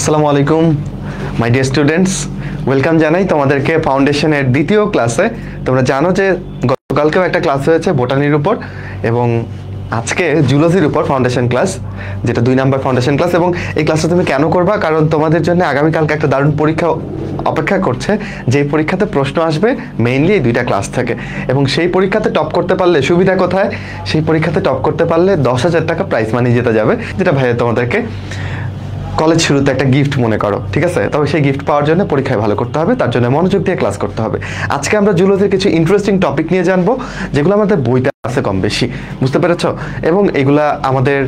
আসসালামু আলাইকুম my dear students, welcome জানাই তোমাদেরকে ফাউন্ডেশনের দ্বিতীয় ক্লাসে। তোমরা জানো যে গতকালকেও একটা ক্লাস হয়েছে বোটানির উপর এবং আজকে জুলজির উপর ফাউন্ডেশন ক্লাস, যেটা 2 নাম্বার ফাউন্ডেশন ক্লাস। এবং এই ক্লাসটা তুমি কেন করবা? কারণ তোমাদের জন্য আগামীকালকে একটা দারুণ পরীক্ষা অপেক্ষা করছে, যেই পরীক্ষাতে প্রশ্ন আসবে মেইনলি এই 2টা ক্লাস থেকে। এবং সেই পরীক্ষাতে টপ করতে পারলে সুবিধা কোথায়? সেই পরীক্ষাতে টপ করতে পারলে 10,000 টাকা প্রাইজ মানি যেতে যাবে, যেটা ভাইয়া তোমাদেরকে কলেজ শুরুতে একটা গিফট মনে করো, ঠিক আছে? তবে সেই গিফট পাওয়ার জন্য পরীক্ষায় ভালো করতে হবে, তার জন্য মনোযোগ দিয়ে ক্লাস করতে হবে। আজকে আমরা জুলজির কিছু ইন্টারেস্টিং টপিক নিয়ে জানবো, যেগুলো আমাদের বইতে আছে কম বেশি, বুঝতে পেরেছ? এবং এগুলা আমাদের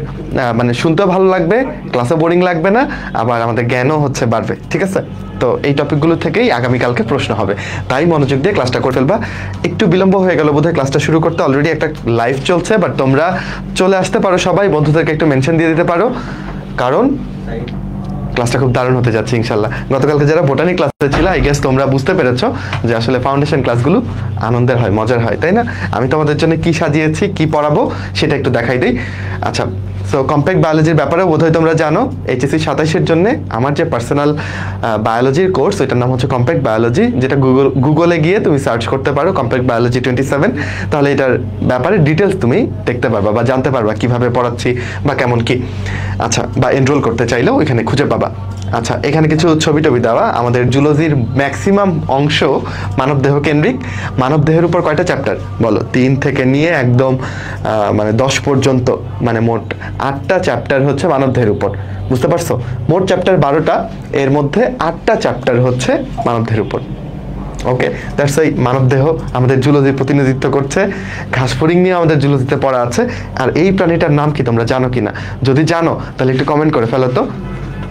মানে শুনতেও ভালো লাগবে, ক্লাসে বোরিং লাগবে না, আবার আমাদের জ্ঞানও বাড়বে, ঠিক আছে? তো এই টপিকগুলো থেকেই আগামীকালকে প্রশ্ন হবে, তাই মনোযোগ দিয়ে ক্লাসটা করে ফেলবা। একটু বিলম্ব হয়ে গেল বোধহয় ক্লাসটা শুরু করতে, অলরেডি একটা লাইভ চলছে, বাট তোমরা চলে আসতে পারো, সবাই বন্ধুদেরকে একটু মেনশন দিয়ে দিতে পারো, কারণ ক্লাসটা খুব দারুণ হতে যাচ্ছে ইনশাল্লাহ। গতকালকে যারা বোটানি ক্লাসে ছিল, আই গেস তোমরা বুঝতে পেরেছো যে আসলে ফাউন্ডেশন ক্লাসগুলো আনন্দের হয়, মজার হয়, তাই না? আমি তোমাদের জন্য কি সাজিয়েছি, কি পড়াবো সেটা একটু দেখাই দিই। আচ্ছা, সো কম্প্যাক্ট বায়োলজির ব্যাপারে বোধহয় তোমরা জানো, এইচএসসি 27-এর জন্য আমার যে পার্সোনাল বায়োলজির কোর্স, ওইটার নাম হচ্ছে কম্প্যাক্ট বায়োলজি, যেটা গুগলে গিয়ে তুমি সার্চ করতে পারো কম্প্যাক্ট বায়োলজি 27, তাহলে এটার ব্যাপারে ডিটেলস তুমি দেখতে পারবা বা জানতে পারবা কিভাবে পড়াচ্ছি বা কেমন কি। আচ্ছা, বা এনরোল করতে চাইলেও এখানে খুঁজে পাবা। আচ্ছা, এখানে কিছু ছবি টবি দেওয়া। আমাদের জুলজির ম্যাক্সিমাম অংশ মানবদেহ কেন্দ্রিক। মানবদেহের উপর কয়টা চ্যাপ্টার বলো? 3 থেকে নিয়ে একদম মানে 10 পর্যন্ত, মানে মোট 8টা চ্যাপ্টার হচ্ছে মানবদেহের উপর, বুঝতে পারছো? মোট চ্যাপ্টার 12টা, এর মধ্যে 8টা চ্যাপ্টার হচ্ছে মানবদেহের উপর। ওকে, দ্যাটস ওয়াই মানবদেহ আমাদের জুলজির প্রতিনিধিত্ব করছে। ঘাসফড়িং নিয়ে আমাদের জুলজিতে পড়া আছে। আর এই প্রাণীটার নাম কি তোমরা জানো কিনা? যদি জানো তাহলে একটু কমেন্ট করে ফেলো তো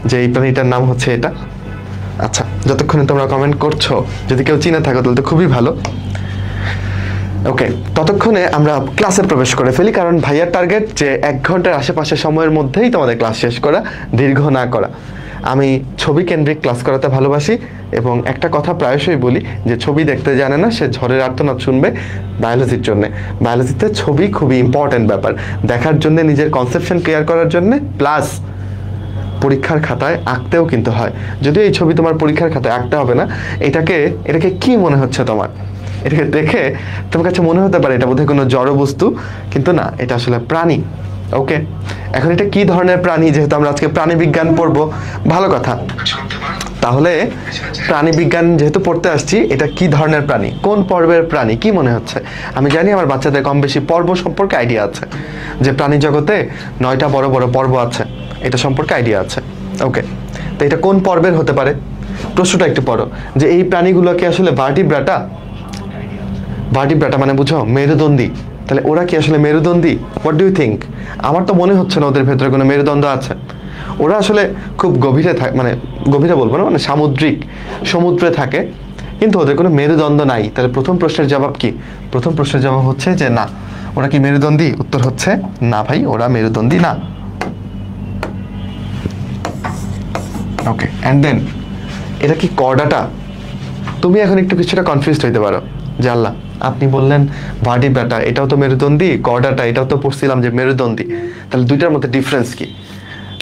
যে এই প্রাণীটার নাম হচ্ছে এটা। আচ্ছা, যতক্ষণে তোমরা কমেন্ট করছো, যদি কেউ চিনে থাকো তাহলে তো খুবই ভালো। ওকে, ততক্ষণে আমরা ক্লাসে প্রবেশ করে ফেলি, কারণ ভাইয়ার টার্গেট যে 1 ঘন্টার আশেপাশে সময়ের মধ্যেই তোমাদের ক্লাস শেষ করা, দীর্ঘ না করা। আমি ছবি কেন্দ্রিক ক্লাস করাতে ভালোবাসি এবং একটা কথা প্রায়শই বলি যে ছবি দেখতে জানে না সে ঝড়ের আর্তনাদ শুনবে বায়োলজির জন্যে। বায়োলজিতে ছবি খুবই ইম্পর্টেন্ট ব্যাপার, দেখার জন্য, নিজের কনসেপশন ক্লিয়ার করার জন্য, প্লাস পরীক্ষার খাতায় আঁকতেও কিন্তু হয়। যদিও এই ছবি তোমার পরীক্ষার খাতায় আঁকতে হবে না। এটাকে কি মনে হচ্ছে তোমার? এটাকে দেখে তোমার কাছে মনে হতে পারে এটা বোধহয় কোনো জড় বস্তু, কিন্তু না, এটা আসলে প্রাণী। ওকে, এখন এটা কি ধরনের প্রাণী? যেহেতু আমরা আজকে প্রাণী বিজ্ঞান পড়বো, ভালো কথা। তাহলে প্রাণী বিজ্ঞান যেহেতু পড়তে আসছি, এটা কি ধরনের প্রাণী, কোন পর্বের প্রাণী, কি মনে হচ্ছে? আমি জানি আমার বাচ্চাদের কম বেশি পর্ব সম্পর্কে আইডিয়া আছে, যে প্রাণী জগতে 9টা বড় বড় পর্ব আছে, এটা সম্পর্কে আইডিয়া আছে। ওকে, তো এটা কোন পর্বের হতে পারে? প্রশ্নটা একটু পড়ো, যে এই প্রাণীগুলোকে আসলে ভার্টিব্রাটা মানে বুঝো মেরুদণ্ডী, তাহলে ওরা কি আসলে মেরুদণ্ডী? What do you think? আমার তো মনে হচ্ছে না ওদের ভেতরে কোনো মেরুদণ্ড আছে। ওরা আসলে খুব গভীরে থাকে, মানে গভীরে বলবো না, মানে সমুদ্রে থাকে, কিন্তু ওদের কোনো মেরুদণ্ড নাই। তাহলে প্রথম প্রশ্নের জবাব কি? প্রথম প্রশ্নের জবাব হচ্ছে যে না। ওরা কি মেরুদণ্ডী? উত্তর হচ্ছে না ভাই, ওরা মেরুদণ্ডী না। ওকে, অ্যান্ড দেন এটা কি কর্ডাটা? তুমি এখন একটু কিছুটা কনফিউজড হইতে পারো যে আল্লাহ, আপনি বললেন ভার্টিব্রাটা, এটাও তো মেরুদণ্ডী, কর্ডাটা এটাও তো পড়ছিলাম যে মেরুদণ্ডী, তাহলে দুইটার মধ্যে ডিফারেন্স কি?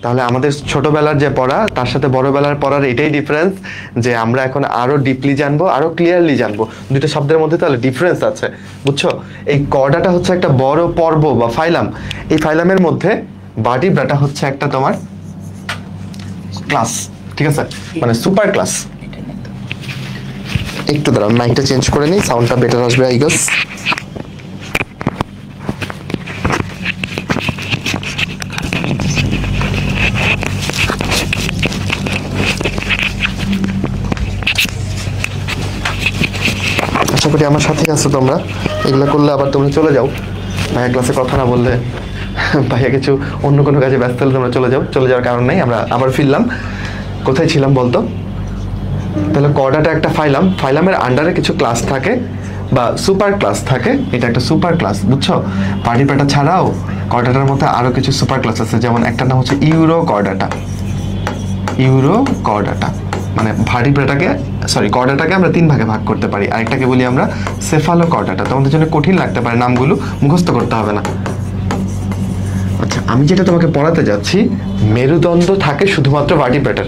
তাহলে আমাদের ছোটবেলার যে পড়া তার সাথে বড়বেলার পড়ার এটাই ডিফারেন্স, যে আমরা এখন আরো ডিপলি জানবো, আরো ক্লিয়ারলি জানবো। দুইটা শব্দের মধ্যে তাহলে ডিফারেন্স আছে, বুঝছো? এই কর্ডাটা হচ্ছে একটা বড় পর্ব বা ফাইলাম। এই ফাইলামের মধ্যে ভার্টিব্রাটা হচ্ছে একটা তোমার ক্লাস, ঠিক আছে, মানে সুপার ক্লাস। একটু দাঁড়াও, মাইকটা চেঞ্জ করে নিই, সাউন্ডটা বেটার আসবে আই গেস। আশা করি আমার সাথে আছো তোমরা। এগুলো করলে আবার তোমরা চলে যাও, ভাইয়া ক্লাসে কথা না বললে, ভাইয়া কিছু অন্য কোনো কাজে ব্যস্ত হলে তোমরা চলে যাওয়ার কারণ নেই। আমরা আবার ফিরলাম, কোথায় ছিলাম বলতো? তাহলে কর্ডাটা একটা ফাইলামের আন্ডারে কিছু ক্লাস থাকে বা সুপার ক্লাস থাকে। এটা একটা সুপার ক্লাস, বুঝছো? ভার্টিব্রাটা ছাড়াও কর্ডাটার মধ্যে আরো কিছু সুপার ক্লাস আছে, যেমন একটা নাম হচ্ছে ইউরোকর্ডাটা। মানে কর্ডাটাকে আমরা 3 ভাগে ভাগ করতে পারি। আরেকটাকে বলি আমরা সেফালোকর্ডাটা। তোমাদের জন্য কঠিন লাগতে পারে, নামগুলো মুখস্থ করতে হবে না। আচ্ছা, আমি যেটা তোমাকে পড়াতে যাচ্ছি, মেরুদণ্ড থাকে শুধুমাত্র ভার্টিব্রেটার,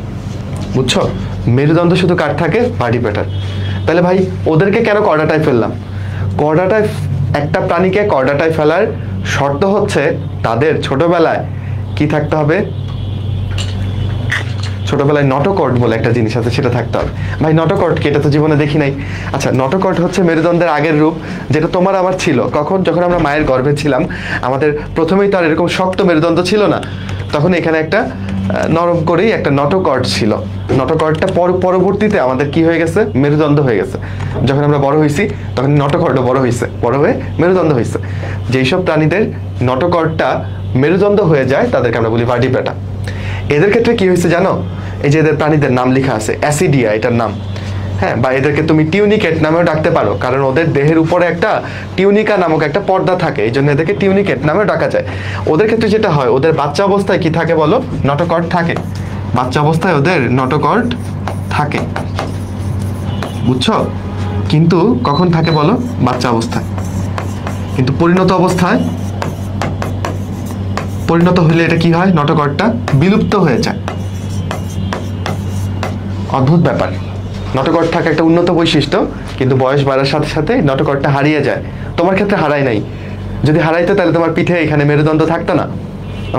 বুঝছো? মেরুদণ্ড শুধু কার থাকে? ভার্টিব্রেটার। তাহলে ভাই ওদেরকে কেন কর্ডাটায় ফেললাম? কর্ডাটায় একটা প্রাণীকে কর্ডাটায় ফেলার শর্ত হচ্ছে তাদের ছোটবেলায় কি থাকতে হবে? ছোটবেলায় নটোকর্ড বলে একটা জিনিস আছে, সেটা থাকতে হবে। ভাই নটোকর্ড কি? এটা তো জীবনে দেখি নাই। আচ্ছা, নটোকর্ড হচ্ছে মেরুদণ্ডের আগের রূপ, যেটা তোমার আমার ছিল। কখন? যখন আমরা মায়ের গর্ভে ছিলাম, আমাদের প্রথমেই তো আর এরকম শক্ত মেরুদণ্ড ছিল না, তখন এখানে একটা নরম করেই একটা নটোকর্ড ছিল। নটোকর্ডটা পরবর্তীতে আমাদের কি হয়ে গেছে? মেরুদণ্ড হয়ে গেছে। যখন আমরা বড় হয়েছি তখন নটোকর্ডও বড় হয়েছে, বড় হয়ে মেরুদণ্ড হয়েছে। যেই সব প্রাণীদের নটোকর্ডটা মেরুদণ্ড হয়ে যায় তাদেরকে আমরা বলি ভার্টিব্রেটা। এদের ক্ষেত্রে কি হয়েছে জানো? এই যে এদের প্রাণীদের নাম লেখা আছে, অ্যাসিডিয়া এটার নাম। হ্যাঁ, বা এদেরকে তুমি টিউনিকেট নামেও ডাকতে পারো, কারণ ওদের দেহের উপরে একটা টিউনিকা নামক একটা পর্দা থাকে, এই জন্য এদেরকে টিউনিকেট নামেও ডাকা যায়। ওদের ক্ষেত্রে যেটা হয়, ওদের বাচ্চা অবস্থায় কি থাকে বলো? নটোকর্ড থাকে। বাচ্চা অবস্থায় ওদের নটোকর্ড থাকে, বুঝছো? কিন্তু কখন থাকে বলো? বাচ্চা অবস্থায়। কিন্তু পরিণত হলে এটা কি হয়? নটোকর্ডটা বিলুপ্ত হয়ে যায়। অদ্ভুত ব্যাপার। নটোকর্ড থাকা একটা উন্নত বৈশিষ্ট্য, কিন্তু বয়স বাড়ার সাথে সাথে নটোকর্ডটা হারিয়ে যায়। তোমার ক্ষেত্রে হারায় নাই। যদি হারাইতো তাহলে তোমার পিঠে এখানে মেরুদণ্ড থাকতো না।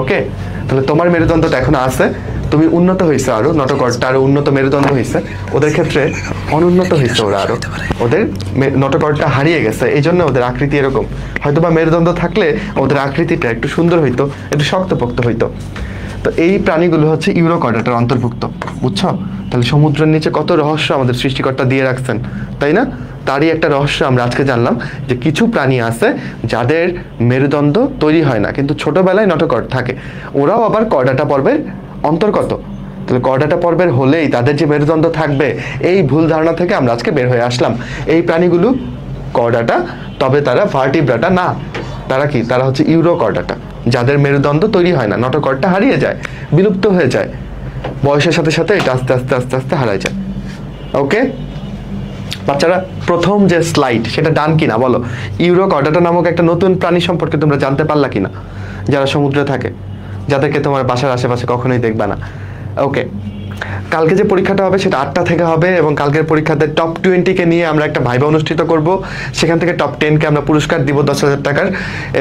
ওকে, তাহলে তোমার মেরুদণ্ডটা এখন আছে, তুমি উন্নত হয়েছে, আরো নটোকর্ডটা আরো উন্নত মেরুদণ্ড হয়েছে। ওদের ক্ষেত্রে অনুন্নত হয়েছে, ওরা আরো, ওদের নটোকর্ডটা হারিয়ে গেছে, এই জন্য ওদের আকৃতি এরকম। হয়তো বা মেরুদণ্ড থাকলে ওদের আকৃতিটা একটু সুন্দর হইতো, একটু শক্তপোক্ত হইতো। তো এই প্রাণীগুলো হচ্ছে ইউরোকর্ডাটার অন্তর্ভুক্ত, বুঝছো? তাহলে সমুদ্রের নিচে কত রহস্য আমাদের সৃষ্টিকর্তা দিয়ে রাখছেন, তাই না? তারই একটা রহস্য আমরা আজকে জানলাম, যে কিছু প্রাণী আছে যাদের মেরুদণ্ড তৈরি হয় না, কিন্তু ছোটবেলায় নটোকর্ড থাকে। ওরাও আবার কর্ডাটা পর্বের অন্তর্গত। তাহলে কর্ডাটা পর্বের হলেই তাদের যে মেরুদণ্ড থাকবে, এই ভুল ধারণা থেকে আমরা আজকে বের হয়ে আসলাম। এই প্রাণীগুলো কর্ডাটা, তবে তারা ভার্টিব্রাটা না। তারা কি? তারা হচ্ছে ইউরোকর্ডাটা, যাদের মেরুদণ্ড তৈরি হয় না, নটোকর্ডটা হারিয়ে যায়, বিলুপ্ত হয়ে যায়। বয়সের সাথে সাথে এটা আস্তে আস্তে আস্তে আস্তে হারায় যায়। ওকে বাচ্চারা, প্রথম যে স্লাইড সেটা ডান কিনা বলো? ইউরোকর্ডাটা নামক একটা নতুন প্রাণী সম্পর্কে তোমরা জানতে পারলা কিনা, যারা সমুদ্রে থাকে, যাদেরকে তোমার বাসার আশেপাশে কখনোই দেখবা না। ওকে, কালকে যে পরীক্ষাটা হবে সেটা 8টা থেকে হবে, এবং কালকের পরীক্ষাতে টপ 20-কে নিয়ে আমরা একটা ভাইভা অনুষ্ঠিত করব। সেখান থেকে টপ 10-কে আমরা পুরস্কার দিব 10,000 টাকার।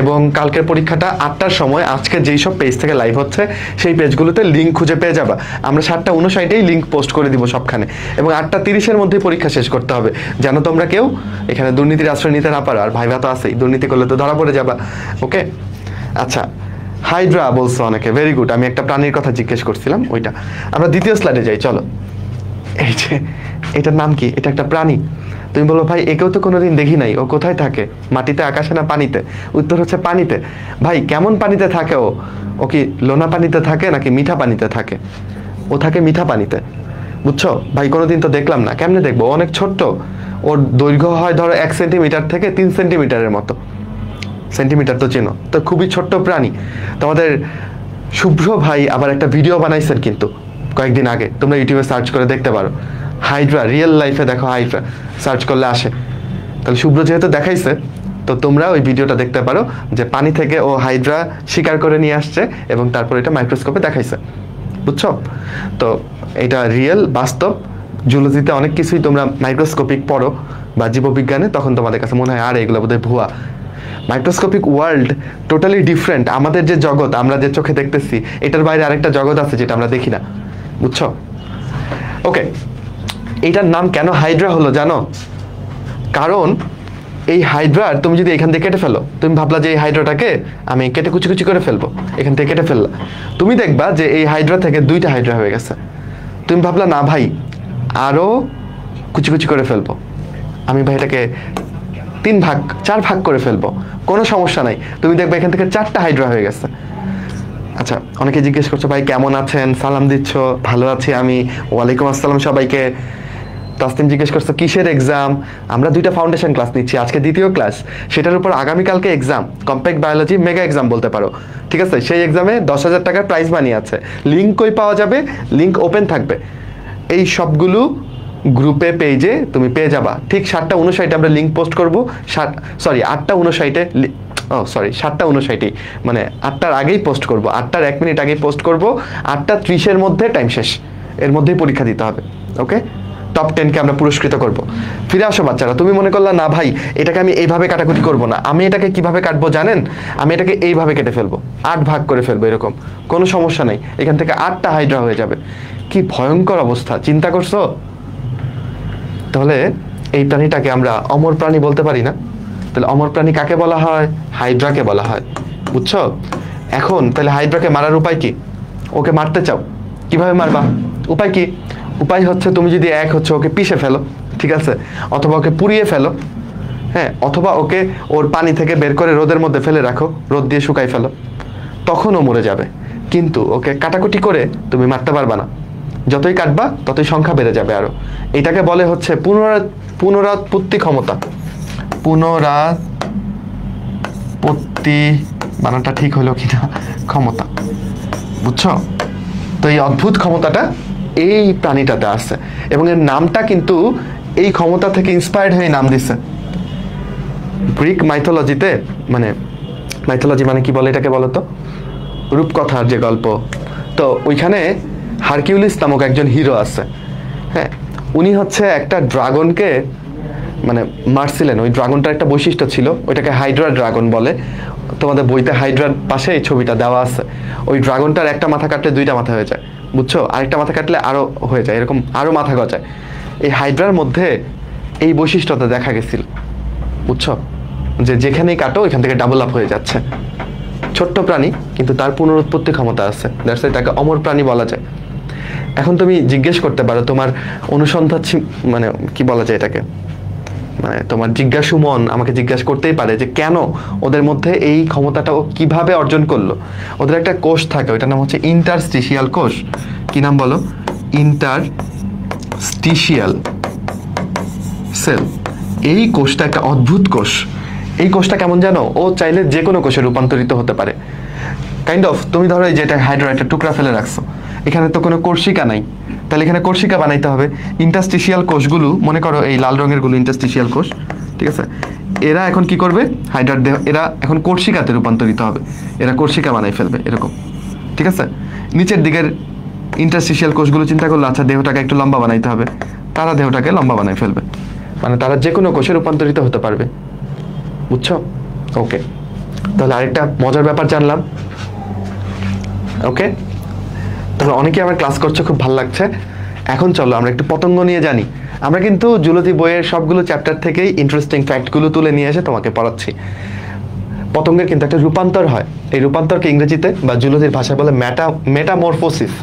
এবং কালকের পরীক্ষাটা 8টার সময় আজকে যেই সব পেজ থেকে লাইভ হচ্ছে সেই পেজগুলোতে লিঙ্ক খুঁজে পেয়ে যাবা। আমরা 7:59-এই লিঙ্ক পোস্ট করে দিব সবখানে, এবং 8:30-এর মধ্যেই পরীক্ষা শেষ করতে হবে, যেন তোমরা কেউ এখানে দুর্নীতির আশ্রয় নিতে না পারো। আর ভাইভা তো আছেই, দুর্নীতি করলে তো ধরা পড়ে যাবা। ওকে, আচ্ছা, হাইড্রা বলছো অনেকে, ভেরি গুড। আমি একটা প্রাণীর কথা জিজ্ঞেস করছিলাম, ওইটা। আমরা দ্বিতীয় স্লাইডে যাই, চলো। এই যে এটার নাম কি? এটা একটা প্রাণী। তুমি বলো ভাই একেও তো কোনোদিন দেখি নাই, ও কোথায় থাকে? মাটিতে, আকাশে, না পানিতে? উত্তর হচ্ছে পানিতে। ভাই কেমন পানিতে থাকে ও? ও কি লোনা পানিতে থাকে নাকি মিঠা পানিতে থাকে? ও থাকে মিঠা পানিতে, বুঝছো? ভাই কোনোদিন তো দেখলাম না, কেমনে দেখবো? অনেক ছোট্ট। ওর দৈর্ঘ্য হয় ধরো 1 সেন্টিমিটার থেকে 3 সেন্টিমিটারের মতো। সেন্টিমিটার তো চেনো, তো খুবই ছোট্ট প্রাণী। তোমাদের শুভ্র ভাই আবার একটা ভিডিও বানাইছেন কিন্তু কয়েকদিন আগে, তোমরা ইউটিউবে সার্চ করে দেখতে পারো। হাইড্রা, রিয়েল লাইফে দেখো, হাইড্রা সার্চ করলে আসে। তাহলে শুভ্র যেহেতু দেখাইছে, তো তোমরা ওই ভিডিওটা দেখতে পারো, যে পানি থেকে ও হাইড্রা শিকার করে নিয়ে আসছে, এবং তারপর এটা মাইক্রোস্কোপে দেখাইছে, বুঝছো? তো এটা রিয়েল, বাস্তব। জুলজিতে অনেক কিছুই তোমরা মাইক্রোস্কোপিক পড়ো বা জীববিজ্ঞানে, তখন তোমাদের কাছে মনে হয় আর এগুলো বোধহয় ভুয়া। Microscopic world totally different. আমাদের যে জগৎ, আমরা যে চোখে দেখতেছি, এটার বাইরে আরেকটা জগৎ আছে যেটা আমরা দেখি না, বুঝছো? ওকে, এইটার নাম কেন হাইড্রা হলো জানো? কারণ এই হাইড্রার তুমি যদি এখান থেকে কেটে ফেলো, তুমি ভাবলা যে এই হাইড্রাটাকে আমি কেটে কুচি কুচি করে ফেলবো, এখান থেকে কেটে ফেললা, তুমি দেখবা যে এই হাইড্রা থেকে 2টা হাইড্রা হয়ে গেছে। তুমি ভাবলা না ভাই আরো কুচি কুচি করে ফেলবো, আমি ভাই এটাকে 3 ভাগ 4 ভাগ করে ফেলবো, কোনো সমস্যা নাই। তুমি দেখবে এখান থেকে 4টা হাইড্রা হয়ে গেছে। আচ্ছা, অনেকে জিজ্ঞেস করছো ভাই কেমন আছেন, সালাম দিচ্ছ। ভালো আছি আমি, ওয়ালাইকুম আসসালাম সবাইকে। তাসনিম জিজ্ঞেস করছো কিসের এক্সাম? আমরা 2টা ফাউন্ডেশন ক্লাস নিচ্ছি, আজকে দ্বিতীয় ক্লাস, সেটার উপর আগামীকালকে exam, compact biology mega exam বলতে পারো, ঠিক আছে? সেই এক্সামে 10,000 টাকার প্রাইজ মানি আছে। লিঙ্ক কই পাওয়া যাবে? লিঙ্ক ওপেন থাকবে, এই সবগুলো গ্রুপে পেজে তুমি পেয়ে যাবা। ঠিক 7:59 আমরা লিঙ্ক পোস্ট করবো। 8:59 7:59, মানে 8টার আগেই পোস্ট করবো, 8টার 1 মিনিট আগেই পোস্ট করবো। 8:30-এর মধ্যে টাইম শেষ, এর মধ্যেই পরীক্ষা দিতে হবে। ওকে, টপ 10কে আমরা পুরস্কৃত করব। ফিরে আসো বাচ্চারা, তুমি মনে করলা না ভাই এটাকে আমি এইভাবে কাটাকুটি করব না, আমি এটাকে কিভাবে কাটবো জানেন, আমি এটাকে এইভাবে কেটে ফেলবো, 8 ভাগ করে ফেলবো, এরকম কোনো সমস্যা নেই, এখান থেকে 8টা হাইড্রা হয়ে যাবে। কি ভয়ঙ্কর অবস্থা, চিন্তা করছো? তাহলে এই প্রাণীটাকে আমরা অমর প্রাণী বলতে পারি না? তাহলে অমর প্রাণী কাকে বলা হয়? হাইড্রাকে বলা হয়, বুঝছো? এখন তাহলে হাইড্রাকে মারার উপায় কি? ওকে মারতে চাও, কিভাবে মারবা? উপায় কি? উপায় হচ্ছে তুমি যদি ওকে পিষে ফেলো, ঠিক আছে, অথবা ওকে পুড়িয়ে ফেলো, হ্যাঁ, অথবা ওকে ওর পানি থেকে বের করে রোদের মধ্যে ফেলে রাখো, রোদ দিয়ে শুকাই ফেলো, তখন ও মরে যাবে। কিন্তু ওকে কাটাকুটি করে তুমি মারতে পারবা না, যতই কাটবা ততই সংখ্যা বেড়ে যাবে আরো। এটাকে বলে হচ্ছে পুনরাবৃত্তি ক্ষমতা। পুনরাবৃত্তি বানানটা ঠিক হলো কিনা, ক্ষমতা, বুঝছো? তো এই অদ্ভুত ক্ষমতাটা এই প্রাণীটাতে আছে, এবং এর নামটা কিন্তু এই ক্ষমতা থেকে ইন্সপায়ার্ড হয়ে নাম দিছে। গ্রিক মাইথোলজিতে, মানে মাইথোলজি মানে কি বলে এটাকে বলো তো, রূপকথার যে গল্প, তো ওইখানে হারকিউলিস নামক একজন হিরো আছে, হ্যাঁ, উনি হচ্ছে একটা ড্রাগনকে মানে মারছিলেন। ওই ড্রাগনটার একটা বৈশিষ্ট্য ছিল, ওইটাকে হাইড্রা ড্রাগন বলে, তোমাদের বইতে হাইড্রার পাশে এই ছবিটা দেওয়া আছে। ওই ড্রাগনটার একটা মাথা কাটলে 2টা মাথা হয়ে যায়, বুঝছো? আরেকটা মাথা কাটলে আরো হয়ে যায়, এরকম আরো মাথা গজায়। এই হাইড্রার মধ্যে এই বৈশিষ্ট্যটা দেখা গেছিল, বুঝছো, যে যেখানেই কাটো ওইখান থেকে ডাবল আপ হয়ে যাচ্ছে। ছোট্ট প্রাণী কিন্তু তার পুনরুৎপত্তি ক্ষমতা আছে, দ্যাটস ওয়াই তাকে অমর প্রাণী বলা যায়। এখন তুমি জিজ্ঞেস করতে পারো, তোমার অনুসন্ধান মানে কি বলা যায় এটাকে, মানে তোমার জিজ্ঞাসু মন আমাকে জিজ্ঞাসা করতেই পারে যে কেন ওদের মধ্যে এই ক্ষমতাটা ও কিভাবে অর্জন করলো। ওদের একটা কোষ থাকে, ওইটার নাম হচ্ছে ইন্টারস্টিশিয়াল কোষ। কি নাম বলো? Interstitial cell. এই কোষটা একটা অদ্ভুত কোষ। এই কোষটা কেমন জানো? ও চাইলে যে কোনো কোষে রূপান্তরিত হতে পারে, কাইন্ড অফ। তুমি ধরো এই যে এটা হাইড্রা, একটা টুকরা ফেলে রাখছো, এখানে তো কোনো কোর্সিকা নাই, তাহলে এখানে কোর্সিকা বানাইতে হবে। ইন্টারস্টিশিয়াল কোষগুলো, মনে করো এই লাল রঙের গুলো ইন্টারস্টিশিয়াল কোষ, ঠিক আছে, এরা এখন কি করবে? হাইড্রার দেহ, এরা এখন কোর্সিকাতে রূপান্তরিত হবে, এরা কোর্সিকা বানাই ফেলবে এরকম, ঠিক আছে। নিচের দিকের ইন্টারস্টিশিয়াল কোষগুলো চিন্তা করলো, আচ্ছা দেহটাকে একটু লম্বা বানাইতে হবে, তারা দেহটাকে লম্বা বানাই ফেলবে, মানে তারা যে কোনো কোষে রূপান্তরিত হতে পারবে, বুঝছো? ওকে, তাহলে আরেকটা মজার ব্যাপার জানলাম। ওকে, তোমরা অনেকে আমার ক্লাস করছো, খুব ভালো লাগছে। এখন চলো আমরা একটু পতঙ্গ নিয়ে জানি। আমরা কিন্তু জুলজি বইয়ের সবগুলো চ্যাপ্টার থেকেই ইন্টারেস্টিং ফ্যাক্টগুলো তুলে নিয়ে এসে তোমাকে পড়াচ্ছি। পতঙ্গের কিন্তু একটা রূপান্তর হয়, এই রূপান্তরকে ইংরেজিতে বা জুলজির ভাষায় বলে মেটামরফোসিস।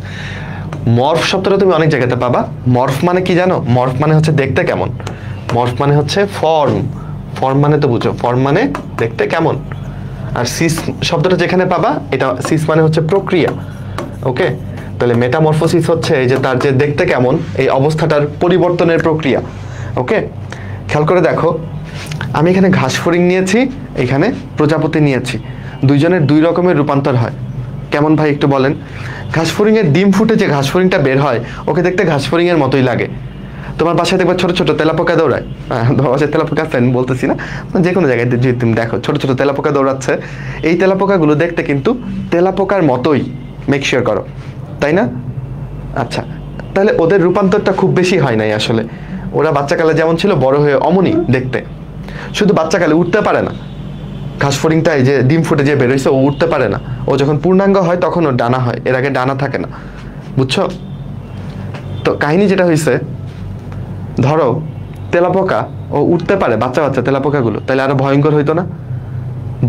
মর্ফ শব্দটা তুমি অনেক জায়গাতে পাবা। মর্ফ মানে কি জানো? মর্ফ মানে হচ্ছে দেখতে কেমন, মর্ফ মানে হচ্ছে ফর্ম। ফর্ম মানে তো বুঝো, ফর্ম মানে দেখতে কেমন। আর সিস শব্দটা যেখানে পাবা, এটা সিস মানে হচ্ছে প্রক্রিয়া। ওকে, তাহলে মেটামরফোসিস হচ্ছে এই যে তার যে দেখতে কেমন, এই অবস্থাটার পরিবর্তনের প্রক্রিয়া। ওকে, খেয়াল করে দেখো, আমি এখানে ঘাসফড়িং নিয়েছি, এখানে প্রজাপতি নিয়েছি, দুইজনের 2 রকমের রূপান্তর হয়। কেমন ভাই একটু বলেন? ঘাসফড়িং এর ডিম ফুটে যে ঘাসফড়িংটা বের হয়, ওকে দেখতে ঘাসফড়িং এর মতোই লাগে। তোমার বাসায় দেখবে ছোট ছোট তেলাপোকা দৌড়ায়, তোমার বাসায় তেলাপোকা আছে আমি বলতেছি না, যে কোনো জায়গায় যদি তুমি দেখো ছোট ছোট তেলাপোকা দৌড়াচ্ছে, এই তেলাপোকাগুলো দেখতে কিন্তু তেলাপোকার মতোই, মেক শিওর করো, তাই না? আচ্ছা, তাহলে ওদের রূপান্তরটা খুব বেশি হয় নাই আসলে। ওরা বাচ্চাকালে যেমন ছিল, বড় হয়ে অমনি দেখতে। শুধু বাচ্চাকালে উঠতে পারে না, ঘাসফড়িংটা এই যে ডিম ফুটে যে বেরোইছে, ও উঠতে পারে না। ও যখন পূর্ণাঙ্গ হয় তখন ওর ডানা হয়, এর আগে ডানা থাকে না, বুঝছো? তো কাহিনী যেটা হয়েছে, ধরো তেলাপোকা ও উঠতে পারে, বাচ্চা বাচ্চা তেলাপোকাগুলো, তাহলে আরো ভয়ঙ্কর হইতো না?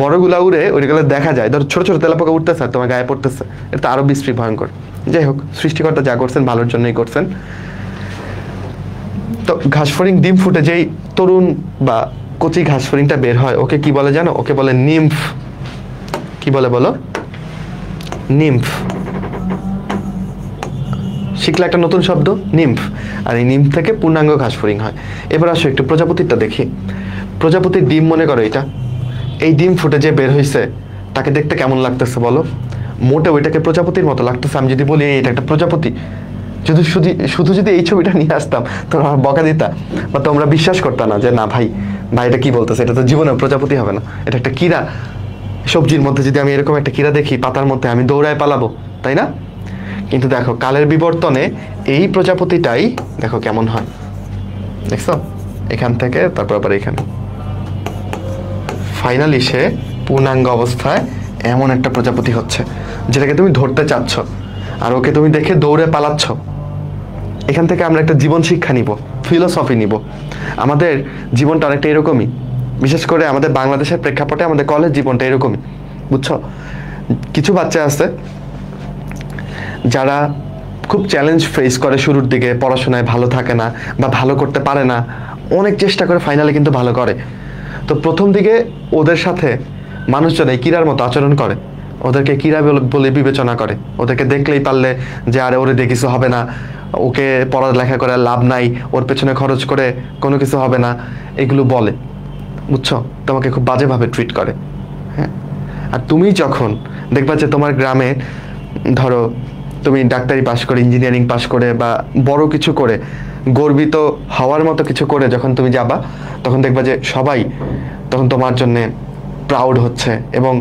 বড়গুলা উড়ে ওইগুলো দেখা যায়, ধরো ছোট ছোট তেলাপোকা উঠতেছে আর তোমার গায়ে পড়তেছে, এটা আরো বিশ্রী ভয়ঙ্কর। যাই হোক, সৃষ্টিকর্তা যা করছেন ভালোর জন্যই করছেন। তো ঘাসফড়িং ডিম ফুটে যেই তরুণ বা কচি ঘাসফড়িংটা বের হয়, ওকে কি বলে জানো? ওকে বলে নিম্ফ। কি বলে বলো? নিম্ফ। শিখলে একটা নতুন শব্দ, নিম্ফ। আর এই নিম্ফ থেকে পূর্ণাঙ্গ ঘাসফড়িং হয়। এবার আসো একটু প্রজাপতিরটা দেখি। প্রজাপতির ডিম মনে করো এটা, এই ডিম ফুটে যে বের হয়েছে, তাকে দেখতে কেমন লাগতেছে বলো? মোটে ওইটাকে প্রজাপতির মতো লাগতেছে। আমি যদি বলি এটা একটা প্রজাপতি, যদি শুধু যদি এই ছবিটা নিয়ে আসতাম, তোমরা বকা দিতা বা তোমরা বিশ্বাস করতা না যে না ভাই এটা কি বলতেছে, এটা তো জীবনে প্রজাপতি হবে না, এটা একটা কীরা। সবজির মধ্যে যদি আমি এরকম একটা কীরা দেখি পাতার মধ্যে, আমি দৌড়ায় পালাবো, তাই না? কিন্তু দেখো কালের বিবর্তনে এই প্রজাপতিটাই দেখো কেমন হয়, দেখছো, এখান থেকে তারপর আবার এখানে, ফাইনালি সে পূর্ণাঙ্গ অবস্থায় এমন একটা প্রজাপতি হচ্ছে যেটাকে তুমি ধরতে চাচ্ছ, আর ওকে তুমি দেখে দৌড়ে পালাচ্ছ। এখান থেকে আমরা একটা জীবন শিক্ষা নিব, ফিলোসফি নিব। আমাদের জীবনটা অনেকটা এরকমই, বিশেষ করে আমাদের বাংলাদেশের প্রেক্ষাপটে আমাদের কলেজ জীবনটা এরকমই, বুঝছো। কিছু বাচ্চা আছে যারা খুব চ্যালেঞ্জ ফেস করে শুরুর দিকে, পড়াশোনায় ভালো থাকে না বা ভালো করতে পারে না, অনেক চেষ্টা করে ফাইনালে কিন্তু ভালো করে। তো প্রথম দিকে ওদের সাথে মানুষজন এই কিরার মতো আচরণ করে, ওদেরকে কিরা বলে বিবেচনা করে, ওদেরকে দেখলেই পারলে যে আরে ওরে দিয়ে কিছু হবে না, ওকে পড়ালেখা করে লাভ নাই, ওর পেছনে খরচ করে কোনো কিছু হবে না, এগুলো বলে, বুঝছো। তোমাকে খুব বাজেভাবে ট্রিট করে, হ্যাঁ। আর তুমি যখন দেখবা যে তোমার গ্রামে ধরো তুমি ডাক্তারি পাশ করে, ইঞ্জিনিয়ারিং পাশ করে বা বড় কিছু করে, গর্বিত হওয়ার মতো কিছু করে যখন তুমি যাবা, তখন দেখবা যে সবাই তখন তোমার জন্যে প্রাউড হচ্ছে, এবং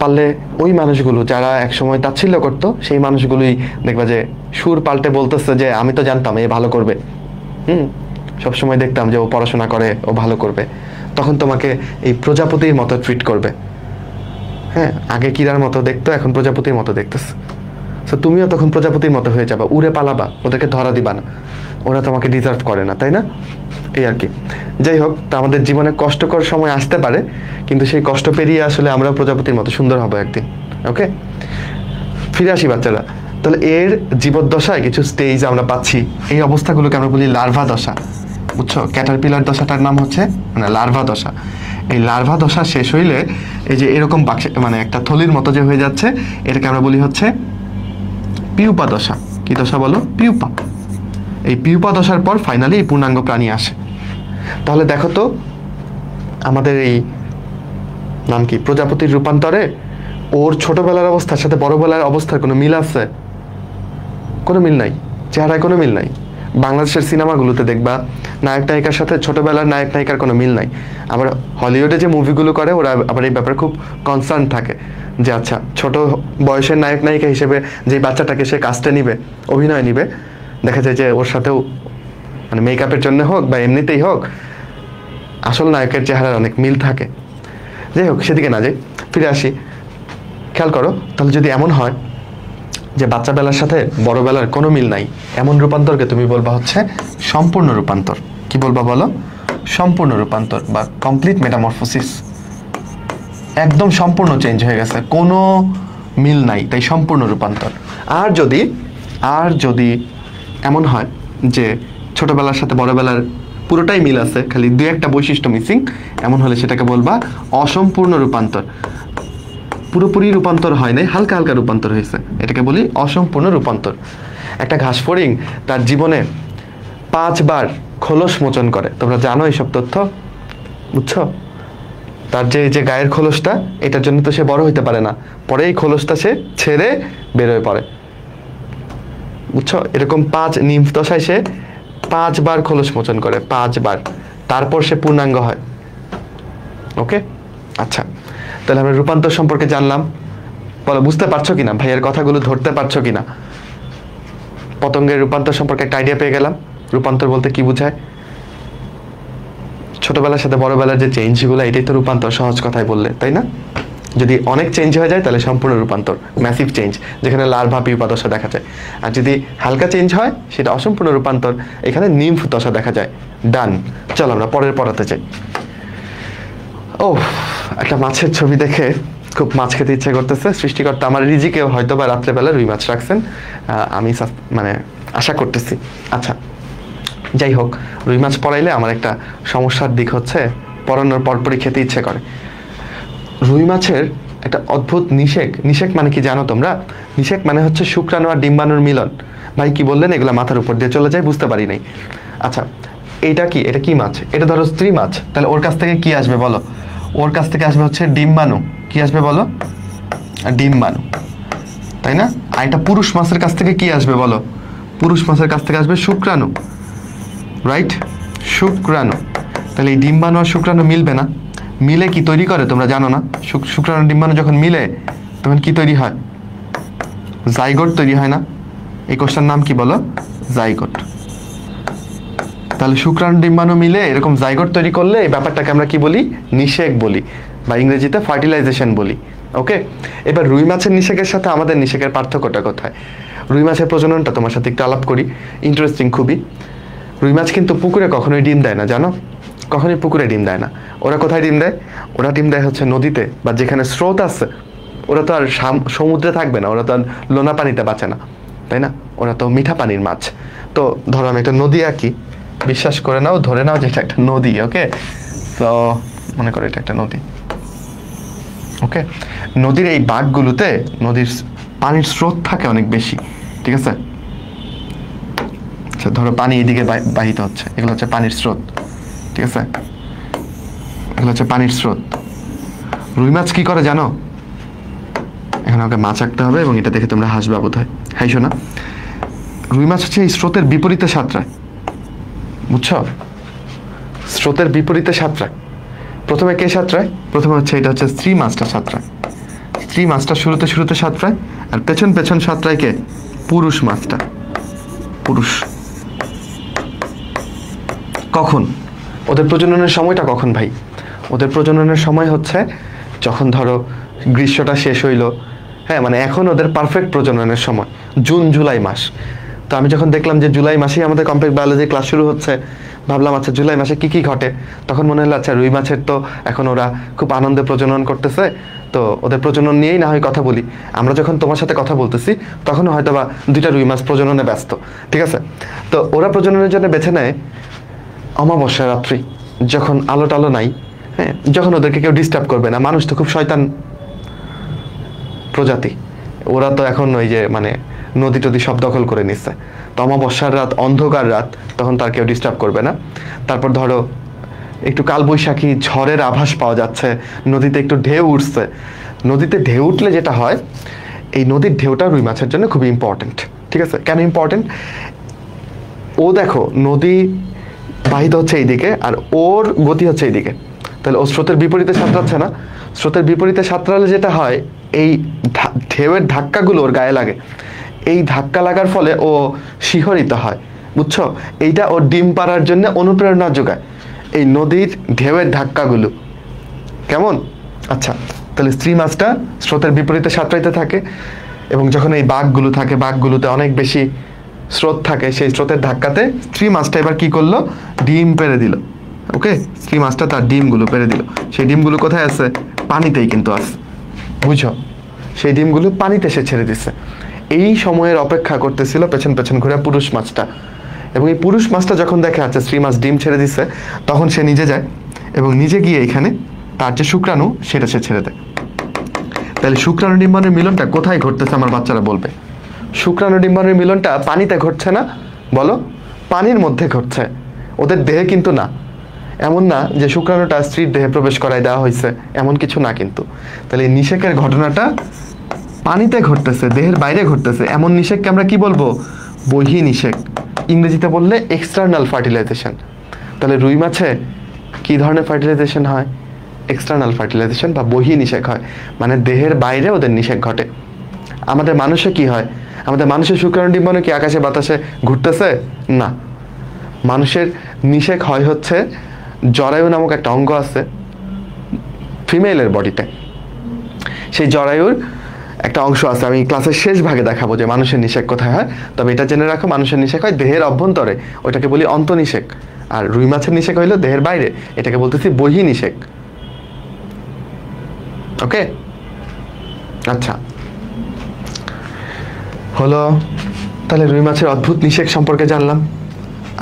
পারলে ওই মানুষগুলো যারা একসময় তাচ্ছিল্য করতো সেই মানুষগুলোই দেখবা যে সুর পাল্টে বলতেছে যে আমি তো জানতাম এ ভালো করবে, সবসময় দেখতাম যে ও পড়াশোনা করে, ও ভালো করবে। তখন তোমাকে এই প্রজাপতির মতো ট্রিট করবে, হ্যাঁ। আগে কিরার মতো দেখতো, এখন প্রজাপতির মতো দেখতেছে। তো তুমিও তখন প্রজাপতির মতো হয়ে যাবা, উড়ে পালাবা, ওদেরকে ধরা দিবা না, ওরা তোমাকে ডিজার্ভ করে না, তাই না? এই আর কি। যাই হোক, তা আমাদের জীবনে কষ্টকর সময় আসতে পারে, কিন্তু সেই কষ্ট পেরিয়ে আসলে আমরা প্রজাপতির মতো সুন্দর হবো একদিন। ওকে, ফিরে আসি বাচ্চারা। তাহলে এর জীবদ্দশায় কিছু স্টেজ আমরা পাচ্ছি, এই অবস্থাগুলোকে আমরা বলি লার্ভা দশা, বুঝছো। ক্যাটারপিলার দশাটার নাম হচ্ছে মানে লার্ভা দশা। এই লার্ভা দশা শেষ হইলে এই যে এরকম বাক্সে মানে একটা থলির মতো যে হয়ে যাচ্ছে, এটাকে আমরা বলি হচ্ছে পিউপা দশা। কি দশা বলো? পিউপা। এই পিউপা দশার পর ফাইনালি এই পূর্ণাঙ্গ প্রাণী আসে। তাহলে দেখো তো আমাদের এই নাম কি প্রজাপতির রূপান্তরে ওর ছোটবেলার অবস্থার সাথে বড়বেলার অবস্থার কোনো মিল আছে? কোনো মিল নাই, চেহারায় কোনো মিল নাই। বাংলাদেশের সিনেমাগুলোতে দেখবা নায়ক নায়িকার সাথে ছোটবেলার নায়ক নায়িকার কোনো মিল নাই। আবার হলিউডে যে মুভিগুলো করে ওরা আবার এই ব্যাপারে খুব কনসার্ন থাকে যে আচ্ছা ছোট বয়সের নায়ক নায়িকা হিসেবে যে বাচ্চাটাকে সে কাস্টে নিবে, অভিনয় নিবে, দেখা যায় যে ওর সাথেও মানে মেকআপের জন্য হোক বা এমনিতেই হোক আসল নায়কের চেহারার অনেক মিল থাকে। যাই হোক, সেদিকে না যাই, ফিরে আসি। খেয়াল করো, তাহলে যদি এমন হয় যে বাচ্চা বেলার সাথে বড় বেলার কোনো মিল নাই, এমন রূপান্তরকে তুমি বলবা হচ্ছে সম্পূর্ণ রূপান্তর। কি বলবা বলো? সম্পূর্ণ রূপান্তর বা কমপ্লিট মেটামরফোসিস। একদম সম্পূর্ণ চেঞ্জ হয়ে গেছে, কোনো মিল নাই, তাই সম্পূর্ণ রূপান্তর। আর যদি এমন হয় যে ছোটবেলার সাথে বড়বেলার পুরোটাই মিল আছে, খালি দুই একটা বৈশিষ্ট্য মিসিং, এমন হলে সেটাকে বলবা অসম্পূর্ণ রূপান্তর। পুরোপুরি রূপান্তর হয় নাই, হালকা হালকা রূপান্তর হয়েছে, এটাকে বলি অসম্পূর্ণ রূপান্তর। একটা ঘাস ফড়িং তার জীবনে 5 বার খোলস মোচন করে, তোমরা জানো এইসব তথ্য, বুঝছো। তার যে গায়ের খোলসটা, এটার জন্য তো সে বড় হইতে পারে না, পরে এই খোলসটা সে ছেড়ে বেরোয় পড়ে, বুঝছো। এরকম 5 নিম্ফ দশায় সে 5 বার খোলস মোচন করে, 5 বার, তারপর সে পূর্ণাঙ্গ হয়। ওকে, আচ্ছা, তাহলে আমরা রূপান্তর সম্পর্কে জানলাম। বলো বুঝতে পারছো কিনা, ভাইয়ের কথাগুলো ধরতে পারছো কিনা? পতঙ্গের রূপান্তর সম্পর্কে একটা আইডিয়া পেয়ে গেলাম। রূপান্তর বলতে কি বোঝায়? ছোটবেলার সাথে বড়বেলার যে চেঞ্জগুলো, এটাই তো রূপান্তর, সহজ কথায় বললে, তাই না? যদি অনেক চেঞ্জ হয়ে যায় তাহলে সম্পূর্ণ রূপান্তর, ম্যাসিভ চেঞ্জ, যেখানে লার্ভা পিউপা দশা দেখা যায়। আর যদি হালকা চেঞ্জ হয় সেটা অসম্পূর্ণ রূপান্তর, এখানে নিম্ফ দশা দেখা যায়। ডান, চলো আমরা পরের পড়াতে চাই। ও, একটা মাছের ছবি দেখে খুব মাছ খেতে ইচ্ছে করতেছে। সৃষ্টিকর্তা আমার রিজিকে হয়তো বা রাত্রেবেলা রুই মাছ রাখছেন, আমি মানে আশা করতেছি। আচ্ছা, যাই হোক, রুই মাছ পড়াইলে আমার একটা সমস্যার দিক হচ্ছে পড়ানোর পরপরই খেতে ইচ্ছে করে। রুই মাছের একটা অদ্ভুত নিষেক মানে কি জানো তোমরা? নিষেক মানে হচ্ছে শুক্রাণু আর ডিম্বাণুর মিলন। ভাই কি বললেন, এগুলা মাথার উপর দিয়ে চলে যায়, বুঝতে পারি নাই। আচ্ছা, এটা কি মাছ? এটা ধরো স্ত্রী মাছ, তাহলে ওর কাছ থেকে কি আসবে বলো? ওর কাছ থেকে আসবে হচ্ছে ডিম্বাণু। কি আসবে বলো? ডিম্বাণু, তাই না? আর এটা পুরুষ মাছের কাছ থেকে কি আসবে বলো? পুরুষ মাছের কাছ থেকে আসবে শুক্রাণু, রাইট? শুক্রাণু। তাহলে এই ডিম্বাণু আর শুক্রাণু মিলবে না, মিলে কি তৈরি করে তোমরা জানো না? শুক্রাণু ডিম্বাণু যখন মিলে তখন কি তৈরি হয়? জাইগোট তৈরি হয় না? এই কোষটার নাম কি বলো? জাইগোট। তাহলে শুক্রাণু ডিম্বাণু মিলে এরকম জাইগোট তৈরি করলে এই ব্যাপারটাকে আমরা কি বলি? নিষেক বলি, বা ইংরেজিতে ফার্টিলাইজেশন বলি। ওকে, এবার রুই মাছের নিষেকের সাথে আমাদের নিষেকের পার্থক্যটা কোথায়? রুই মাছের প্রজননটা তোমার সাথে একটু আলাপ করি, ইন্টারেস্টিং খুবই। রুই মাছ কিন্তু পুকুরে কখনোই ডিম দেয় না, জানো? কখনোই পুকুরে ডিম দেয় না। ওরা কোথায় ডিম দেয়? ওরা ডিম দেয় হচ্ছে নদীতে, বা যেখানে স্রোত আছে। ওরা তো আর সমুদ্রে থাকবে না, ওরা তো আর লোনা পানিতে বাঁচে না, তাই না? ওরা তো মিঠা পানির মাছ। তো ধরো আমি একটা নদী আঁকি, বিশ্বাস করে নাও, ধরে নাও যে এটা একটা নদী। ওকে, তো মনে করো এটা একটা নদী। ওকে, নদীর এই বাঁকগুলোতে নদীর পানির স্রোত থাকে অনেক বেশি, ঠিক আছে? আচ্ছা, ধরো পানি এদিকে বাহিত হচ্ছে, এগুলো হচ্ছে পানির স্রোত, ঠিক আছে? এগুলো হচ্ছে পানির স্রোত। রুই মাছ কি করে জানো? এখন আমাকে মাছ আঁকতে হবে, এবং এটা দেখে তোমরা হাসবা বোধহয়, হাসো না? রুই মাছ হচ্ছে এই স্রোতের বিপরীতে সাঁতরায়, বুঝছো? স্রোতের বিপরীতে সাঁতরায়। প্রথমে কে সাঁতরায়? প্রথমে হচ্ছে এটা হচ্ছে স্ত্রী মাছটা সাঁতরায়। স্ত্রী মাছটা শুরুতে শুরুতে সাঁতরায়, আর পেছন পেছন সাঁতরায় কে? পুরুষ মাছটা, পুরুষ। কখন? ওদের প্রজননের সময়টা কখন ভাই? ওদের প্রজননের সময় হচ্ছে যখন ধরো গ্রীষ্মটা শেষ হইলো, হ্যাঁ, মানে এখন ওদের পারফেক্ট প্রজননের সময় জুন জুলাই মাস। তো আমি যখন দেখলাম যে জুলাই মাসেই আমাদের কমপ্লেক্স বায়োলজি ক্লাস শুরু হচ্ছে, ভাবলাম আচ্ছা জুলাই মাসে কি কি ঘটে। তখন মনে হলো আচ্ছা রুই মাছের তো এখন ওরা খুব আনন্দে প্রজনন করতেছে, তো ওদের প্রজনন নিয়েই না হয় কথা বলি। আমরা যখন তোমার সাথে কথা বলতেছি তখন হয়তো বা 2টা রুই মাছ প্রজননে ব্যস্ত, ঠিক আছে? তো ওরা প্রজননের জন্য বেছে নেয় অমাবস্যা রাত্রি, যখন আলো টালো নাই, হ্যাঁ, যখন ওদেরকে কেউ ডিস্টার্ব করবে না। মানুষ তো খুব শয়তান প্রজাতি, ওরা তো এখন ওই যে মানে নদী টদী সব দখল করে নিচ্ছে। তো অমাবস্যার রাত, অন্ধকার রাত, তখন তার কেউ ডিস্টার্ব করবে না। তারপর ধরো একটু কালবৈশাখী ঝড়ের আভাস পাওয়া যাচ্ছে, নদীতে একটু ঢেউ উঠছে। নদীতে ঢেউ উঠলে যেটা হয়, এই নদীর ঢেউটা রুই মাছের জন্য খুবই ইম্পর্টেন্ট, ঠিক আছে? কেন ইম্পর্টেন্ট? ও দেখো নদী বাহিত হচ্ছে এইদিকে, আর ওর গতি হচ্ছে এইদিকে, তাহলে ও স্রোতের বিপরীতে সাঁতরাচ্ছে না? স্রোতের বিপরীতে সাঁতরালে যেটা হয়, এই ঢেউয়ের ধাক্কাগুলো ওর গায়ে লাগে। এই ধাক্কা লাগার ফলে ও শিহরিত হয়, বুঝছো? এইটা ওর ডিম পাড়ার জন্য অনুপ্রেরণা যোগায়, এই নদীর ঢেউয়ের ধাক্কাগুলো। কেমন? আচ্ছা, তাহলে স্ত্রী মাছটা স্রোতের বিপরীতে সাঁতরাইতে থাকে, এবং যখন এই বাঁকগুলো থাকে, বাঁকগুলোতে অনেক বেশি স্রোত থাকে, সেই স্রোতের ধাক্কাতে স্ত্রী মাছটা এবার কি করলো? ডিম পেড়ে দিল। ওকে, স্ত্রী মাছটা তার ডিমগুলো পেড়ে দিল। সেই ডিমগুলো কোথায় আছে? পানিতেই কিন্তু আছে, বুঝছো? সেই ডিমগুলো পানিতে সে ছেড়ে দিচ্ছে। এই সময়ের অপেক্ষা করতেছিল পেছন পেছন ঘুরে পুরুষ মাছটা, এবং এই পুরুষ মাছটা যখন দেখে আচ্ছা স্ত্রী মাছ ডিম ছেড়ে দিচ্ছে, তখন সে নিজে যায় এবং নিজে গিয়ে এখানে তার যে শুক্রাণু সেটা সে ছেড়ে দেয়। তাহলে শুক্রাণু ডিম্বাণুর মিলনটা কোথায় ঘটতেছে আমার বাচ্চারা বলবে? শুক্রাণু ডিম্বাণুর মিলনটা পানিতে ঘটছে না? বলো, পানির মধ্যে ঘটছে, ওদের দেহে কিন্তু না। এমন না যে শুক্রাণুটা স্ত্রীর দেহে প্রবেশ করায় দেওয়া হয়েছে, এমন কিছু না কিন্তু। তাহলে এই নিষেকের ঘটনাটা পানিতে ঘটতেছে, দেহের বাইরে ঘটতেছে। এমন নিষেককে আমরা কি বলবো? বহি নিষেক, ইংরেজিতে বললে এক্সটার্নাল ফার্টিলাইজেশন। তাহলে রুই মাছে কি ধরনের ফার্টিলাইজেশন হয়? এক্সটার্নাল ফার্টিলাইজেশন বা বহি নিষেক হয়, মানে দেহের বাইরে ওদের নিষেক ঘটে। আমাদের মানুষে কি হয়? আমাদের মানুষের শুক্রাণু ডিম্বাণু কি আকাশে বাতাসে ঘুরতেছে? না, মানুষের নিষেক হয় হচ্ছে জরায়ু নামক একটা অঙ্গ আছে ফিমেলের বডিতে, সেই জরায়ুর একটা অংশ আছে, আমি ক্লাসের শেষ ভাগে দেখাবো যে মানুষের নিষেক কোথায় হয়। তবে এটা জেনে রাখো, মানুষের নিষেক হয় দেহের অভ্যন্তরে, ওইটাকে বলি অন্তনিষেক। আর রুই মাছের নিষেক হইলো দেহের বাইরে, এটাকে বলতেছি বহি নিষেক। ওকে, আচ্ছা হলো। তাহলে রুই মাছের অদ্ভুত নিষেক সম্পর্কে জানলাম।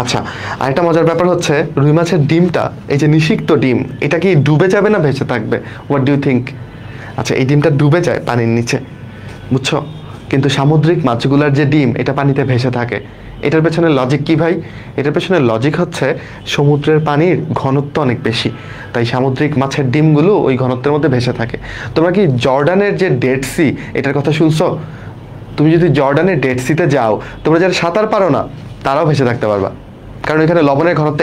আচ্ছা, আরেকটা মজার ব্যাপার হচ্ছে রুই মাছের ডিমটা, এই যে নিষিক্ত ডিম, এটা কি ডুবে যাবে না ভেসে থাকবে? What do you think? আচ্ছা, এই ডিমটা ডুবে যায় পানির নিচে, বুঝছো? কিন্তু সামুদ্রিক মাছগুলোর যে ডিম, এটা পানিতে ভেসে থাকে। এটার পেছনে লজিক কি ভাই? এটার পেছনে লজিক হচ্ছে সমুদ্রের পানির ঘনত্ব অনেক বেশি, তাই সামুদ্রিক মাছের ডিমগুলো ওই ঘনত্বের মধ্যে ভেসে থাকে। তোমরা কি জর্ডানের যে ডেড সি, এটার কথা শুনছো? তুমি যদি জর্ডানের ডেড সিতে যাও, তোমরা যারা সাঁতার পারো না তারাও ভেসে থাকতে পারবা, কারণ এখানে লবণের ঘনত্ব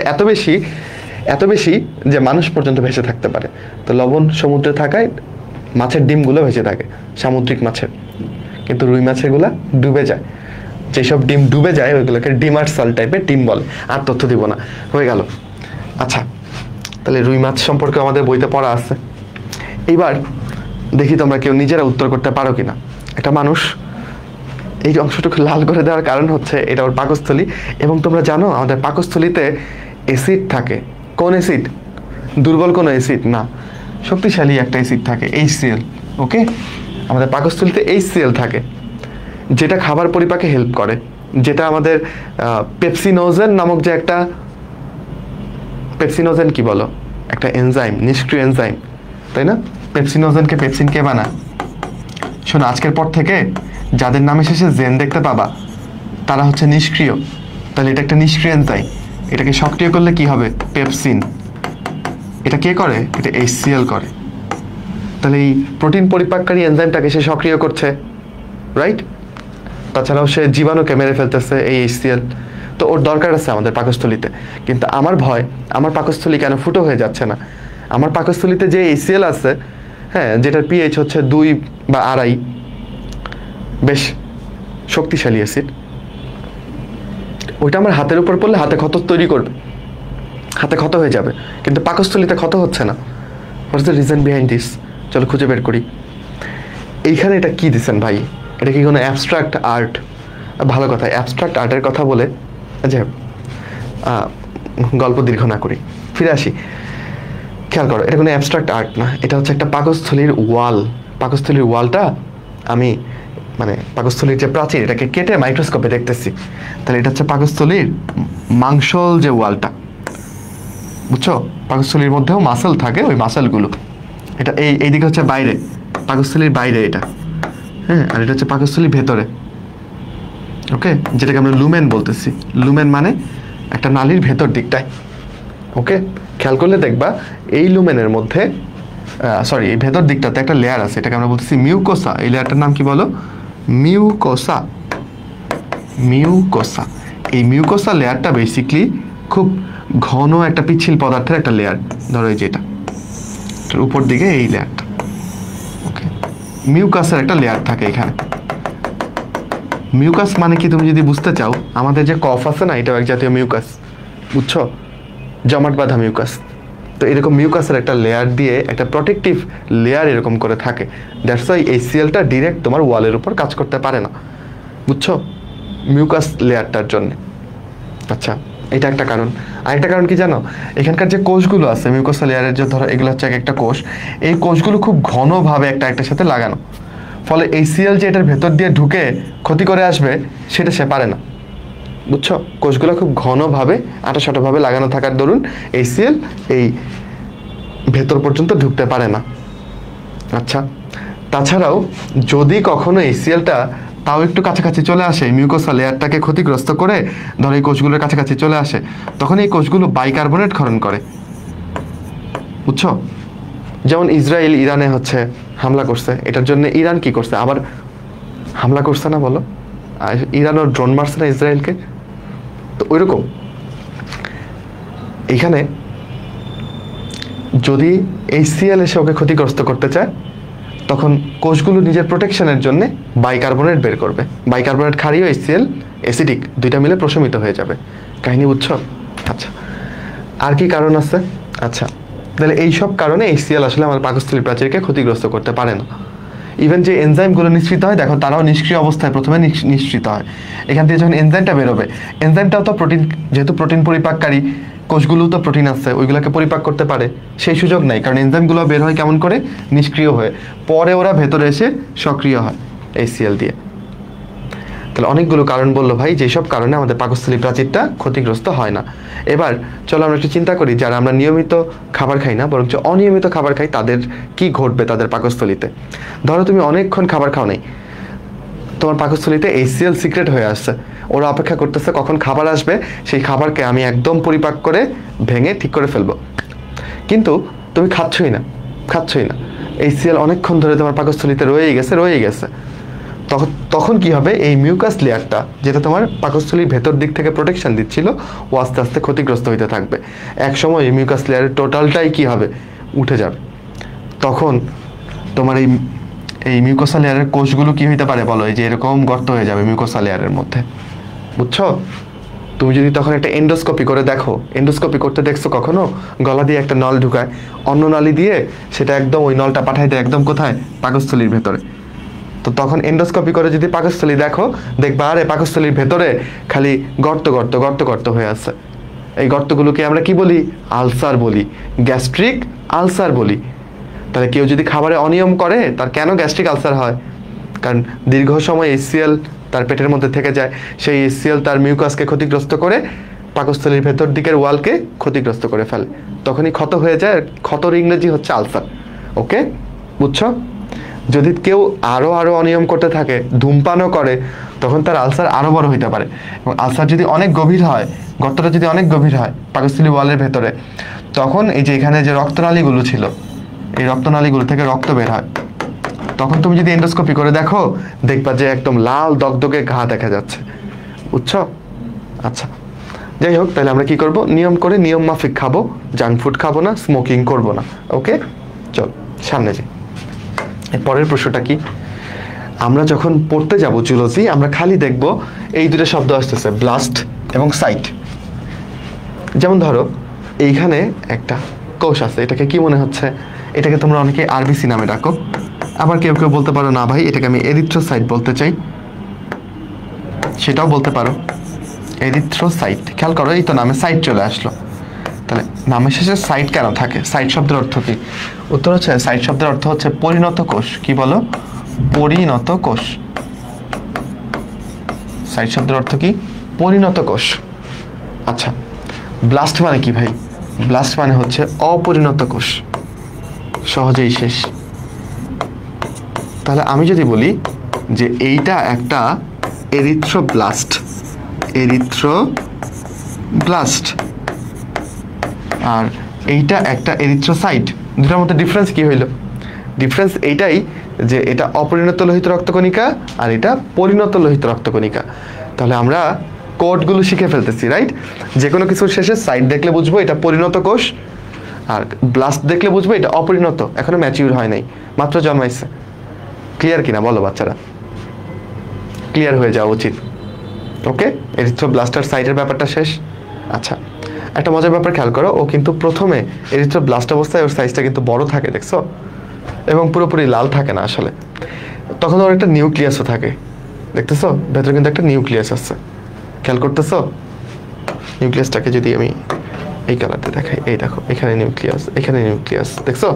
এত বেশি যে মানুষ পর্যন্ত ভেসে থাকতে পারে। তো লবণ সমুদ্রে থাকায় মাছের ডিমগুলো ভেসে থাকে, সামুদ্রিক মাছের। কিন্তু রুই মাছেরগুলা ডুবে যায়। যেসব ডিম ডুবে যায় ওইগুলোকে ডিমার্সাল টাইপের ডিম বলে। আর তথ্য দিব না, হয়ে গেল। আচ্ছা, তাহলে রুই মাছ সম্পর্কে আমাদের বইতে পড়া আছে। এইবার দেখি তোমরা কেউ নিজেরা উত্তর করতে পারো কিনা। একটা মানুষ, এই অংশটুকু লাল করে দেওয়ার কারণ হচ্ছে এটা ওর পাকস্থলী, এবং তোমরা জানো আমাদের পাকস্থলীতে অ্যাসিড থাকে। কোন অ্যাসিড? দুর্বল কোনো অ্যাসিড না, শক্তিশালী একটা অ্যাসিড থাকে, HCl। ওকে, আমাদের পাকস্থলীতে HCl থাকে, যেটা খাবার পরিপাকে হেল্প করে, যেটা আমাদের পেপসিনোজেন নামক যে একটা, পেপসিনোজেন কি বলো, একটা এনজাইম, নিষ্ক্রিয় এনজাইম, তাই না? পেপসিনোজেনকে পেপসিন কে বানায়? শোনো, আজকের পর থেকে যাদের নামে শেষে জেন দেখতে পাবা তারা হচ্ছে নিষ্ক্রিয়। তাহলে এটা একটা নিষ্ক্রিয় এনজাইম, এটাকে সক্রিয় করলে কি হবে? পেপসিন। এটা কে করে? এটা HCl করে। তাহলে এই প্রোটিন পরিপাককারী এনজাইমটাকে সে সক্রিয় করছে, রাইট? তাছাড়াও সে জীবাণুকে মেরে ফেলতেছে এই HCl। তো ওর দরকার আছে আমাদের পাকস্থলীতে। কিন্তু আমার ভয়, আমার পাকস্থলী কেন ফুটো হয়ে যাচ্ছে না? আমার পাকস্থলীতে যে HCl আছে, হ্যাঁ, যেটার pH হচ্ছে 2 বা 2.5, বেশ শক্তিশালী অ্যাসিড, ওইটা আমার হাতের উপর পড়লে হাতে ক্ষত তৈরি করবে, হাতে ক্ষত হয়ে যাবে, কিন্তু পাকস্থলীতে ক্ষত হচ্ছে না। What's the reason behind this? চলো খুঁজে বের করি। এইখানে এটা কি দিচ্ছেন ভাই? এটা কি কোনো অ্যাবস্ট্রাক্ট আর্ট? ভালো কথা, অ্যাবস্ট্রাক্ট আর্টের কথা বলে যে গল্প দীর্ঘ না করি, ফিরে আসি। খেয়াল করো, এটা কোনো অ্যাবস্ট্রাক্ট আর্ট না, এটা হচ্ছে একটা পাকস্থলীর ওয়াল। পাকস্থলীর ওয়ালটা আমি, মানে পাকস্থলীর যে প্রাচীর, এটাকে কেটে মাইক্রোস্কোপে দেখতেছি। তাহলে এটা হচ্ছে পাকস্থলীর মাংসল যে ওয়ালটা, বুঝছো? পাকস্থলীর মধ্যেও মাসেল থাকে, ওই মাসেলগুলো, এটা এইদিকে হচ্ছে বাইরে, পাকস্থলীর বাইরে এটা, হ্যাঁ, আর এটা হচ্ছে পাকস্থলীর ভেতরে। ওকে, যেটাকে আমরা লুমেন বলতেছি। লুমেন মানে একটা নালীর ভেতর দিকটায়। ওকে, খেয়াল করলে দেখবা এই লুমেনের মধ্যে, সরি, এই ভেতর দিকটাতে একটা লেয়ার আছে, এটাকে আমরা বলতেছি মিউকোসা। এই লেয়ারটার নাম কি বলো? মিউকোসা। মিউকোসা। এই মিউকোসা লেয়ারটা বেসিকলি খুব ঘন একটা পিচ্ছিল পদার্থের একটা লেয়ার। ধরো এই যেটা, উপর দিকে এই লেয়ারটা, ওকে, মিউকাসের একটা লেয়ার থাকে এখানে। মিউকাস মানে কি তুমি যদি বুঝতে চাও, আমাদের যে কফ আছে না, এটাও এক জাতীয় মিউকাস, বুঝছো? জমাট বাঁধা মিউকাস। তো এরকম মিউকাসের একটা লেয়ার দিয়ে একটা প্রোটেক্টিভ লেয়ার এরকম করে থাকে। দ্যাটস ওয়াই HClটা ডিরেক্ট তোমার ওয়ালের উপর কাজ করতে পারে না, বুঝছো? মিউকাস লেয়ারটার জন্য। আচ্ছা, এটা একটা কারণ। আরেকটা কারণ কি জানো? এখানকার যে কোষগুলো আছে মিউকোসা লেয়ারের, যে ধরো এগুলো হচ্ছে একটা কোষ, এই কোষগুলো খুব ঘনভাবে একটা একটার সাথে লাগানো, ফলে HCl যে এটার ভেতর দিয়ে ঢুকে ক্ষতি করে আসবে সেটা সে পারে না, বুঝছো? কোষগুলো খুব ঘনভাবে আঁটাসাঁটাভাবে লাগানো থাকার দরুন HCl এই ভেতর পর্যন্ত ঢুকতে পারে না। আচ্ছা, তাছাড়াও যদি কখনো HClটা তাও একটু কাছাকাছি চলে আসে, মিউকোসা লেয়ারটাকে ক্ষতিগ্রস্ত করে, ধরো এই কোষগুলোর কাছাকাছি চলে আসে, তখন এই কোষগুলো বাইকার্বনেট ক্ষরণ করে, বুঝছো? যেমন ইসরায়েল ইরানে হচ্ছে হামলা করছে, এটার জন্য ইরান কি করছে? আবার হামলা করছে না বলো? ইরানও ড্রোন মারছে না ইসরায়েলকে? তো ওইরকম এইখানে যদি HCl এসে ওকে ক্ষতিগ্রস্ত করতে চায়, তখন কোষগুলো নিজের প্রোটেকশনের জন্য বাইকার্বনেট বের করবে। বাইকার্বনেট ক্ষারীয়, HCl অ্যাসিডিক, দুইটা মিলে প্রশমিত হয়ে যাবে। কাহিনী বুঝছো? আচ্ছা, আর কি কারণ আছে? আচ্ছা, তাহলে এইসব কারণে HCl আসলে আমার পাকস্থলীর প্রাচীরকে ক্ষতিগ্রস্ত করতে পারে না। ইভেন যে এনজাইমগুলো নিঃসৃত হয়, দেখো তারাও নিষ্ক্রিয় অবস্থায় প্রথমে নিঃসৃত হয়। এখান থেকে যখন এনজাইমটা বেরোবে, এনজাইমটাও তো প্রোটিন, যেহেতু প্রোটিন পরিপাককারী, কোষগুলোও তো প্রোটিন আছে, ওইগুলোকে পরিপাক করতে পারে, সেই সুযোগ নাই, কারণ এনজাইমগুলো বের হয় কেমন করে? নিষ্ক্রিয় হয়ে, পরে ওরা ভেতরে এসে সক্রিয় হয় HCl দিয়ে। তাহলে অনেকগুলো কারণ বললো ভাই, যেসব কারণে আমাদের পাকস্থলী প্রাচীরটা ক্ষতিগ্রস্ত হয় না। এবার চলো আমরা একটু চিন্তা করি, যারা আমরা নিয়মিত খাবার খাই না, বরঞ্চ অনিয়মিত খাবার খাই, তাদের কি ঘটবে তাদের পাকস্থলীতে? ধরো তুমি অনেকক্ষণ খাবার খাও নাই, তোমার পাকস্থলীতে HCl সিক্রেট হয়ে আসছে, ওরা অপেক্ষা করতেছে কখন খাবার আসবে, সেই খাবারকে আমি একদম পরিপাক করে ভেঙে ঠিক করে ফেলবো। কিন্তু তুমি খাচ্ছই না। HCl অনেকক্ষণ ধরে তোমার পাকস্থলীতে রয়েই গেছে। তখন কি হবে? এই মিউকাস লেয়ারটা, যেটা তোমার পাকস্থলীর ভেতর দিক থেকে প্রোটেকশন দিচ্ছিল, ও আস্তে আস্তে ক্ষতিগ্রস্ত হইতে থাকবে। এক সময় এই মিউকাস লেয়ারের টোটালটাই কি হবে? উঠে যাবে। তখন তোমার এই এই মিউকোসা লেয়ারের কোষগুলো কি হইতে পারে বলো, এই যে এরকম গর্ত হয়ে যাবে মিউকোসা লেয়ারের মধ্যে, বুঝছো? তুমি যদি তখন একটা এন্ডোস্কোপি করে দেখো, এন্ডোস্কোপি করতে দেখছো কখনো গলা দিয়ে একটা নল ঢুকায়, অন্য নালী দিয়ে সেটা একদম ওই নলটা পাঠাই দেয় একদম কোথায়, পাকস্থলীর ভেতরে। তো তখন এন্ডোস্কোপি করে যদি পাকস্থলী দেখো, দেখবা আরে পাকস্থলীর ভেতরে খালি গর্ত গর্ত গর্ত গর্ত হয়ে আছে। এই গর্তগুলোকে আমরা কি বলি, আলসার বলি, গ্যাস্ট্রিক আলসার বলি। তাহলে কেউ যদি খাবারে অনিয়ম করে তার কেন গ্যাস্ট্রিক আলসার হয়? কারণ দীর্ঘ সময় HCl তার পেটের মধ্যে থেকে যায়, সেই HCl তার মিউকাসকে ক্ষতিগ্রস্ত করে পাকস্থলীর ভেতর দিকের ওয়ালকে ক্ষতিগ্রস্ত করে ফেলে, তখনই ক্ষত হয়ে যায়। ক্ষতর ইংরেজি হচ্ছে আলসার। ওকে, বুঝছো? যদি কেউ আরো আরো অনিয়ম করতে থাকে, ধূমপানও করে, তখন তার আলসার আরো বড় হইতে পারে। এবং আলসার যদি অনেক গভীর হয়, গর্তটা যদি অনেক গভীর হয় পাকস্থলী ওয়ালের ভেতরে, তখন এই যে এখানে যে রক্তনালীগুলো ছিল, এই রক্তনালীগুলো থেকে রক্ত বের হয়। তখন তুমি যদি এন্ডোস্কোপি করে দেখো, দেখবা যে একদম লাল দগদগে ঘা দেখা যাচ্ছে, বুঝছো? আচ্ছা, যাই হোক, তাহলে আমরা কি করব, নিয়ম করে নিয়ম মাফিক খাবো, জাঙ্ক ফুড খাবো না, স্মোকিং করবো না। ওকে, চল সামনে যাই। পরের প্রশ্নটা কি, আমরা যখন পড়তে যাব জুলজি, আমরা খালি দেখব এই দুটো শব্দ আসতেছে, ব্লাস্ট এবং সাইট। যেমন ধরো এইখানে একটা কোষ আছে, এটাকে কি মনে হচ্ছে, এটাকে তোমরা অনেকে আরবিসি নামে ডাকো, আবার কেউ কেউ বলতে পারো না ভাই এটাকে আমি এরিথ্রোসাইট বলতে চাই, সেটাও বলতে পারো, এরিথ্রোসাইট। খেয়াল করো, এই তো নামে সাইট চলে আসলো। তাহলে নামের শেষে সাইট কেন থাকে? সাইট শব্দের অর্থ কি? উত্তর হচ্ছে সাইট শব্দের অর্থ হচ্ছে পরিণত কোষ। কি বলো? পরিণত কোষ। সাইট শব্দের অর্থ কি? পরিণত কোষ। আচ্ছা, ব্লাস্ট মানে কি ভাই? ব্লাস্ট মানে হচ্ছে অপরিণত কোষ, সহজেই শেষ। তাহলে আমি যদি বলি যে এইটা একটা এরিথ্রোব্লাস্ট, এরিথ্রোব্লাস্ট, আর এইটা একটা এরিথ্রোসাইট, দুটার মধ্যে ডিফারেন্স কি হইল? ডিফারেন্স এইটাই যে এটা অপরিণত লোহিত রক্তকণিকা আর এটা পরিণত লোহিত রক্তকণিকা। তাহলে আমরা কোডগুলো শিখে ফেলতেছি, রাইট? যে কোনো কিছুর শেষে সাইট দেখলে বুঝবো এটা পরিণত কোষ, আর ব্লাস্ট দেখলে বুঝবো এটা অপরিণত, এখনো ম্যাচিউর হয় নাই, মাত্র জন্মাইছে। ক্লিয়ার কিনা বলো বাচ্চারা? ক্লিয়ার হয়ে যাওয়া উচিত। ওকে, এরিথ্রোব্লাস্টার সাইটের ব্যাপারটা শেষ। আচ্ছা, একটা মজার ব্যাপার খেয়াল করো, ও কিন্তু প্রথমে এরিথ্রোব্লাস্ট অবস্থায় ওর সাইজটা কিন্তু বড় থাকে, দেখছো? এবং পুরোপুরি লাল থাকে না আসলে, তখন ওর একটা নিউক্লিয়াসও থাকে, দেখতেছো? ভেতরে কিন্তু একটা নিউক্লিয়াস আছে, খেয়াল করতেছো? নিউক্লিয়াসটাকে যদি আমি এই কালারতে দেখাই, এই দেখো এখানে নিউক্লিয়াস, এখানে নিউক্লিয়াস, দেখছো?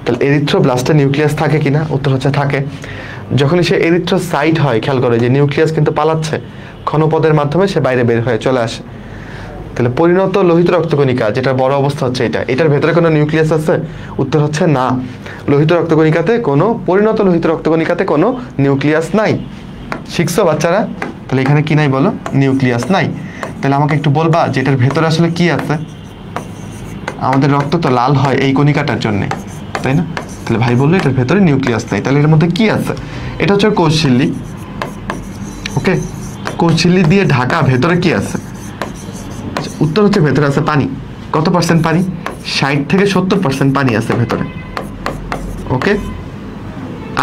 তাহলে এরিথ্রোব্লাস্টে নিউক্লিয়াস থাকে কিনা? উত্তর হচ্ছে থাকে। যখনই সে এরিথ্রোসাইট হয়, খেয়াল করে যে নিউক্লিয়াস কিন্তু পালাচ্ছে, ক্ষণপদের মাধ্যমে সে বাইরে বের হয়ে চলে আসে। তাহলে পরিণত লোহিত রক্তকণিকা, যেটা বড় অবস্থা হচ্ছে এটা, এটার ভেতরে কোনো নিউক্লিয়াস আছে? উত্তর হচ্ছে না। লোহিত রক্তকণিকাতে কোনো, পরিণত লোহিত রক্তকণিকাতে কোনো নিউক্লিয়াস নাই। শিখছো বাচ্চারা? তাহলে এখানে কি নাই বলো? নিউক্লিয়াস নাই। তাহলে আমাকে একটু বলবা যে এটার ভেতরে আসলে কি আছে? আমাদের রক্ত তো লাল হয় এই কণিকাটার জন্য, তাই না? তাহলে ভাই বললো এটার ভেতরে নিউক্লিয়াস নাই, তাহলে এর মধ্যে কি আছে? এটা হচ্ছে কোষঝিল্লি। ওকে, কোষঝিল্লি দিয়ে ঢাকা, ভেতরে কি আছে? উত্তর হচ্ছে ভেতরে আছে পানি। কত পার্সেন্ট পানি? 60 থেকে 70% পানি আছে ভেতরে। ওকে,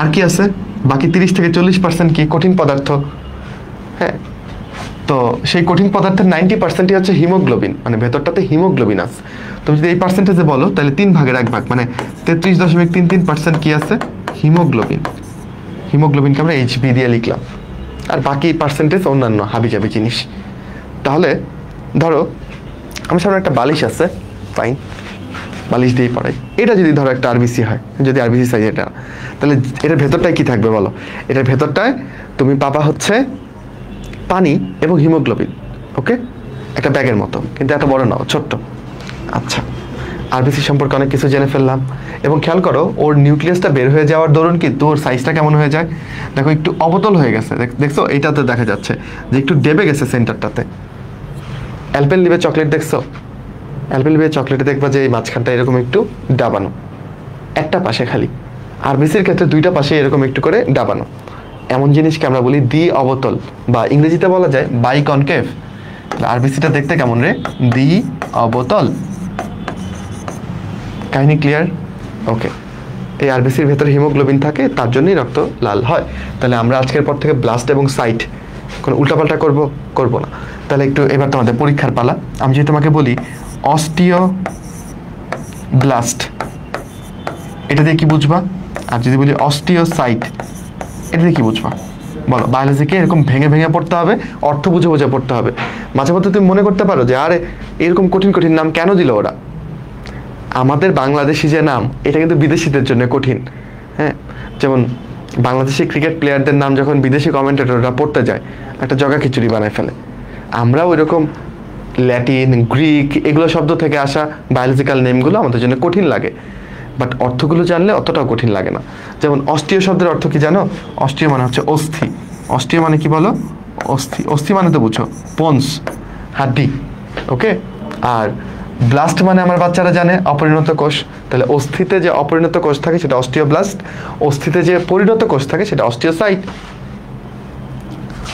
আর কি আছে? বাকি 30 থেকে 40% কি? কঠিন পদার্থ। হ্যাঁ, তো সেই কঠিন পদার্থের 90%ই হচ্ছে হিমোগ্লোবিন, মানে ভেতরটাতে হিমোগ্লোবিন আছে। তুমি যদি এই পার্সেন্টেজে বলো, তাহলে 3 ভাগের 1 ভাগ, মানে 33.33% কি আছে? হিমোগ্লোবিন। হিমোগ্লোবিনকে আমরা HB দিয়ে লিখলাম, আর বাকি পার্সেন্টেজ অন্যান্য হাবিজাবি জিনিস। তাহলে ধরো আমার সামনে একটা বালিশ আছে, ফাইন, বালিশ দিয়েই পড়াই। এটা যদি ধরো একটা আরবিসি হয়, যদি আরবিসি সাইজ এটা, তাহলে এটার ভেতরটায় কি থাকবে বলো? এটার ভেতরটায় তুমি পাবা হচ্ছে পানি এবং হিমোগ্লোবিন। ওকে, একটা ব্যাগের মতো, কিন্তু এত বড় নাও, ছোট্ট। আচ্ছা, আরবিসি সম্পর্কে অনেক কিছু জেনে ফেললাম। এবং খেয়াল করো, ওর নিউক্লিয়াসটা বের হয়ে যাওয়ার দরুন কিন্তু ওর সাইজটা কেমন হয়ে যায়? দেখো একটু অবতল হয়ে গেছে, দেখছো? এইটাতে দেখা যাচ্ছে যে একটু ডেবে গেছে সেন্টারটাতে। অ্যালপেনলিবে চকলেট দেখছো? অ্যালপেনলিবে চকলেটে দেখবা যে এই মাঝখানটা এরকম একটু ডাবানো, একটা পাশে খালি। আরবিসির ক্ষেত্রে দুইটা পাশে এরকম একটু করে ডাবানো। এমন জিনিসকে আমরা বলি দ্বি অবতল, বা ইংরেজিতে বলা যায় বাইকনকেভ। আরবিসিটা দেখতে কেমন রে? দ্বি অবতল। কাহিনী ক্লিয়ার? ওকে, এই আরবিসির ভেতরে হিমোগ্লোবিন থাকে, তার জন্যই রক্ত লাল হয়। তাহলে আমরা আজকের পর থেকে ব্লাস্ট এবং সাইট কোনো উল্টাপাল্টা করব না। তাহলে একটু এবার তোমাদের পরীক্ষার পালা। আমি যদি তোমাকে বলি অস্টিও ব্লাস্ট, এটা দিয়ে কি বুঝবা? আর যদি বলি অস্টিওসাইট, এটা দিয়ে কি বুঝবা? বলো। বায়োলজিকে এরকম ভেঙে ভেঙে পড়তে হবে, অর্থ বুঝে বুঝে পড়তে হবে। মাঝে মধ্যে তুমি মনে করতে পারো যে আরে এরকম কঠিন কঠিন নাম কেন দিল ওরা। আমাদের বাংলাদেশি যে নাম, এটা কিন্তু বিদেশিদের জন্য কঠিন। হ্যাঁ, যেমন বাংলাদেশি ক্রিকেট প্লেয়ারদের নাম যখন বিদেশি কমেন্টেটররা পড়তে যায়, একটা জগা খিচুড়ি বানায় ফেলে। আমরাও ওইরকম ল্যাটিন, গ্রিক এগুলো শব্দ থেকে আসা বায়োলজিক্যাল নেমগুলো আমাদের জন্য কঠিন লাগে, বাট অর্থগুলো জানলে অতটাও কঠিন লাগে না। যেমন অস্টিও শব্দের অর্থ কি জানো? অস্টিও মানে হচ্ছে অস্থি। অস্টিও মানে কি বলো? অস্থি। অস্থি মানে তো বুঝো পোন্স, হাড্ডি। ওকে। আর ব্লাস্ট মানে আমার বাচ্চারা জানে অপরিণত কোষ। তাহলে অস্থিতে যে অপরিণত কোষ থাকে সেটা অস্টিওব্লাস্ট, অস্থিতে যে পরিণত কোষ থাকে সেটা অস্টিওসাইট।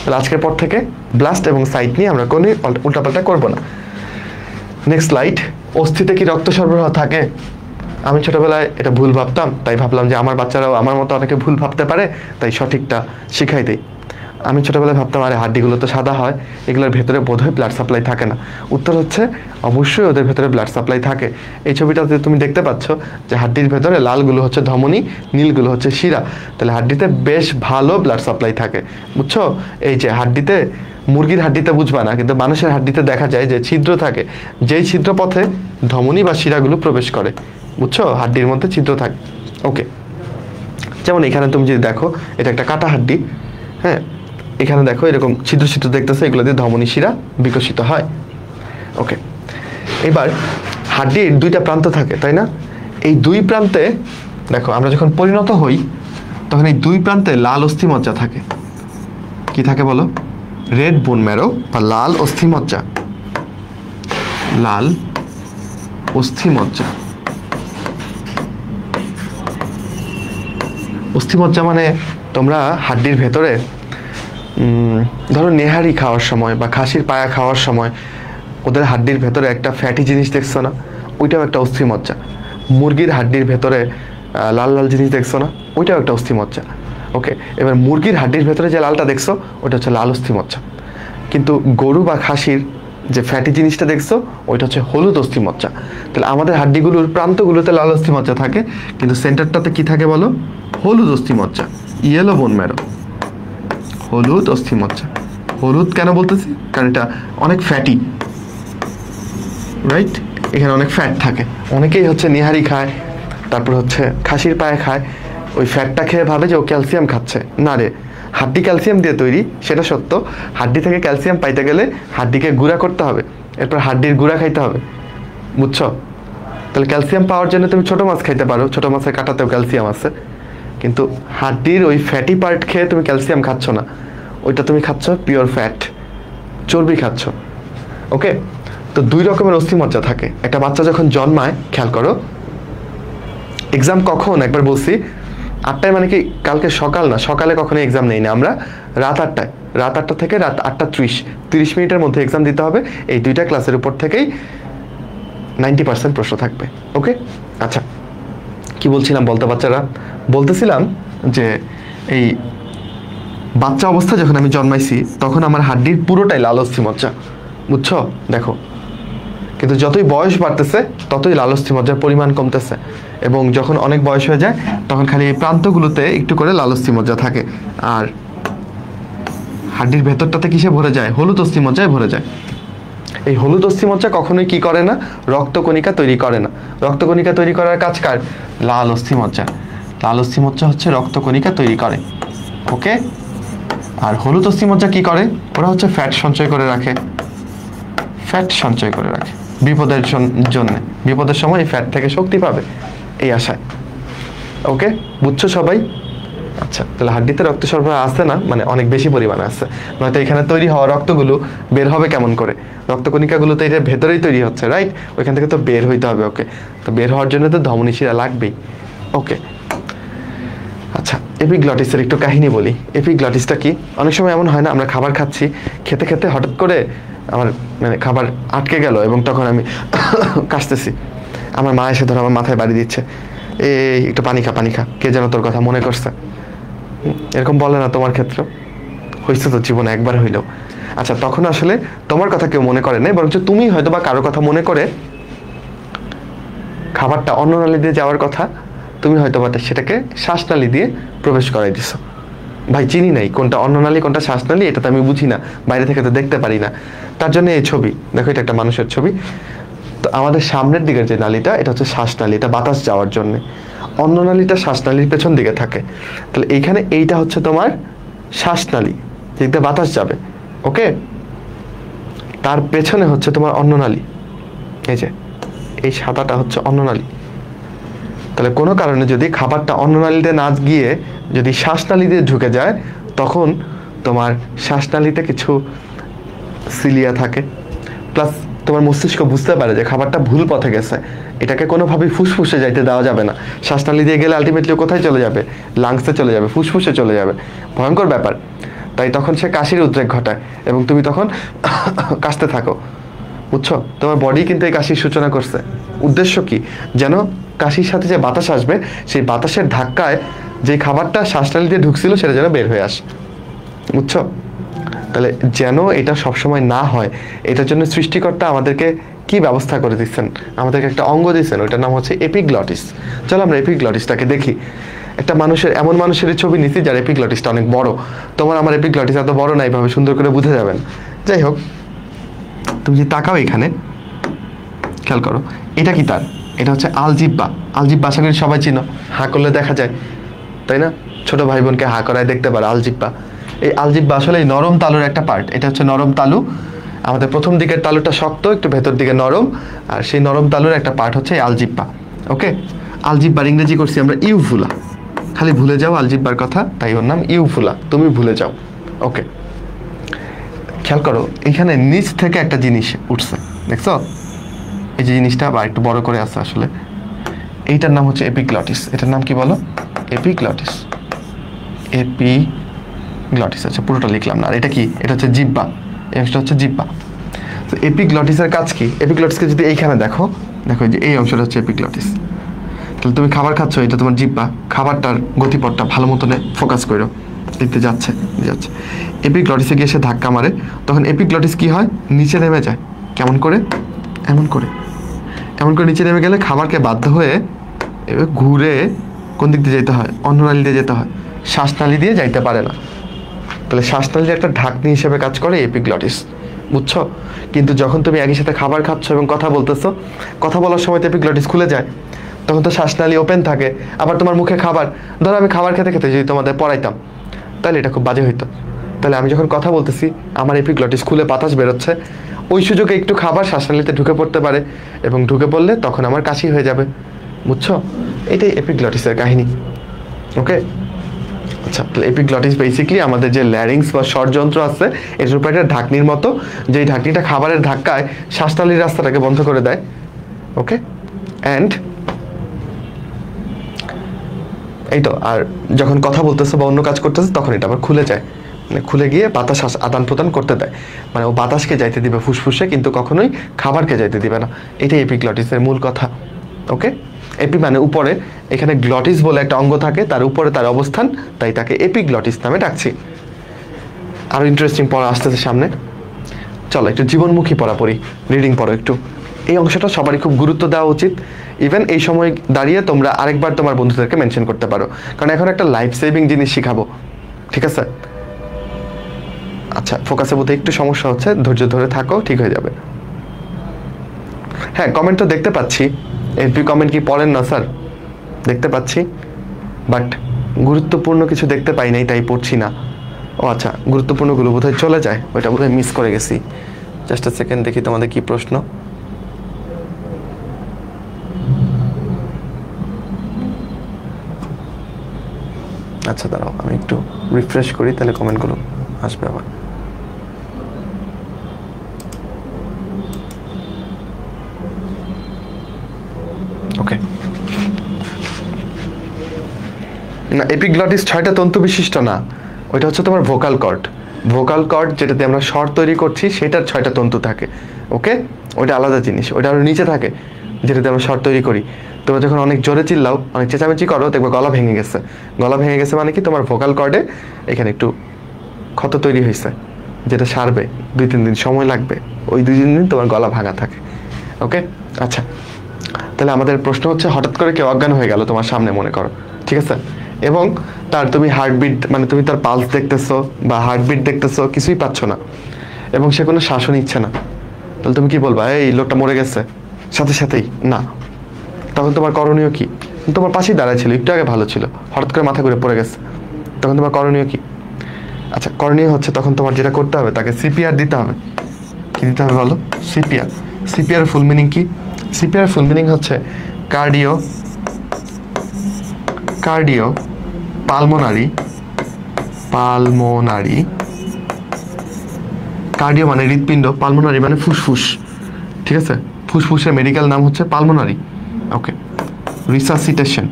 তাহলে আজকের পর থেকে ব্লাস্ট এবং সাইট নিয়ে আমরা কোনো উল্টাপাল্টা করবো না। Next slide. অস্থিতে কি রক্ত সরবরাহ থাকে? আমি ছোটবেলায় এটা ভুল ভাবতাম, তাই ভাবলাম যে আমার বাচ্চারাও আমার মতো অনেকে ভুল ভাবতে পারে, তাই সঠিকটা শিখাই দেই। আমি ছোটবেলায় ভাবতাম আরে হাড্ডিগুলো তো সাদা হয়, এগুলোর ভেতরে বোধহয় ব্লাড সাপ্লাই থাকে না। উত্তর হচ্ছে অবশ্যই ওদের ভেতরে ব্লাড সাপ্লাই থাকে। এই ছবিটাতে তুমি দেখতে পাচ্ছ যে হাড্ডির ভেতরে লালগুলো হচ্ছে ধমনী, নীলগুলো হচ্ছে শিরা। তাহলে হাড্ডিতে বেশ ভালো ব্লাড সাপ্লাই থাকে, বুঝছো? এই যে হাড্ডিতে, মুরগির হাড্ডিতে বুঝবা না, কিন্তু মানুষের হাড্ডিতে দেখা যায় যে ছিদ্র থাকে, যেই ছিদ্র পথে ধমনী বা শিরাগুলো প্রবেশ করে, বুঝছো? হাড্ডির মধ্যে ছিদ্র থাকে। ওকে, যেমন এখানে তুমি যদি দেখো এটা একটা কাটা হাড্ডি। হ্যাঁ, এখানে দেখো এরকম ছিদ্র ছিদ্র দেখতেছে, এগুলো দিয়ে ধমনী শিরা বিকশিত হয়। ওকে, এবার হাড্ডির দুইটা প্রান্ত থাকে, তাই না? এই দুই প্রান্তে দেখো আমরা যখন পরিণত হই তখন এই দুই প্রান্তে লাল অস্থিমজ্জা থাকে। কি থাকে বলো? রেড বোন ম্যারো বা লাল অস্থিমজ্জা। লাল অস্থিমজ্জা। অস্থিমজ্জা মানে তোমরা হাড্ডির ভেতরে ধরো নেহারি খাওয়ার সময় বা খাসির পায়া খাওয়ার সময় ওদের হাড্ডির ভেতরে একটা ফ্যাটি জিনিস দেখছো না? ওইটাও একটা অস্থিমজ্জা। মুরগির হাড্ডির ভেতরে লাল লাল জিনিস দেখছো না? ওইটাও একটা অস্থিমজ্জা। ওকে, এবার মুরগির হাড্ডির ভেতরে যে লালটা দেখছো ওইটা হচ্ছে লাল অস্থিমজ্জা, কিন্তু গরু বা খাসির যে ফ্যাটি জিনিসটা দেখছো ওইটা হচ্ছে হলুদ অস্থিমজ্জা। তাহলে আমাদের হাড্ডিগুলোর প্রান্তগুলোতে লাল অস্থিমজ্জা থাকে, কিন্তু সেন্টারটাতে কি থাকে বলো? হলুদ অস্থিমজ্জা, ইয়েলো বোন ম্যারো। হলুদ অস্থিমজ্জা। হলুদ কেন বলতেছি? কারণ এটা অনেক ফ্যাটি, রাইট? এখানে অনেক ফ্যাট থাকে। অনেকেই হচ্ছে নেহারি খায়, তারপর হচ্ছে খাসির পায়ে খায়, ওই ফ্যাটটা খেয়ে ভাবে যে ও ক্যালসিয়াম খাচ্ছে। না রে, হাড্ডি ক্যালসিয়াম দিয়ে তৈরি, সেটা সত্য। হাড্ডি থেকে ক্যালসিয়াম পাইতে গেলে হাড্ডিকে গুঁড়া করতে হবে, এরপর হাড্ডির গুঁড়া খাইতে হবে, বুঝছো? তাহলে ক্যালসিয়াম পাওয়ার জন্য তুমি ছোট মাছ খাইতে পারো, ছোট মাছের কাঁটাতেও ক্যালসিয়াম আছে, কিন্তু হাড্ডির ওই ফ্যাটি পার্ট খেয়ে তুমি ক্যালসিয়াম খাচ্ছ না, ওইটা তুমি খাচ্ছ পিওর ফ্যাট, চর্বি খাচ্ছ। ওকে, তো দুই রকমের অস্থিমজ্জা থাকে। একটা বাচ্চা যখন জন্মায়, খেয়াল করো এক্সাম কখন একবার বলছি, 8টায় মানে কি কালকে সকাল না, সকালে কখনো এক্সাম নেই না আমরা, রাত 8টায়, রাত 8টা থেকে রাত 8:30 মিনিটের মধ্যে এক্সাম দিতে হবে। এই দুইটা ক্লাসের উপর থেকেই 90% প্রশ্ন থাকবে। ওকে, আচ্ছা কি বলছিলাম বলতে বাচ্চারা? বলতেছিলাম যে এই বাচ্চা অবস্থা যখন আমি জন্মাইছি তখন আমার হাড্ডির পুরোটাই লাল অস্থিমজ্জা, বুঝছো? দেখো, কিন্তু যতই বয়স বাড়তেছে ততই লাল অস্থিমজ্জার পরিমাণ কমতেছে, এবং যখন অনেক বয়স হয়ে যায় তখন খালি এই প্রান্তগুলোতে একটু করে লাল অস্থিমজ্জা থাকে, আর হাড্ডির ভেতরটাতে কিসে ভরে যায়? হলুদ অস্থিমজ্জায় ভরে যায়। এই হলুদ অস্থিমজ্জা কখনোই কি করে না? রক্তকণিকা তৈরি করে না। রক্তকণিকা তৈরি করার কাজ কার? লাল অস্থিমজ্জা। লাল অস্থিমজ্জা হচ্ছে রক্তকণিকা তৈরি করে। ওকে, আর হলুদ অস্থিমজ্জা কি করে? ওরা হচ্ছে ফ্যাট সঞ্চয় করে রাখে, ফ্যাট সঞ্চয় করে রাখে বিপদের জন্য, বিপদের সময় এই ফ্যাট থেকে শক্তি পাবে এই আশায়। ওকে, বুঝছো সবাই? আচ্ছা, তাহলে হাড্ডিতে রক্ত সরবরাহ আসছে না, মানে অনেক বেশি পরিমাণে আসছে, নয়তো এখানে তৈরি হওয়া রক্তগুলো বের হবে কেমন করে? রক্তকণিকাগুলো তো এটা ভেতরেই তৈরি হচ্ছে, রাইট? ওইখান থেকে তো বের হইতে হবে। ওকে, তো বের হওয়ার জন্য তো ধমনী শিরা লাগবেই। ওকে, আচ্ছা এপিগ্লটিসের একটু কাহিনী বলি। এপিগ্লটিসটা কি? অনেক সময় এমন হয় না, আমরা খাবার খাচ্ছি, খেতে খেতে হঠাৎ করে আমার মানে খাবার আটকে গেল এবং তখন আমি কাশতেছি, আমার মা এসে ধরো আমার মাথায় বাড়ি দিচ্ছে, এই একটু পানি খা, পানি খা, কে যেন তোর কথা মনে করছে। এরকম বলে না তোমার ক্ষেত্রে? হয়েছে তো জীবনে একবার হইলেও। আচ্ছা, তখন আসলে তোমার কথা কেউ মনে করে নাই, বরঞ্চ তুমি হয়তো বা কারো কথা মনে করে খাবারটা অন্ননালী দিয়ে যাওয়ার কথা, তুমি হয়তো বা সেটাকে শ্বাসনালী দিয়ে প্রবেশ করাই দিছো। ভাই চিনি নাই কোনটা অন্ননালী কোনটা শ্বাসনালী, এটা তো আমি বুঝি না, বাইরে থেকে তো দেখতে পারি না, তার জন্য এই ছবি দেখো, এটা একটা মানুষের ছবি। তো আমাদের সামনের দিকের যে নালীটা, এটা হচ্ছে শ্বাসনালী, এটা বাতাস যাওয়ার জন্য। অন্ননালীটা শ্বাসনালীর পেছন দিকে থাকে। তাহলে এইখানে এইটা হচ্ছে তোমার শ্বাসনালী, যেদিকে বাতাস যাবে। ওকে, তার পেছনে হচ্ছে তোমার অন্ননালী। এই যে এই সাদাটা হচ্ছে অন্ননালী। তাহলে কোনো কারণে যদি খাবারটা অন্ননালীতে না গিয়ে যদি শ্বাসনালী দিয়ে ঢুকে যায়, তখন তোমার শ্বাসনালীতে কিছু সিলিয়া থাকে, প্লাস তোমার মস্তিষ্ক বুঝতে পারে যে খাবারটা ভুল পথে গেছে, এটাকে কোনোভাবেই ফুসফুসে যাইতে দেওয়া যাবে না। শ্বাসনালী দিয়ে গেলে আলটিমেটলি কোথায় চলে যাবে? লাংসে চলে যাবে, ফুসফুসে চলে যাবে, ভয়ঙ্কর ব্যাপার। তাই তখন সে কাশির উদ্রেক ঘটায় এবং তুমি তখন কাশতে থাকো, বুঝছো? তোমার বডি কিন্তু এই কাশির সূচনা করছে। উদ্দেশ্য কি? যেন কাশির সাথে যে বাতাস আসবে, সেই বাতাসের ধাক্কায় যে খাবারটা শ্বাসনালী দিয়ে ঢুকছিল সেটা যেন বের হয়ে আসে, বুঝছো? তাহলে যেন এটা সবসময় না হয়, এটার জন্য সৃষ্টিকর্তা আমাদেরকে কি ব্যবস্থা করে দিচ্ছেন? আমাদেরকে একটা অঙ্গ দিচ্ছেন, ওইটার নাম হচ্ছে এপিগ্লটিস। চলো আমরা এপিগ্লটিসটাকে দেখি। একটা মানুষের, এমন মানুষের ছবি নিচ্ছি যার এপিগ্লটিসটা অনেক বড়। তোমার আমার এপিগ্লটিস এত বড় না, এইভাবে সুন্দর করে বুঝে যাবেন। যাই হোক, তুমি যদি তাকাও এখানে, খেয়াল করো, এটা কি তার? এটা হচ্ছে আলজিব্বা। আলজিব্বা আশা করি সবাই চিনো, হাঁ করলে দেখা যায়, তাই না? ছোট ভাই বোনকে হাঁ করায় দেখতে পারো আলজিব্বা। এই আলজিব্বা আসলে এই নরম তালুর একটা পার্ট। এটা হচ্ছে নরম তালু। আমাদের প্রথম দিকের তালুটা শক্ত, একটু ভেতর দিকে নরম, আর সেই নরম তালুর একটা পার্ট হচ্ছে এই আলজিব্বা। ওকে, আলজিব্বার ইংরেজি করছি আমরা ইউভুলা। খালি ভুলে যাও আলজিব্বার কথা, তাই ওর নাম ইউভুলা, তুমি ভুলে যাও। ওকে, খেয়াল করো, এখানে নিচ থেকে একটা জিনিস উঠছে, দেখছো? এই যে জিনিসটা বা একটু বড় করে আছে, আসলে এইটার নাম হচ্ছে এপিগ্লটিস। এটার নাম কি বলো? এপিগ্লটিস। এপিগ্লটিস। আচ্ছা, পুরোটা লিখলাম না। আর এটা কি? এটা হচ্ছে জিহ্বা। এই অংশটা হচ্ছে জিহ্বা। তো এপিগ্লটিসের কাজ কি? এপিগ্লটিসকে যদি এইখানে দেখো, দেখো যে এই অংশটা হচ্ছে এপিগ্লটিস। তাহলে তুমি খাবার খাচ্ছ, এটা তোমার জিহ্বা, খাবারটার গতিপথটা ভালো মতনে ফোকাস করো, দেখতে যাচ্ছে যাচ্ছে। এপিগ্লটিসে গিয়ে সে ধাক্কা মারে, তখন এপিগ্লটিস কি হয়? নিচে নেমে যায়। কেমন করে? এমন করে, এমন করে নিচে নেমে গেলে খাবারকে বাধ্য হয়ে এবার ঘুরে কোন দিক দিয়ে যেতে হয়? অন্ননালী দিয়ে যেতে হয়, শ্বাসনালী দিয়ে যাইতে পারে না। তাহলে শ্বাসনালীর একটা ঢাকনি হিসেবে কাজ করে এপিগ্লটিস, বুঝছো? কিন্তু যখন তুমি একই সাথে খাবার খাচ্ছ এবং কথা বলতেছো, কথা বলার সময় তো এপিগ্লটিস খুলে যায়, তখন তো শ্বাসনালী ওপেন থাকে। আবার তোমার মুখে খাবার, ধরো আমি খাবার খেতে খেতে যদি তোমাদের পড়াইতাম, তাহলে এটা খুব বাজে হইতো। তাহলে আমি যখন কথা বলতেছি, আমার এপিগ্লটিস খুলে বাতাস বেরোচ্ছে, ওই সুযোগে একটু খাবার শ্বাসনালীতে ঢুকে পড়তে পারে, এবং ঢুকে পড়লে তখন আমার কাশি হয়ে যাবে, বুঝছো? এটাই এপিগ্লটিসের কাহিনী। ওকে, আচ্ছা, তাহলে এপিগ্লটিস বেসিক্যালি আমাদের যে ল্যারিংস বা স্বরযন্ত্র আছে, এটার উপর একটা ঢাকনির মতো, যেই ঢাকনিটা খাবারের ধাক্কায় শ্বাসনালীর রাস্তাটাকে বন্ধ করে দেয়। ওকে, অ্যান্ড এই তো, আর যখন কথা বলতেছে বা অন্য কাজ করতেছে, তখন এটা আবার খুলে যায়, মানে খুলে গিয়ে বাতাস আদান প্রদান করতে দেয়। মানে ও বাতাসকে যাইতে দিবে ফুসফুসে, কিন্তু কখনোই খাবারকে যাইতে দিবে না। এটাই এপিগ্লটিসের মূল কথা। ওকে, এপি মানে উপরে, এখানে গ্লটিস বলে একটা অঙ্গ থাকে, তার উপরে তার অবস্থান, তাই তাকে এপিগ্লটিস নামে ডাকছি। আরো ইন্টারেস্টিং পড়া আসতেছে সামনে, চলো একটু জীবনমুখী পড়া পড়ি, রিডিং পড়ো একটু। এই অংশটা সবারই খুব গুরুত্ব দেওয়া উচিত। ইভেন এই সময় দাঁড়িয়ে তোমরা আরেকবার তোমার বন্ধুদেরকে মেনশন করতে পারো, কারণ এখন একটা লাইফ সেভিং জিনিস শিখাবো, ঠিক আছে? আচ্ছা, ফোকাসে বোধহয় একটু সমস্যা হচ্ছে, ধৈর্য ধরে থাকো, ঠিক হয়ে যাবে। হ্যাঁ, কমেন্ট তো দেখতে পাচ্ছি। এফবি কমেন্ট কি পড়েন না স্যার? দেখতে পাচ্ছি, বাট গুরুত্বপূর্ণ কিছু দেখতে পাই নাই, তাই পড়ছি না। ও আচ্ছা, গুরুত্বপূর্ণগুলো বোধহয় চলে যায়, ওইটা বোধহয় মিস করে গেছি। জাস্ট আ সেকেন্ড, দেখি তোমাদের কি প্রশ্ন। আচ্ছা দাঁড়াও, আমি একটু রিফ্রেশ করি, তাহলে কমেন্টগুলো আসবে আবার। ওকে, না, এপিগ্লটিস 6টা তন্তু বিশিষ্ট না, ওইটা হচ্ছে তোমার ভোকাল কর্ড। ভোকাল কর্ড যেটাতে আমরা স্বর তৈরি করছি, সেটার 6টা তন্তু থাকে। ওকে, ওইটা আলাদা জিনিস, ওইটা আরো নিচে থাকে, যেটাতে আমরা স্বর তৈরি করি। তোমরা যখন অনেক জোরে চিল্লাও, অনেক চেঁচামেচি করো, দেখবে গলা ভেঙে গেছে। গলা ভেঙে গেছে মানে কি, তোমার ভোকাল কর্ডে এখানে একটু ক্ষত তৈরি হয়েছে, যেটা সারবে 2-3 দিন সময় লাগবে। ওই 2-3 দিন তোমার গলা ভাঙা থাকে। ওকে, আচ্ছা, তাহলে আমাদের প্রশ্ন হচ্ছে, হঠাৎ করে কেউ অজ্ঞান হয়ে গেল তোমার সামনে, মনে করো, ঠিক আছে, এবং তার তুমি হার্টবিট, মানে তুমি তার পালস দেখতেছো বা হার্টবিট দেখতেছো, কিছুই পাচ্ছ না, এবং সে কোনো শ্বাসও নিচ্ছে না, তাহলে তুমি কি বলবা? এই লোকটা মরে গেছে সাথে সাথেই? না। তখন তোমার করণীয় কি? তোমার পাশেই দাঁড়ায় ছিল, একটু আগে ভালো ছিল, হঠাৎ করে মাথা ঘুরে পড়ে গেছে, তখন তোমার করণীয় কি? আচ্ছা, করণীয় হচ্ছে, তখন তোমার যেটা করতে হবে, তাকে সিপিআর দিতে হবে। কি দিতে হবে বলো? সিপিআর। সিপিআর ফুল মিনিং কি? সিপিআর ফুল মিনিং হচ্ছে কার্ডিও পালমোনারি। কার্ডিও মানে হৃৎপিণ্ড, পালমোনারি মানে ফুসফুস, ঠিক আছে? ফুসফুসের মেডিকেল নাম হচ্ছে পালমোনারি। ওকে, রিসাসিটেশন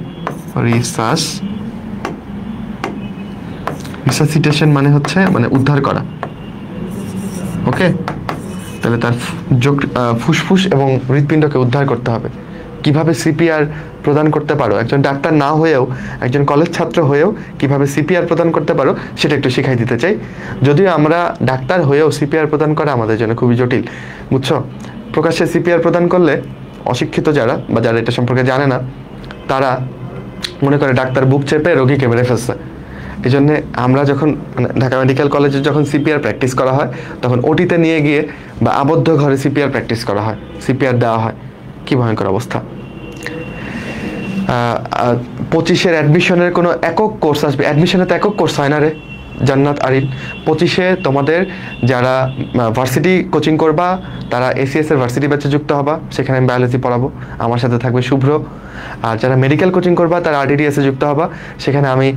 মানে হচ্ছে মানে উদ্ধার করা। ওকে, তাহলে তার ফুসফুস এবং হৃৎপিণ্ডকে উদ্ধার করতে হবে। কিভাবে সিপিআর প্রদান করতে পারো, একজন ডাক্তার না হয়েও, একজন কলেজ ছাত্র হয়েও কিভাবে সিপিআর প্রদান করতে পারো সেটা একটু শিখাই দিতে চাই। যদিও আমরা ডাক্তার হয়েও সিপিআর প্রদান করা আমাদের জন্য খুবই জটিল, বুঝছো? প্রকাশ্যে সিপিআর প্রদান করলে অশিক্ষিত যারা বা যারা এটা সম্পর্কে জানে না, তারা মনে করে ডাক্তার বুক চেপে রোগীকে মেরে ফেলছে। এই জন্যে আমরা যখন ঢাকা মেডিকেল কলেজে যখন সিপিআর প্র্যাকটিস করা হয়, তখন ওটিতে নিয়ে গিয়ে বা আবদ্ধ ঘরে সিপিআর প্র্যাকটিস করা হয়, সিপিআর দেওয়া হয়। কি ভয়ঙ্কর অবস্থা! 25-এর অ্যাডমিশনের কোনো একক কোর্স আসবে। অ্যাডমিশনে তো একক কোর্স হয় না রে জান্নাত আরিল। 25-এ তোমাদের যারা ভার্সিটি কোচিং করবা, তারা এসিএস এর ভার্সিটি ব্যাচে যুক্ত হবা, সেখানে আমি বায়োলজি পড়াবো, আমার সাথে থাকবে শুভ্র। আর যারা মেডিকেল কোচিং করবা, তারা আরডিডিএস এ যুক্ত হবা, সেখানে আমি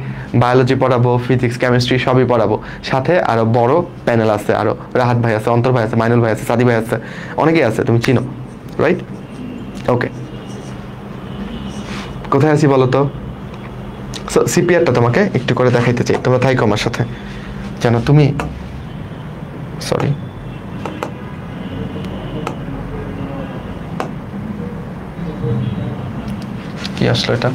বায়োলজি পড়াবো, ফিজিক্স, কেমিস্ট্রি সবই পড়াবো। সাথে আরও বড় প্যানেল আছে, আরও রাহাত ভাই আছে, অন্তর ভাই আছে, মাইনুল ভাই আছে, সাদি ভাই আছে, অনেকেই আছে, তুমি চিনো, রাইট? ওকে, কোথায় আছি বলো তো? সিপিআরটা তোমাকে একটু করে দেখাইতে চাই, তোমরা থাইকো আমার সাথে, যেন তুমি, সরি, কি আসলো এটা?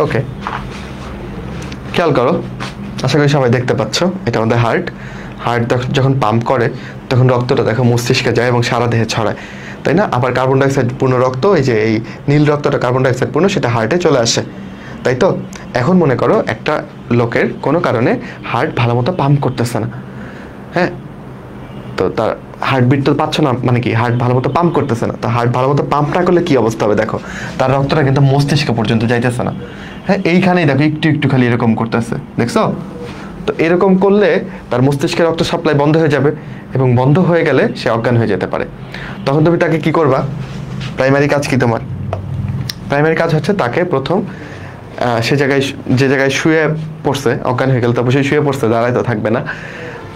ওকে, খেয়াল করো, আশা করি সবাই দেখতে পাচ্ছ, এটা আমাদের হার্ট যখন পাম্প করে তখন রক্তটা দেখো মস্তিষ্কে যায় এবং সারা দেহে ছড়ায়, তাই না? আবার কার্বন ডাইঅক্সাইড পূর্ণ রক্ত, এই যে এই নীল রক্তটা কার্বন ডাইঅক্সাইড পূর্ণ, সেটা হার্টে চলে আসে, তাই তো? এখন মনে করো একটা লোকের কোনো কারণে হার্ট ভালো মতো পাম্প করতেছে না, হ্যাঁ, তো তার হার্টবিট তো পাচ্ছ না, মানে কি হার্ট ভালো মতো পাম্প করতেছে না। তো হার্ট ভালো মতো পাম্প না করলে কি অবস্থা হবে দেখো, তার রক্তটা কিন্তু মস্তিষ্ক পর্যন্ত যাইতেছে না, হ্যাঁ, এইখানেই দেখো একটু একটু খালি এরকম করতেছে, দেখছো? তো এরকম করলে তার মস্তিষ্কে রক্ত সাপ্লাই বন্ধ হয়ে যাবে, এবং বন্ধ হয়ে গেলে সে অজ্ঞান হয়ে যেতে পারে। তখন তুমি তাকে কি করবা? প্রাইমারি কাজ কি তোমার? প্রাইমারি কাজ হচ্ছে তাকে প্রথম সে জায়গায়, যে জায়গায় শুয়ে পড়ছে, অজ্ঞান হয়ে গেলে তো অবশ্যই শুয়ে পড়ছে, দাঁড়ায় তো থাকবে না,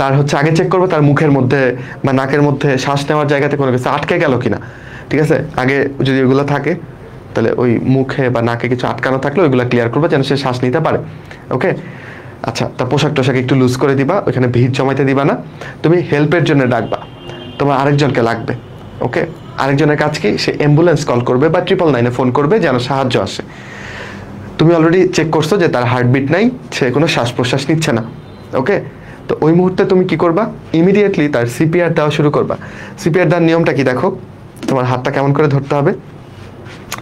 তার হচ্ছে আগে চেক করবো তার মুখের মধ্যে বা নাকের মধ্যে শ্বাস নেওয়ার জায়গাতে কোনো কিছু আটকে গেল কিনা, ঠিক আছে? আগে যদি ওইগুলো থাকে, তাহলে ওই মুখে বা নাকে কিছু আটকানো থাকলে ওইগুলো ক্লিয়ার করবো, যেন সে শ্বাস নিতে পারে। ওকে, আচ্ছা, তার পোশাক টোশাক একটু লুজ করে দিবা, ওইখানে ভিড় জমাইতে দিবা না। তুমি হেল্পের জন্য ডাকবা, তোমার আরেকজনকে লাগবে। ওকে, আরেকজনের কাজ কি? সে অ্যাম্বুলেন্স কল করবে বা 999-এ ফোন করবে যেন সাহায্য আসে। তুমি অলরেডি চেক করছো যে তার হার্টবিট নাই, সে কোনো শ্বাস প্রশ্বাস নিচ্ছে না। ওকে, তো ওই মুহূর্তে তুমি কি করবা? ইমিডিয়েটলি তার সিপিআর দেওয়া শুরু করবা। সিপিআর দেওয়ার নিয়মটা কি দেখো, তোমার হাতটা কেমন করে ধরতে হবে।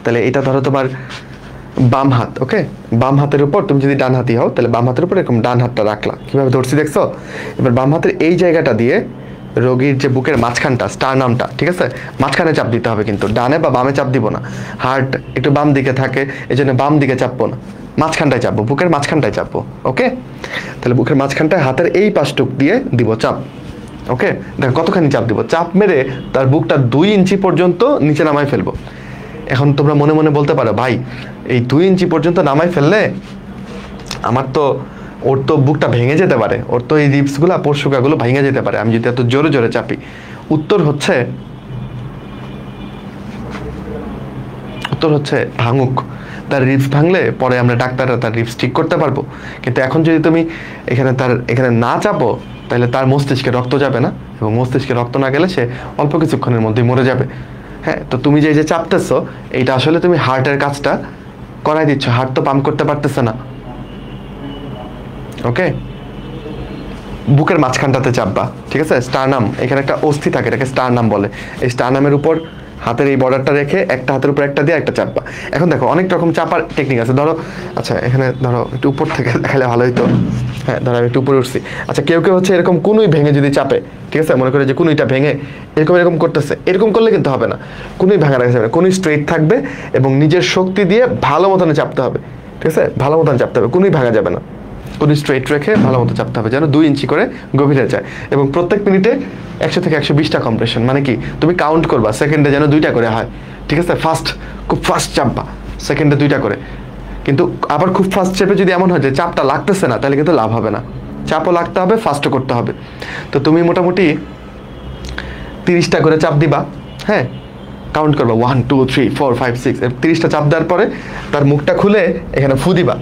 তাহলে এটা ধরো তোমার বাম হাত, ওকে, বাম হাতের উপর, তুমি যদি ডান হাতি হও তাহলে বাম হাতের উপর এরকম ডান হাতটা রাখলা, কিভাবে ধরছি দেখছো? এবার বাম হাতের এই জায়গাটা দিয়ে রোগীর যে বুকের মাঝখানটা, স্টারনামটা, ঠিক আছে, মাঝখানে চাপ দিতে হবে, কিন্তু ডানে বা বামে চাপ দিব না। হার্ট একটু বাম দিকে থাকে, এই জন্য বাম দিকে চাপবো না, মাঝখানটায় চাপবো, বুকের মাঝখানটায় চাপবো। ওকে, তাহলে বুকের মাঝখানটায় হাতের এই পাশটুক দিয়ে দিব চাপ। ওকে, দেখো কতখানি চাপ দিব, চাপ মেরে তার বুকটা 2 ইঞ্চি পর্যন্ত নিচে নামাই ফেলবো। এখন তোমরা মনে মনে বলতে পারো, ভাই এই 2 ইঞ্চি পর্যন্ত নামাই ফেললে আমার তো ওর তো বুকটা ভেঙে যেতে পারে, ওর তো এই রিপসগুলো পরশুকাগুলো ভেঙে যেতে পারে আমি যদি এত জোরে জোরে চাপি। উত্তর হচ্ছে ভাঙুক। তার রিপস ভাঙলে পরে আমরা ডাক্তাররা তার রিপস ঠিক করতে পারবো, কিন্তু এখন যদি তুমি এখানে না চাপো তাহলে তার মস্তিষ্কে রক্ত যাবে না, এবং মস্তিষ্কে রক্ত না গেলে সে অল্প কিছুক্ষণের মধ্যেই মরে যাবে। হ্যাঁ, তো তুমি যে চাপতেছো এইটা আসলে তুমি হার্টের কাজটা করাই দিচ্ছ, হার্ট তো পাম্প করতে পারতেছে না। ওকে, বুকের মাঝখানটাতে চাপবা, ঠিক আছে? স্টারনাম, এখানে একটা অস্থি থাকে, এটাকে স্টারনাম বলে। এই স্টারনামের উপর হাতের এই বর্ডারটা রেখে একটা হাতের উপর একটা দিয়ে একটা চাপবা। এখন দেখো অনেক রকম চাপার টেকনিক আছে। ধরো, আচ্ছা এখানে ধরো একটু উপর থেকে দেখালে ভালো হইতো। হ্যাঁ, ধরো আমি একটু উপরে উঠছি। আচ্ছা, কেউ কেউ হচ্ছে এরকম কুনুই ভেঙে যদি চাপে, ঠিক আছে? মনে করে যে কুনুইটা ভেঙে এরকম করতেছে, এরকম করলে কিন্তু হবে না। কুনুই ভাঙা রাখা যাবে না, কুনুই স্ট্রেট থাকবে এবং নিজের শক্তি দিয়ে ভালো মতনে চাপতে হবে, ঠিক আছে? ভালো মতন চাপতে হবে, কুনুই ভাঙা যাবে না। কোনো স্ট্রেট রেখে ভালো মতো চাপতে হবে যেন 2 ইঞ্চি করে গভীরে যায়, এবং প্রত্যেক মিনিটে 100 থেকে 120টা কম্প্রেশন। মানে কি, তুমি কাউন্ট করবা সেকেন্ডে যেন 2টা করে হয়, ঠিক আছে? খুব ফাস্ট চাপবা, সেকেন্ডে 2টা করে। কিন্তু আবার খুব ফাস্ট চেপে যদি এমন হয় যে চাপটা লাগতেছে না, তাহলে কিন্তু লাভ হবে না। চাপও লাগতে হবে, ফাস্টও করতে হবে। তো তুমি মোটামুটি 30টা করে চাপ দিবা। হ্যাঁ, কাউন্ট করবা 1 2 3 4 5 6, 30টা চাপ দেওয়ার পরে তার মুখটা খুলে এখানে ফু দিবা,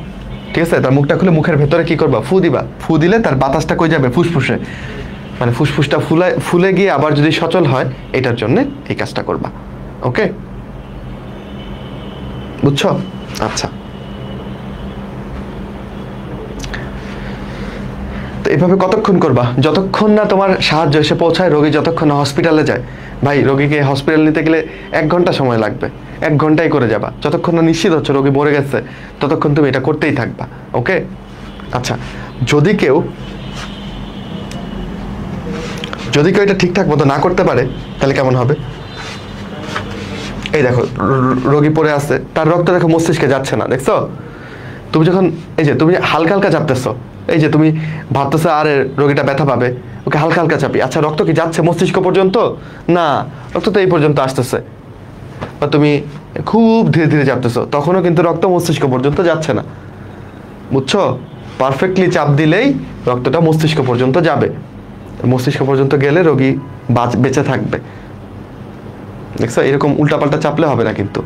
ঠিক আছে? তার মুখটা খুলে মুখের ভেতরে কি করবা, ফু দিবা। ফু দিলে তার বাতাসটা কই যাবে, ফুসফুসে, মানে ফুসফুসটা ফুলে গিয়ে আবার যদি সচল হয়, এটার জন্য এই কাজটা করবা। ওকে, বুঝছো? আচ্ছা, তো এভাবে কতক্ষণ করবা? যতক্ষণ না তোমার সাহায্য এসে পৌঁছায়, রোগী যতক্ষণ না হসপিটালে যায়। ভাই, রোগীকে হসপিটাল নিতে গেলে 1 ঘন্টা সময় লাগবে, 1 ঘন্টাই করে যাবা। যতক্ষণ না নিশ্চিত হচ্ছে রোগী মরে গেছে, ততক্ষণ তুমি এটা করতেই থাকবা। ওকে, আচ্ছা, যদি কেউ এটা ঠিকঠাক মতো না করতে পারে, তাহলে কেমন হবে? এই দেখো, রোগী পড়ে আছে, তার রক্ত দেখো মস্তিষ্কে যাচ্ছে না, দেখছো? তুমি যখন এই যে তুমি হালকা হালকা চাপতেছো, এই যে তুমি ভাবতেছো আরে রোগীটা ব্যথা পাবে, ওকে হালকা হালকা চাপি। আচ্ছা, রক্ত কি যাচ্ছে মস্তিষ্ক পর্যন্ত? না, রক্ত তো এই পর্যন্ত আসতেছে। বা তুমি খুব ধীরে ধীরে চাপতেছো, তখনও কিন্তু রক্ত মস্তিষ্ক পর্যন্ত যাচ্ছে না। বুঝছো? পারফেক্টলি চাপ দিলেই রক্তটা মস্তিষ্ক পর্যন্ত যাবে। মস্তিষ্ক পর্যন্ত গেলে রোগী বেঁচে থাকবে। দেখছো, এরকম উল্টাপাল্টা চাপলে হবে না, কিন্তু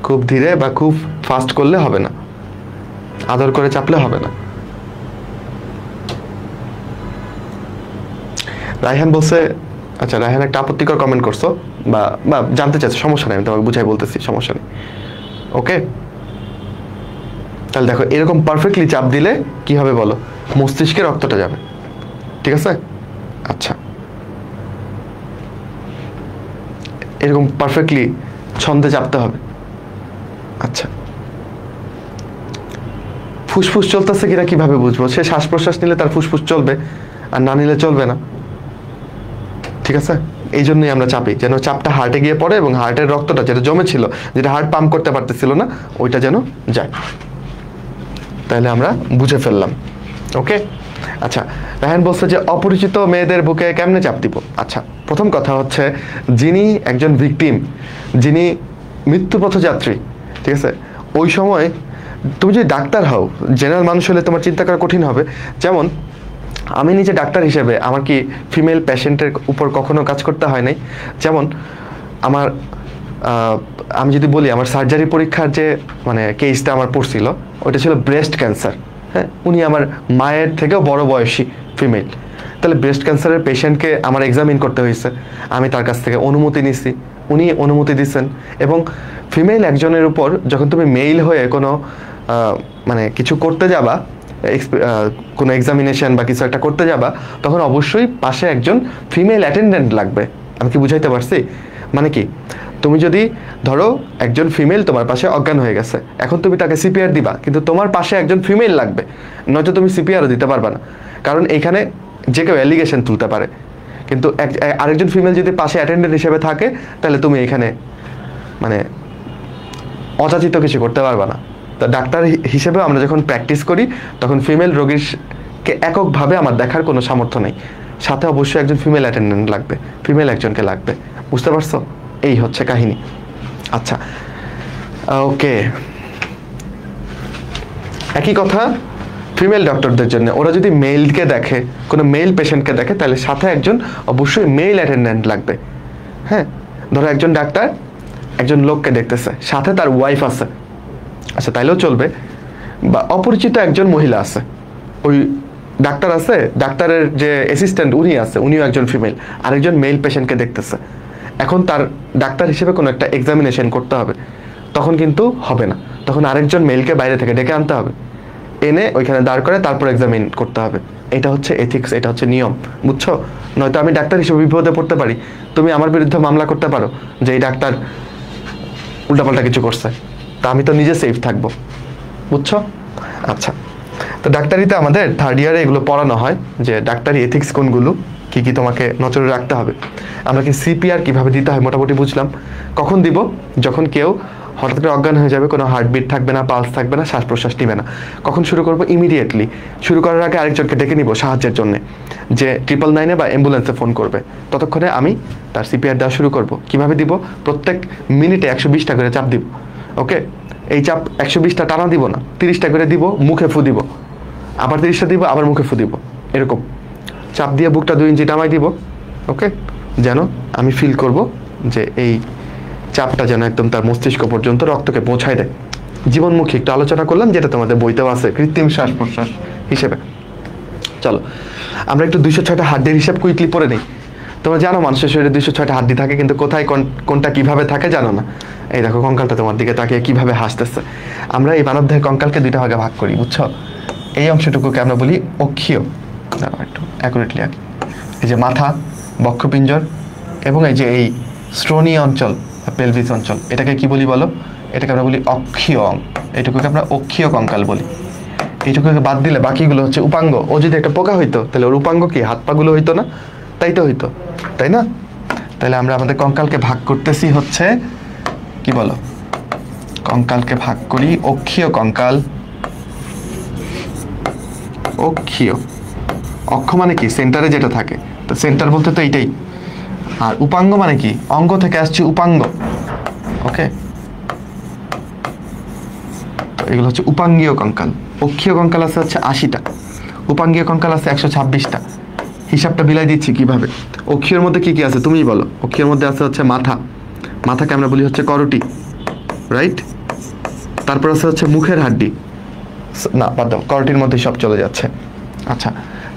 খুব ধীরে বা খুব ফাস্ট করলে হবে না, আদর করে চাপলে হবে না। রায়হান বলছে, আচ্ছা রায়হান একটা আপত্তিকর কমেন্ট করছো বা জানতে চাইছো, সমস্যা নেই, আমি তোমাকে বুঝাই বলতেছি, সমস্যা নেই। ওকে, তাহলে দেখো এরকম পারফেক্টলি চাপ দিলে কি হবে বলো, মস্তিষ্কে রক্তটা যাবে, ঠিক আছে? আচ্ছা, এরকম পারফেক্টলি ছন্দে চাপতে হবে। আচ্ছা, ফুসফুস চলতেছে কিনা কিভাবে বুঝবো? সে শ্বাস প্রশ্বাস নিলে তার ফুসফুস চলবে, আর না নিলে চলবে না, ঠিক আছে? এই জন্যই আমরা চাপি, যেন চাপটা হার্টে গিয়ে পড়ে এবং হার্টের রক্তটা যেটা জমেছিল, যেটা হার্ট পাম্প করতে পারতেছিল না, ওইটা যেন যায়। তাহলে আমরা বুঝে ফেললাম। ওকে, আচ্ছা, রায়হান বলছে যে অপরিচিত মেয়েদের বুকে কেমনে চাপ দিব? আচ্ছা, প্রথম কথা হচ্ছে, যিনি একজন ভিকটিম, যিনি মৃত্যুপথযাত্রী, ঠিক আছে, ওই সময় তুমি যদি ডাক্তার হও, জেনারেল মানুষ হলে তোমার চিন্তা করা কঠিন হবে। যেমন আমি নিজে ডাক্তার হিসেবে আমার কি ফিমেল পেশেন্টের উপর কখনো কাজ করতে হয় নাই? যেমন আমি যদি বলি, আমার সার্জারি পরীক্ষার যে মানে কেসটা আমার পড়ছিল, ওটা ছিল ব্রেস্ট ক্যান্সার। হ্যাঁ, উনি আমার মায়ের থেকেও বড় বয়সী ফিমেল। তাহলে ব্রেস্ট ক্যান্সারের পেশেন্টকে আমার এক্সামিন করতে হয়েছে, আমি তার কাছ থেকে অনুমতি নিছি, উনি অনুমতি দিচ্ছেন। এবং ফিমেল একজনের উপর যখন তুমি মেইল হয়ে কোনো মানে কিছু করতে যাবা, কোনো এক্সামিনেশন বা কিছু একটা করতে যাবা, তখন অবশ্যই পাশে একজন ফিমেল অ্যাটেন্ডেন্ট লাগবে। আমি কি বুঝাইতে পারছি? মানে কি, তুমি যদি ধরো একজন ফিমেল তোমার পাশে অজ্ঞান হয়ে গেছে, এখন তুমি তাকে সিপিআর দিবা, কিন্তু তোমার পাশে একজন ফিমেল লাগবে, নয়তো তুমি সিপিআরও দিতে পারবা না। কারণ এইখানে যে কেউ অ্যালিগেশন তুলতে পারে, কিন্তু আরেকজন ফিমেল যদি পাশে অ্যাটেন্ডেন্ট হিসেবে থাকে, তাহলে তুমি এখানে মানে অযাচিত কিছু করতে পারবা না। তা ডাক্তার হিসেবে আমরা যখন প্র্যাকটিস করি, তখন ফিমেল রোগীকে এককভাবে আমার দেখার কোনো সামর্থ্য নেই, সাথে অবশ্যই একজন ফিমেল অ্যাটেন্ডেন্ট লাগবে, ফিমেল একজনকে লাগবে। বুঝতে পারছো? এই হচ্ছে কাহিনী। আচ্ছা, ওকে, একই কথা ফিমেল ডক্টরদের জন্য ওরা যদি মেলকে দেখে, কোনো মেল পেশেন্টকে দেখে, তাহলে সাথে একজন অবশ্যই মেল অ্যাটেন্ডেন্ট লাগবে। হ্যাঁ, ধরো একজন ডাক্তার একজন লোককে দেখতেছে, সাথে তার ওয়াইফ আছে, আচ্ছা তাইলেও চলবে, বা অপরিচিত একজন মহিলা আছে, ওই ডাক্তার আছে, ডাক্তারের যে অ্যাসিস্ট্যান্ট উনি আছে, উনিও একজন ফিমেল, আরেকজন মেল পেশেন্টকে দেখতেছে। এখন তার ডাক্তার হিসেবে কোনো একটা এক্সামিনেশন করতে হবে, তখন কিন্তু হবে না, তখন আরেকজন মেলকে বাইরে থেকে ডেকে আনতে হবে, এনে ওইখানে দাঁড় করে তারপর এক্সামিন করতে হবে। এটা হচ্ছে এথিক্স, এটা হচ্ছে নিয়ম, বুঝছো? নয়তো আমি ডাক্তার হিসেবে বিপদে পড়তে পারি, তুমি আমার বিরুদ্ধে মামলা করতে পারো যে এই ডাক্তার উল্টাপাল্টা কিছু করছে, তা আমি তো নিজে সেফ থাকবো, বুঝছো? আচ্ছা, তো ডাক্তারিতে আমাদের থার্ড ইয়ারে এগুলো পড়ানো হয় যে ডাক্তারি এথিক্স কোনগুলো, কি কি তোমাকে নজরে রাখতে হবে। আমরা কি সিপিআর কিভাবে দিতে হয় মোটামুটি বুঝলাম। কখন দিব? যখন কেউ হঠাৎ করে অজ্ঞান হয়ে যাবে, কোনো হার্টবিট থাকবে না, পালস থাকবে না, শ্বাস প্রশ্বাস নিবে না। কখন শুরু করবো? ইমিডিয়েটলি। শুরু করার আগে আরেকজনকে ডেকে নিব সাহায্যের জন্য, যে 999-এ বা অ্যাম্বুলেন্সে ফোন করবে, ততক্ষণে আমি তার সিপিআর দেওয়া শুরু করব। কিভাবে দিব? প্রত্যেক মিনিটে 120টা করে চাপ দিব। ওকে, এই চাপ 120টা টানা দিব না, 30টা করে দিব, মুখে ফু দিব, আবার 30টা দিব, আবার মুখে ফু দিব, এরকম চাপ দিয়ে বুকটা 2 ইঞ্চি নামাই দিব। ওকে, যেন আমি ফিল করব যে এই চাপটা যেন একদম তার মস্তিষ্ক পর্যন্ত রক্তকে পৌঁছায় দেয়। জীবনমুখী একটু আলোচনা করলাম, যেটা তোমাদের বইতেও আছে, কৃত্রিম শ্বাস প্রশ্বাস হিসেবে। চলো আমরা একটু 206টা হাড্ডির হিসাব কুইকলি পড়ে নিই। তোমরা জানো মানুষের শরীরে 206টা হাড্ডি থাকে, কিন্তু কোথায় কোনটা কিভাবে থাকে জানো না। এই দেখো কঙ্কালটা তোমার দিকে তাকিয়ে কিভাবে হাসতেছে। আমরা এই মানবদেহের কঙ্কালকে 2টা ভাগে ভাগ করি, বুঝছো? এই অংশটুকুকে আমরা বলি অক্ষীয়, একটু অ্যাকুরেটলি আঁকি, এই যে মাথা, বক্ষপিঞ্জর এবং এই যে এই স্ট্রোনি অঞ্চল, পেলভিস অঞ্চল, এটাকে কি বলি বলো? এটাকে আমরা বলি অক্ষীয় অঙ্গ, এটুকুকে আমরা অক্ষীয় কঙ্কাল বলি। এইটুকুকে বাদ দিলে বাকিগুলো হচ্ছে উপাঙ্গ। ও যদি একটা পোকা হইতো তাহলে ওর উপাঙ্গ কি? হাত পাগুলো হইতো না? তাই তো হইতো, তাই না? তাহলে আমরা আমাদের কঙ্কালকে ভাগ করতেছি হচ্ছে কি বলো? কঙ্কালকে ভাগ করি অক্ষীয় কঙ্কাল, অক্ষীয়। অক্ষ মানে কি? সেন্টারে যেটা থাকে, তো সেন্টার বলতে তো এইটাই। আর উপাঙ্গ মানে কি? অঙ্গ থেকে আসছে উপাঙ্গ। ওকে, তো এগুলো হচ্ছে উপাঙ্গীয় কঙ্কাল। অক্ষীয় কঙ্কাল আছে হচ্ছে 80টা, উপাঙ্গীয় কঙ্কাল আছে 126টা। হিসাবটা বিলাই দিচ্ছি কিভাবে। অক্ষীয়র মধ্যে কি কি আছে তুমিই বলো? অক্ষীয়র মধ্যে আছে হচ্ছে মাথা, মাথাকে আমরা বলি হচ্ছে করটি, রাইট? তারপর আছে হচ্ছে মুখের হাড্ডি, না বাদ দাও, করটির মধ্যে সব চলে যাচ্ছে। আচ্ছা,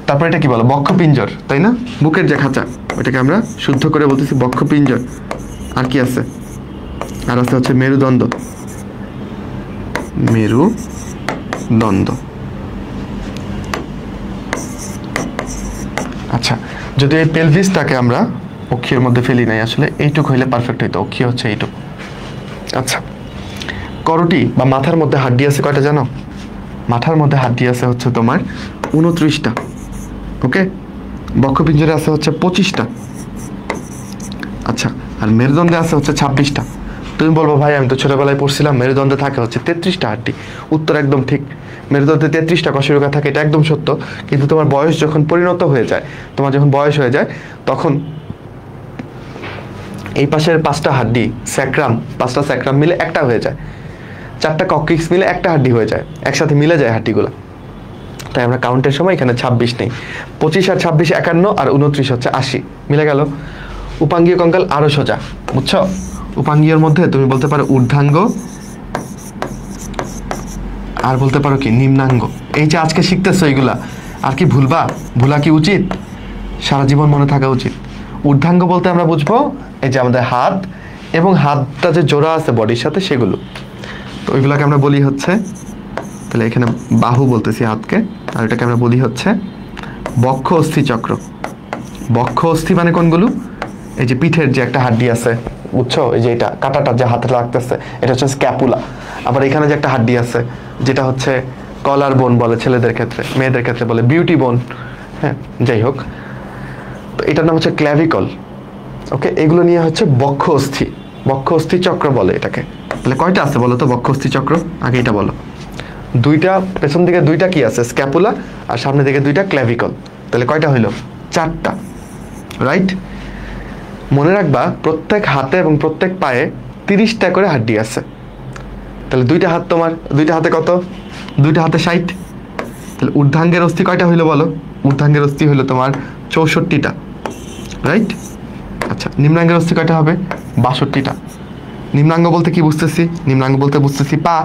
তারপর এটা কি বলো? বক্ষপিঞ্জর, তাই না? বুকের যে খাঁচা, ওইটাকে আমরা শুদ্ধ করে বলতেছি বক্ষপিঞ্জর। আর কি আছে? আর আছে হচ্ছে মেরুদণ্ড, মেরুদণ্ড। আচ্ছা, যদি এই পেলভিসটাকে আমরা অক্ষীর মধ্যে ফেলি নাই, আসলে এইটুকু হইলে পারফেক্ট হইতো। অক্ষী হচ্ছে এইটুকু। আচ্ছা, করটি বা মাথার মধ্যে হাড্ডি আছে কয়টা জানো? মাথার মধ্যে হাড্ডি আছে হচ্ছে তোমার 29টা। ওকে, বক্ষপিঞ্জরে আছে হচ্ছে 25টা। আচ্ছা, আর মেরুদণ্ডে আছে হচ্ছে 26টা। তুমি বলবো ভাই আমি তো ছোটবেলায় পড়ছিলাম মেরুদণ্ডে থাকে হচ্ছে 33টা হাড্ডি। উত্তর একদম ঠিক, মেরুদণ্ডে 33টা কশেরুকা থাকে, এটা একদম সত্য। কিন্তু তোমার বয়স যখন পরিণত হয়ে যায়, তোমার যখন বয়স হয়ে যায়, তখন এই পাশের 5টা হাড্ডি স্যাক্রাম, 5টা স্যাক্রাম মিলে একটা হয়ে যায়, 4টা কক্কিক্স মিলে একটা হাড্ডি হয়ে যায়, একসাথে মিলে যায় হাড্ডিগুলো। তাই আমরা কাউন্টের সময় এখানে 26 নেই। 25 আর 26 51, আর 29 হচ্ছে 80, মিলে গেল। উপাঙ্গীয় কঙ্কাল আরো সোজা, বুঝছো? উপাঙ্গীয়র মধ্যে তুমি বলতে পারো ঊর্ধ্বাঙ্গ, আর বলতে পারো কি নিম্নাঙ্গ। এই যে আজকে শিখতেছো এইগুলা, আর কি ভুলবা? ভুলা কি উচিত? সারা জীবন মনে থাকা উচিত। ঊর্ধ্বাঙ্গ বলতে আমরা বুঝবো এই যে আমাদের হাত এবং হাতটা যে জোড়া আছে বডির সাথে, সেগুলো। তো ওইগুলাকে আমরা বলি হচ্ছে, তাহলে এখানে বাহু বলতেছি হাতকে, আর এটাকে আমরা বলি হচ্ছে বক্ষ অস্থি চক্র। বক্ষ অস্থি মানে কোনগুলো? এই যে পিঠের যে একটা হাড্ডি আছে, বুঝছো? এই যে এটা কাঁটাটা যে হাতে লাগতেছে, এটা হচ্ছে স্ক্যাপুলা। আবার এখানে যে একটা হাড্ডি আছে, যেটা হচ্ছে কলার বোন বলে ছেলেদের ক্ষেত্রে, মেয়েদের ক্ষেত্রে বলে বিউটি বোন। হ্যাঁ, যাই হোক, তো এটার নাম হচ্ছে ক্ল্যাভিকল। ওকে, এগুলো নিয়ে হচ্ছে বক্ষ অস্থি, বক্ষ অস্থি চক্র বলে এটাকে। তাহলে কয়টা আছে বলো তো বক্ষ অস্থি চক্র? আগে এটা বলো। 2টা, পেছন দিকে 2টা কি আছে? স্ক্যাপুলা, আর সামনে দিকে 2টা ক্ল্যাভিকল। তাহলে কয়টা হইলো? 4টা, রাইট? মনে রাখবা প্রত্যেক হাতে এবং প্রত্যেক পায়ে 30টা করে হাড্ডি আছে। তাহলে 2টা হাত তোমার, 2টা হাতে কত? 2টা হাতে 60, তাহলে ঊর্ধ্বাঙ্গের অস্থি কয়টা হইলো বলো? ঊর্ধ্বাঙ্গের অস্থি হইলো তোমার 64টা, রাইট? আচ্ছা, নিম্নাঙ্গের অস্থি কয়টা হবে? 62টা। নিম্নাঙ্গ বলতে কি বুঝতেছি? নিম্নাঙ্গ বলতে বুঝতেছি পা।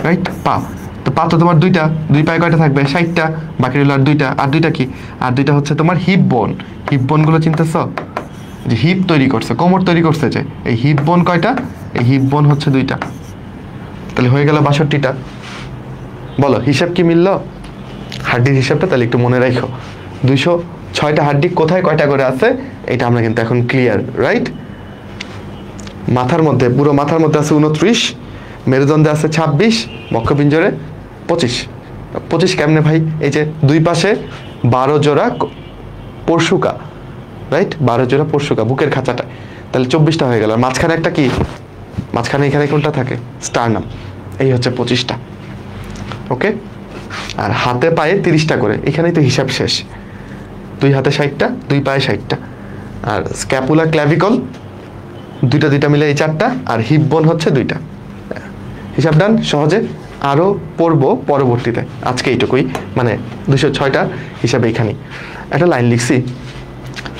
রাইট, পা। তো পা তো তোমার দুইটা, দুই পায়ে কয়টা থাকবে? 60টা। বাকি রইল আর দুইটা। আর দুইটা কি? আর দুইটা হচ্ছে তোমার হিপ বোন। হিপ বোনগুলো চিনতেছ? যে হিপ তৈরি করছে, কোমর তৈরি করছে, যে এই হিপ বোন কয়টা? এই হিপ বোন হচ্ছে দুইটা। তাহলে হয়ে গেল 62টা। বলো হিসাব কি মিলল? হাড্ডির হিসাবটা তাহলে একটু মনে রাখো। 206টা হাড্ডি কোথায় কয়টা করে আছে এটা আমরা কিন্তু এখন ক্লিয়ার, রাইট? মাথার মধ্যে, পুরো মাথার মধ্যে আছে 29, মেরুদণ্ডে আছে 26, বক্ষপিঞ্জরে 25। 25 কেমনে ভাই? এই যে দুই পাশে 12 জোড়া পরশুকা, রাইট? 12 জোড়া পরশুকা বুকের খাঁচাটা, তাহলে 24টা হয়ে গেল। আর মাঝখানে একটা কি? মাঝখানে এখানে কোনটা থাকে? স্টারনাম। এই হচ্ছে 25টা, ওকে? আর হাতে পায়ে 30টা করে, এখানেই তো হিসাব শেষ। দুই হাতে 60টা, দুই পায়ে 60টা। আর স্ক্যাপুলা, ক্ল্যাভিকল দুইটা দুইটা মিলে এই 4টা, আর হিপ বোন হচ্ছে 2টা। হিসাব ডান, সহজে। আরও পড়বো পরবর্তীতে, আজকে এইটুকুই, মানে 206টা হিসাবে এইখানেই একটা লাইন লিখছি।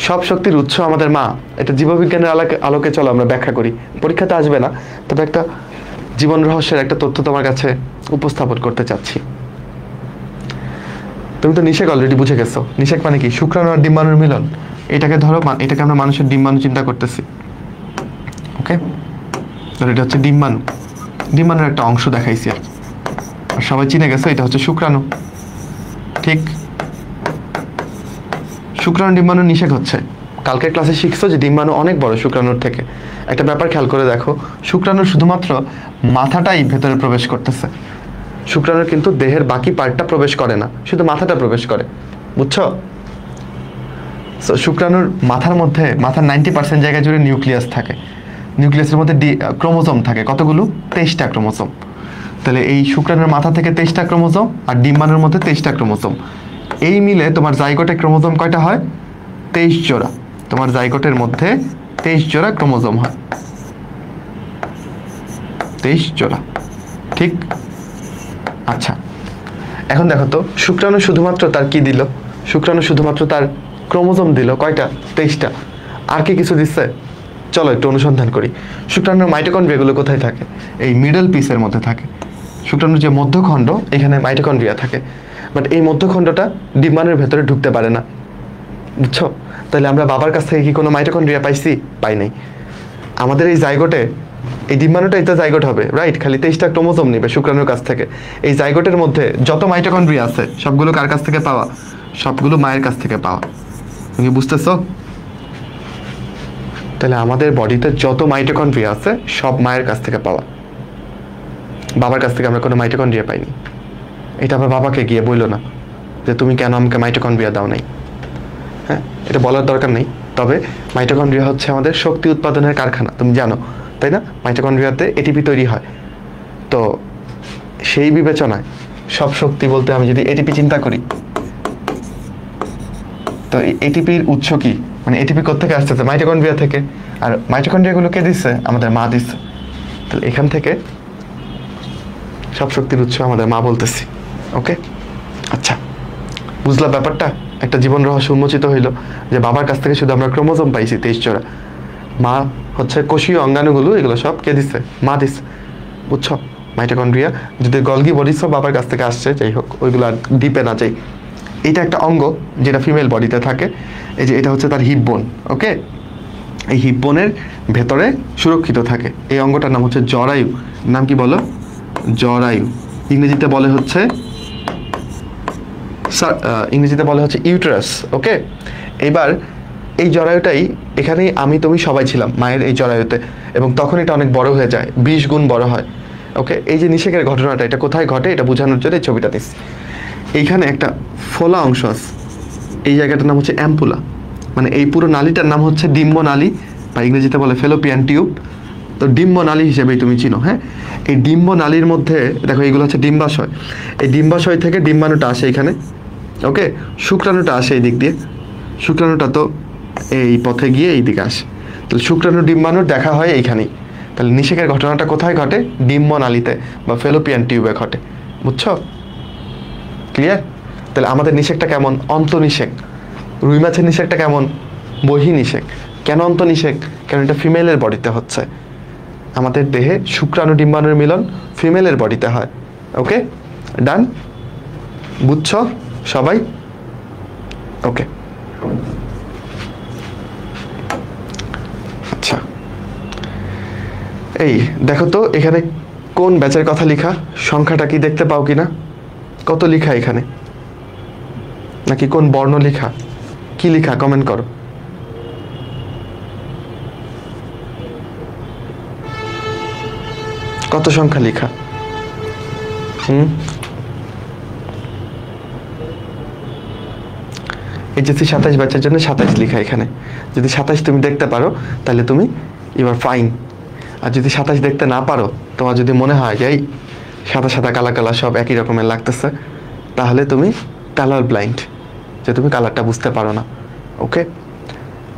সব শক্তির উৎস আমাদের মা। এটা জীববিজ্ঞানের আলোকে চলো আমরা ব্যাখ্যা করি। পরীক্ষাতে আসবে না, তবে একটা জীবন রহস্যের একটা তথ্য তোমার কাছে উপস্থাপন করতে চাচ্ছি। তুমি তো নিষেক অলরেডি বুঝে গেছো। নিষেক মানে কি? শুক্রাণু আর ডিম্বাণুর মিলন। এটাকে ধরো, এটাকে আমরা মানুষের ডিম্বাণু চিন্তা করতেছি, ওকে? ধরো এটা হচ্ছে ডিম্বাণু। ডিম্বাণুর একটা অংশ দেখাইছি আর সবাই চিনে গেছো, এটা হচ্ছে শুক্রাণু, ঠিক? শুক্রাণু ডিম্বাণু নিষেক হচ্ছে। কালকের ক্লাসে শিখছো যে ডিম্বাণু অনেক বড় শুক্রাণুর থেকে। একটা ব্যাপার খেয়াল করে দেখো, শুক্রাণুর শুধুমাত্র মাথাটাই ভেতরে প্রবেশ করতেছে। শুক্রাণুর কিন্তু দেহের বাকি পার্টটা প্রবেশ করে না, শুধু মাথাটা প্রবেশ করে, বুঝছো? শুক্রাণুর মাথার মধ্যে, মাথার 90% জায়গা জুড়ে নিউক্লিয়াস থাকে। নিউক্লিয়াসের মধ্যে ক্রোমোজোম থাকে কতগুলো? 23টা ক্রোমোজোম। তাহলে এই শুক্রাণুর মাথা থেকে 23টা ক্রোমোজোম, আর ডিম্বাণুর মধ্যে 23টা ক্রোমোজোম। এই মিলে তোমার জাইগোটে ক্রোমোজোম কয়টা হয়? 23 জোড়া। তোমার জাইগোটের মধ্যে 23 জোড়া ক্রোমোজোম হয়, 23 জোড়া, ঠিক? আচ্ছা, এখন দেখো তো, শুক্রাণু শুধুমাত্র তার কি দিল? শুক্রাণু শুধুমাত্র তার ক্রোমোজোম দিল কয়টা? 23টা। আর কি কিছু দিচ্ছে? চলো একটু অনুসন্ধান করি। শুক্রাণুর মাইটোকন্ড্রিয়াগুলো কোথায় থাকে? এই মিডল পিসের মধ্যে থাকে। শুক্রাণুর যে মধ্যখণ্ড, এখানে মাইটোকন্ড্রিয়া থাকে, বাট এই মধ্যখণ্ডটা ডিম্বাণুর ভেতরে ঢুকতে পারে না, বুঝছো? তাহলে আমরা বাবার কাছ থেকে কি কোনো মাইটোকন্ড্রিয়া পাইছি? পাই নাই। আমাদের এই জাইগোটে, এই ডিম্বাণুটাই তো জাইগোট হবে, রাইট? খালি 23টা ক্রোমোজোম নেবে শুক্রাণুর কাছ থেকে। এই জাইগোটের মধ্যে যত মাইটোকন্ড্রিয়া আছে সবগুলো কার কাছ থেকে পাওয়া? সবগুলো মায়ের কাছ থেকে পাওয়া। তুমি বুঝতেছো? তাহলে আমাদের বডিতে যত মাইটোকন্ড্রিয়া আছে সব মায়ের কাছ থেকে পাওয়া। বাবার কাছ থেকে আমরা কোনো মাইটোকন্ড্রিয়া পাইনি। এটা আমার বাবাকে গিয়ে বললো না যে তুমি কেন আমাকে মাইটোকন্ড্রিয়া দাও নাই। হ্যাঁ, এটা বলার দরকার নেই। তবে মাইটোকন্ড্রিয়া হচ্ছে আমাদের শক্তি উৎপাদনের কারখানা, তুমি জানো তাই না? মাইটোকন্ড্রিয়াতে এটিপি তৈরি হয়। তো সেই বিবেচনায় সব শক্তি বলতে আমি যদি এটিপি চিন্তা করি, তো এটিপির উৎস কি? মানে এটিপি কোত্থেকে আসতেছে? মাইটোকন্ড্রিয়া থেকে। আর মাইটোকন্ড্রিয়াগুলো কে দিচ্ছে? আমাদের মা দিচ্ছে। তাহলে এখান থেকে সব শক্তির উৎস আমাদের মা বলতেছি, ওকে? আচ্ছা, বুঝলা ব্যাপারটা? একটা জীবন রহস্য উন্মোচিত হইল যে বাবার কাছ থেকে শুধু আমরা ক্রোমোজোম পাইছি 23 জোড়া। মা হচ্ছে কোষীয় অঙ্গাণুগুলো, এগুলো সব কে দিচ্ছে? মা দিচ্ছে, বুঝছো? মাইটোকন্ড্রিয়া যদি গলগি বডিস বাবার কাছ থেকে আসছে, যাই হোক, ওইগুলো আর ডিপে না যাই। এটা একটা অঙ্গ যেটা ফিমেল বডিতে থাকে। এই যে এটা হচ্ছে তার হিপ বোন, ওকে? এই হিপ বোনের ভেতরে সুরক্ষিত থাকে। এই অঙ্গটার নাম হচ্ছে জরায়ু। নাম কি বলো? জরায়ু। ইংরেজিতে বলে হচ্ছে ইউটেরাস, ওকে? এবার এই জরায়ুটাই, এখানেই আমি তুমি সবাই ছিলাম মায়ের এই জরায়ুতে, এবং তখন এটা অনেক বড় হয়ে যায়, 20 গুণ বড় হয়, ওকে? এই যে নিষেকের ঘটনাটা, এটা কোথায় ঘটে এটা বোঝানোর জন্য এই ছবিটা দিচ্ছি। এইখানে একটা ফোলা অংশ আছে, এই জায়গাটার নাম হচ্ছে অ্যাম্পুলা। মানে এই পুরো নালীটার নাম হচ্ছে ডিম্ব নালী, বা ইংরেজিতে বলে ফেলোপিয়ান টিউব। তো ডিম্ব নালী হিসেবেই তুমি চিনো, হ্যাঁ? এই ডিম্ব নালীর মধ্যে দেখো, এইগুলো হচ্ছে ডিম্বাশয়। এই ডিম্বাশয় থেকে ডিম্বাণুটা আসে এখানে, ওকে? শুক্রাণুটা আসে এই দিক দিয়ে, শুক্রাণুটা তো এই পথে গিয়ে এই দিকে আসে। তাহলে শুক্রাণু ডিম্বাণুর দেখা হয় এইখানেই। তাহলে নিষেকের ঘটনাটা কোথায় ঘটে? ডিম্ব নালীতে বা ফেলোপিয়ান টিউবে ঘটে। বুঝছো? ক্লিয়ার? তাহলে আমাদের নিষেকটা কেমন? অন্তনিষেক। রুই মাছের নিষেকটা কেমন? বহির্নিষেক। কেন অন্তনিষেক? কারণ এটা ফিমেলের বডিতে হচ্ছে। আমাদের দেহে শুক্রাণু ডিম্বাণুর মিলন ফিমেলের বডিতে হয়। ওকে, ডান? বুঝছো সবাই? ওকে, আচ্ছা, এই দেখো তো এখানে কোন ব্যাচের কথা লেখা, সংখ্যাটা কি দেখতে পাও কিনা? কত লেখা এখানে, নাকি কোন বর্ণ লেখা, কি লেখা? কমেন্ট করো। কত সংখ্যা লেখা? এইচএসসি 27 ব্যাচের জন্য 27 লেখা এখানে। যদি 27 তুমি দেখতে পারো তাহলে তুমি ইউ আর ফাইন। আর যদি 27 দেখতে না পারো, তোমার যদি মনে হয় যে এই সাদা সাদা কালা কালা সব একই রকমের লাগতেছে, তাহলে তুমি কালার ব্লাইন্ড, যে তুমি কালারটা বুঝতে পারো না। ওকে,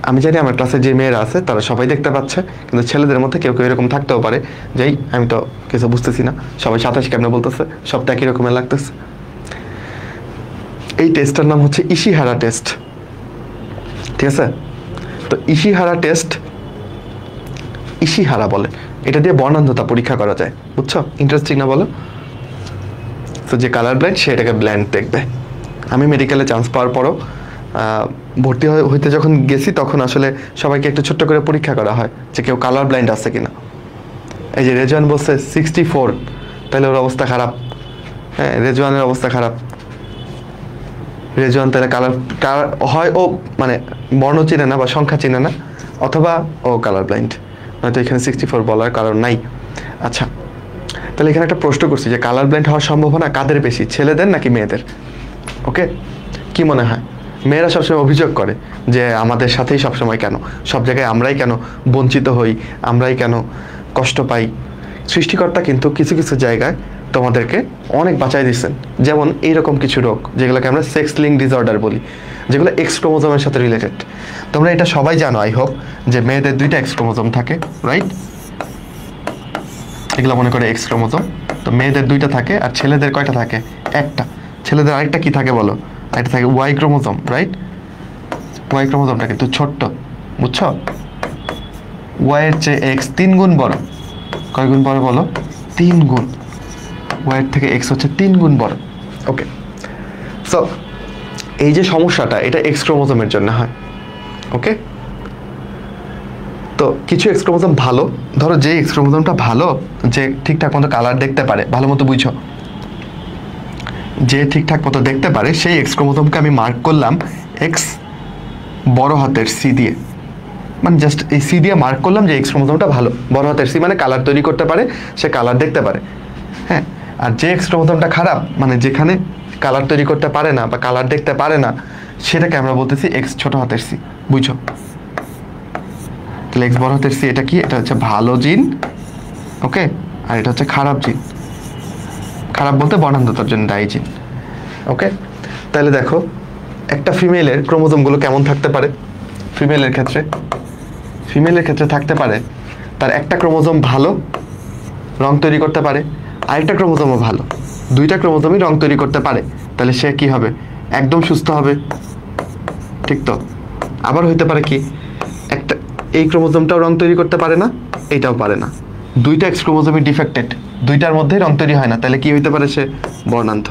আমি জানি আমার ক্লাসে যে মেয়েরা আছে তারা সবাই দেখতে পাচ্ছে, কিন্তু ছেলেদের মধ্যে কেউ কেউ এরকম থাকতেও পারে যে আমি তো কিছু বুঝতেছি না, সবাই 27 কেমনে বলতেছে, সব তো একই রকমের লাগতেছে। এই টেস্টটার নাম হচ্ছে ইশিহারা টেস্ট। ঠিক আছে? তো ইশিহারা টেস্ট, ইশিহারা বলে, এটা দিয়ে বর্ণান্ধতা পরীক্ষা করা যায়। বুঝছো? ইন্টারেস্টিং না বলো? তো যে কালার ব্লাইন্ড সে এটাকে ব্ল্যান্ড দেখবে। আমি মেডিকেলে চান্স পাওয়ার পরও ভর্তি হইতে যখন গেছি তখন আসলে সবাইকে একটু ছোট্ট করে পরীক্ষা করা হয় যে কেউ কালার ব্লাইন্ড আছে কিনা। এই যে রেজওয়ান বলছে 64, তাহলে ওর অবস্থা খারাপ। হ্যাঁ, রেজওয়ানের অবস্থা খারাপ। রেজওয়ান তাহলে কালার হয় ও মানে বর্ণ চিনে না বা সংখ্যা চিনে না, অথবা ও কালার ব্লাইন্ড, নয়তো এখানে 64 বলার কারণ নাই। আচ্ছা, তাহলে এখানে একটা প্রশ্ন করছি যে কালার ব্লাইন্ড হওয়ার সম্ভাবনা কাদের বেশি, ছেলেদের নাকি মেয়েদের? ওকে, কি মনে হয়? মেয়েরা সবসময় অভিযোগ করে যে আমাদের সাথেই সবসময় কেন, সব জায়গায় আমরাই কেন বঞ্চিত হই, আমরাই কেন কষ্ট পাই। সৃষ্টিকর্তা কিন্তু কিছু কিছু জায়গায় তোমাদেরকে অনেক বাঁচাই দিচ্ছেন। যেমন এইরকম কিছু রোগ যেগুলোকে আমরা সেক্স লিঙ্ক ডিসঅর্ডার বলি, যেগুলো এক্স ক্রোমোজোমের সাথে রিলেটেড। তোমরা এটা সবাই জানো আই হোপ, যে মেয়েদের 2টা এক্স ক্রোমোজোম থাকে, রাইট? এগুলো মনে করে এক্স ক্রোমোজোম। তো মেয়েদের 2টা থাকে, আর ছেলেদের কয়টা থাকে? একটা। ছেলেদের আরেকটা কি থাকে বলো? আরেকটা থাকে ওয়াই ক্রোমোজোম, রাইট? ওয়াই ক্রোমোজোমটা কিন্তু ছোট্ট, বুঝছো? ওয়াইয়ের চেয়ে এক্স 3 গুণ বড়। কয় গুণ বড় বলো? 3 গুণ। ওয়াইয়ের থেকে এক্স হচ্ছে 3 গুণ বড়। ওকে, সো এই যে সমস্যাটা, এটা এক্স ক্রোমোজোমের জন্য হয়। ওকে, তো কিছু এক্স ক্রোমোজোম ভালো, ধরো যে এক্স ক্রোমোজোমটা ভালো, যে ঠিকঠাক মতো কালার দেখতে পারে, ভালো মতো বুঝছো, যে ঠিকঠাক মতো দেখতে পারে, সেই এক্স ক্রোমোজোমকে আমি মার্ক করলাম এক্স বড় হাতের সি দিয়ে। মানে জাস্ট এই সি দিয়ে মার্ক করলাম যে এক্স ক্রোমোজোমটা ভালো, বড় হাতের সি মানে কালার তৈরি করতে পারে, সে কালার দেখতে পারে। হ্যাঁ, আর যে এক্স ক্রোমোজোমটা খারাপ, মানে যেখানে কালার তৈরি করতে পারে না বা কালার দেখতে পারে না, সেটাকে আমরা বলতেছি এক্স ছোট হাতের সি। বুঝছো? তাহলে এক্স বড় হাতের সি এটা কি? এটা হচ্ছে ভালো জিন। ওকে, আর এটা হচ্ছে খারাপ জিন। খারাপ বলতে বর্ণান্ধতার জন্য দায়ী জিন। ওকে, তাহলে দেখো একটা ফিমেলের ক্রোমোজোমগুলো কেমন থাকতে পারে। ফিমেলের ক্ষেত্রে থাকতে পারে তার একটা ক্রোমোজোম ভালো, রং তৈরি করতে পারে, আরেকটা ক্রোমোজোমও ভালো, 2টা ক্রোমোজোমই রং তৈরি করতে পারে। তাহলে সে কি হবে? একদম সুস্থ হবে, ঠিক তো? আবার হইতে পারে কি, একটা এই ক্রোমোজোমটাও রং তৈরি করতে পারে না, এইটাও পারে না, 2টা এক্স ক্রোমোজোমই ডিফেক্টেড, 2টার মধ্যেই রং তৈরি হয় না। তাহলে কি হইতে পারে? সে বর্ণান্ধ।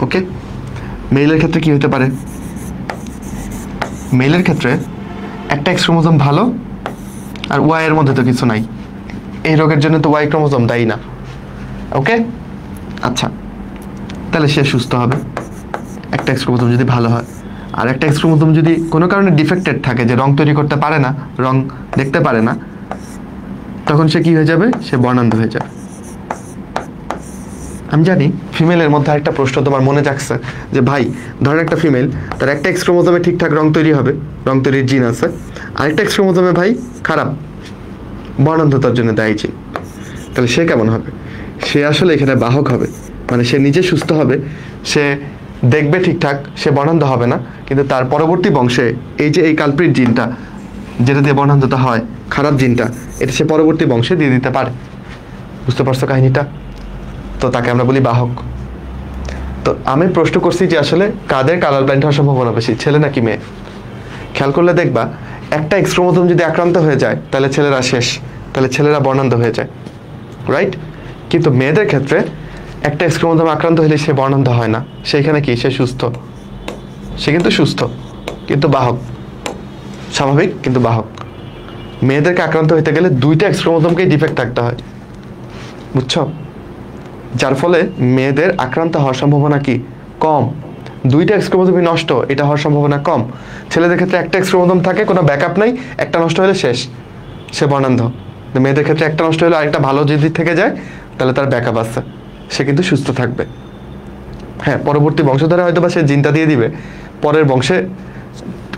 ওকে, মেইলের ক্ষেত্রে কি হতে পারে? মেইলের ক্ষেত্রে একটা এক্স ক্রোমোজোম ভালো, আর ওয়াই এর মধ্যে তো কিছু নাই, এই রোগের জন্য তো ওয়াই ক্রোমোজোম দায়ী না। ওকে, আচ্ছা, তাহলে সে সুস্থ হবে, একটা এক্স ক্রোমোজোম যদি ভালো হয়। আর একটা এক্স ক্রোমোজোম যদি কোনো কারণে ডিফেক্টেড থাকে, যে রং তৈরি করতে পারে না, রং দেখতে পারে না, তখন সে কি হয়ে যাবে? সে বর্ণান্ধ হয়ে যাবে। আমি জানি ফিমেলের মধ্যে আরেকটা প্রশ্ন তোমার মনে জাগছে যে ভাই, ধরেন একটা ফিমেল, তার একটা এক্স ক্রোমোজোমে ঠিকঠাক রং তৈরি হবে, রং তৈরির জিন আছে, আরেকটা এক্স ক্রোমোজোমে ভাই খারাপ, বর্ণান্ধতার জন্য দায়ী জিন। তাহলে সে কেমন হবে? সে আসলে এখানে বাহক হবে, মানে সে নিজে সুস্থ হবে, সে দেখবে ঠিকঠাক, সে বর্ণান্ধ হবে না, কিন্তু তার পরবর্তী বংশে এই যে এই কালপ্রিট জিনটা যেটা দিয়ে বর্ণান্ধতা হয়, খারাপ জিনটা, এটা সে পরবর্তী বংশে দিয়ে দিতে পারে। বুঝতে পারছো কাহিনীটা? তো তাকে আমরা বলি বাহক। তো আমি প্রশ্ন করছি যে আসলে কাদের কালার ব্লাইন্ড হওয়ার সম্ভাবনা বেশি, ছেলে নাকি মেয়ে? খেয়াল করলে দেখবা একটা এক্স ক্রোমোসোম যদি আক্রান্ত হয়ে যায় তাহলে ছেলেরা শেষ, তাহলে ছেলেরা বর্ণান্ধ হয়ে যায়, রাইট? কিন্তু মেয়েদের ক্ষেত্রে একটা এক্স ক্রোমোসোম আক্রান্ত হলে সে বর্ণান্ধ হয় না, সেইখানে কি সে সুস্থ, সে কিন্তু সুস্থ কিন্তু বাহক, স্বাভাবিক কিন্তু বাহক। মেয়েদেরকে আক্রান্ত হইতে গেলে দুইটা এক্স ক্রোমোসোমকেই ডিফেক্ট থাকতে হয়, বুঝছো? যার ফলে মেয়েদের আক্রান্ত হওয়ার সম্ভাবনা কি কম, দুইটা এক্স ক্রোমোসোমই নষ্ট, এটা হওয়ার সম্ভাবনা কম। ছেলেদের ক্ষেত্রে একটা এক্স ক্রোমোসোম থাকে, কোনো ব্যাকআপ নাই, একটা নষ্ট হলে শেষ, সে বর্ণান্ধ। মেয়েদের ক্ষেত্রে একটা নষ্ট হলে আরেকটা ভালো যদি থেকে যায় তাহলে তার ব্যাকআপ আছে, সে কিন্তু সুস্থ থাকবে। হ্যাঁ, পরবর্তী বংশধরে হয়তো বা সে জিনটা দিয়ে দিবে, পরের বংশে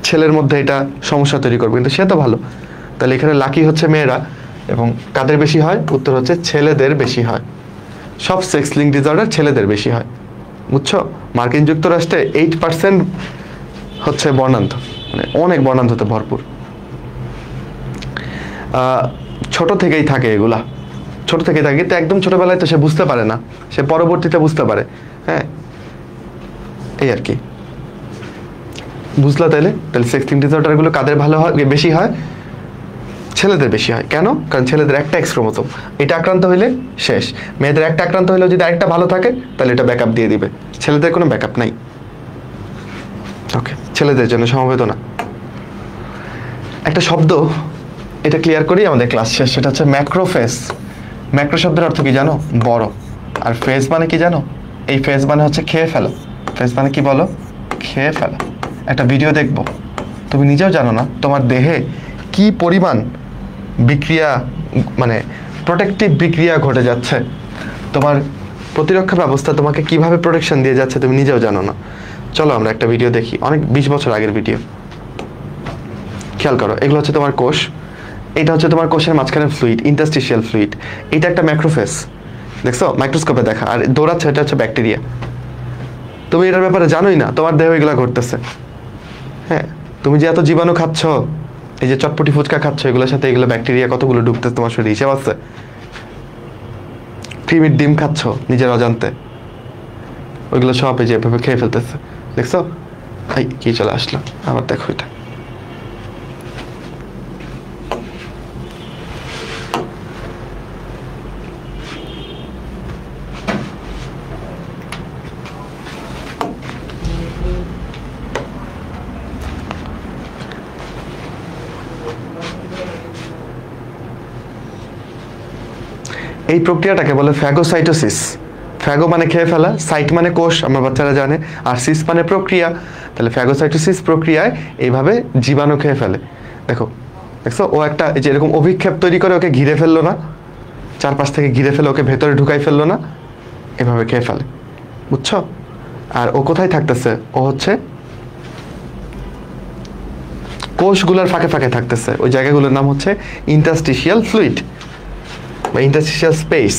ছেলের মধ্যে এটা সমস্যা তৈরি করবে, কিন্তু সে তো ভালো। তাহলে এখানে লাকি হচ্ছে মেয়েরা, এবং কাদের বেশি হয়? উত্তর হচ্ছে ছেলেদের বেশি হয়। সব সেক্স লিঙ্ক ডিসঅর্ডার ছেলেদের বেশি হয়, বুঝছো? মার্কিন যুক্তরাষ্ট্রে 8% হচ্ছে বর্ণান্ধ, মানে অনেক বর্ণান্ধতে ভরপুর। ছোট থেকেই থাকে এগুলা, ছোট থেকেই থাকে, কিন্তু একদম ছোটবেলায় তো সে বুঝতে পারে না, সে পরবর্তীতে বুঝতে পারে। হ্যাঁ, এই আর কি, বুঝলা? তাহলে সেক্স লিঙ্ক ডিসঅর্ডারগুলো কাদের ভালো হয়, বেশি হয়? ছেলেদের বেশি হয়। কেন? কারণ ছেলেদের একটা এক্স ক্রোমোসোম, এটা আক্রান্ত হইলে শেষ। মেয়েদের একটা আক্রান্ত হইলেও যদি আরেকটা ভালো থাকে তাহলে এটা ব্যাকআপ দিয়ে দিবে, ছেলেদের কোনো ব্যাকআপ নাই। ওকে, ছেলেদের জন্য সমবেদনা। একটা শব্দ, এটা ক্লিয়ার করি আমাদের ক্লাস শেষ, সেটা হচ্ছে ম্যাক্রোফেজ। ম্যাক্রো শব্দের অর্থ কি জানো? বড়। আর ফেজ মানে কি জানো? এই ফেজ মানে হচ্ছে খেয়ে ফেলো। ফেজ মানে কি বলো? খেয়ে ফেলো। একটা ভিডিও দেখবো, তুমি নিজেও জানো না তোমার দেহে কি পরিমাণ বিক্রিয়া, মানে প্রোটেক্টিভ বিক্রিয়া ঘটে যাচ্ছে, তোমার প্রতিরক্ষা ব্যবস্থা তোমাকে কিভাবে প্রোটেকশন দিয়ে যাচ্ছে তুমি নিজেও জানো না। চলো আমরা একটা ভিডিও দেখি, অনেক 20 বছর আগের ভিডিও। খেয়াল করো, এগুলো হচ্ছে তোমার কোষ, এটা হচ্ছে তোমার কোষের মাঝখানে ফ্লুইড, ইন্টারস্টিশিয়াল ফ্লুইড। এটা একটা ম্যাক্রোফেজ, দেখছো মাইক্রোস্কোপে দেখা, আর দৌড়াচ্ছে এটা হচ্ছে ব্যাকটেরিয়া। তুমি এটার ব্যাপারে জানোই না, তোমার দেহ এগুলো ঘটতেছে। হ্যাঁ, তুমি যে এত জীবাণু খাচ্ছ, এই যে চটপটি ফুচকা খাচ্ছ, এগুলোর সাথে এগুলো ব্যাকটেরিয়া কতগুলো ঢুকতেছে তোমার শরীরে হিসাব আছে? ক্রিমির ডিম খাচ্ছ নিজের অজান্তে, ওইগুলো সব এই যে এভাবে খেয়ে ফেলতেছে, দেখছো? এই কি চলে আসলো আবার, দেখো এটা। এই প্রক্রিয়াটাকে বলে ফ্যাগোসাইটোসিস। ফ্যাগো মানে খেয়ে ফেলা, সাইট মানে কোষ, আমার বাচ্চারা জানে, আর সিস মানে প্রক্রিয়া। তাহলে ফ্যাগোসাইটোসিস প্রক্রিয়ায় এইভাবে জীবাণু খেয়ে ফেলে। দেখো, দেখছো ও একটা এই যে এরকম অভিক্ষেপ তৈরি করে ওকে ঘিরে ফেললো না, চারপাশ থেকে ঘিরে ফেলে ওকে ভেতরে ঢুকাই ফেললো না, এভাবে খেয়ে ফেলে, বুঝছো? আর ও কোথায় থাকতেছে? ও হচ্ছে কোষগুলোর ফাঁকে ফাঁকে থাকতেছে, ওই জায়গাগুলোর নাম হচ্ছে ইন্টারস্টিশিয়াল ফ্লুইড বা ইন্টারস্টিশিয়াল স্পেস।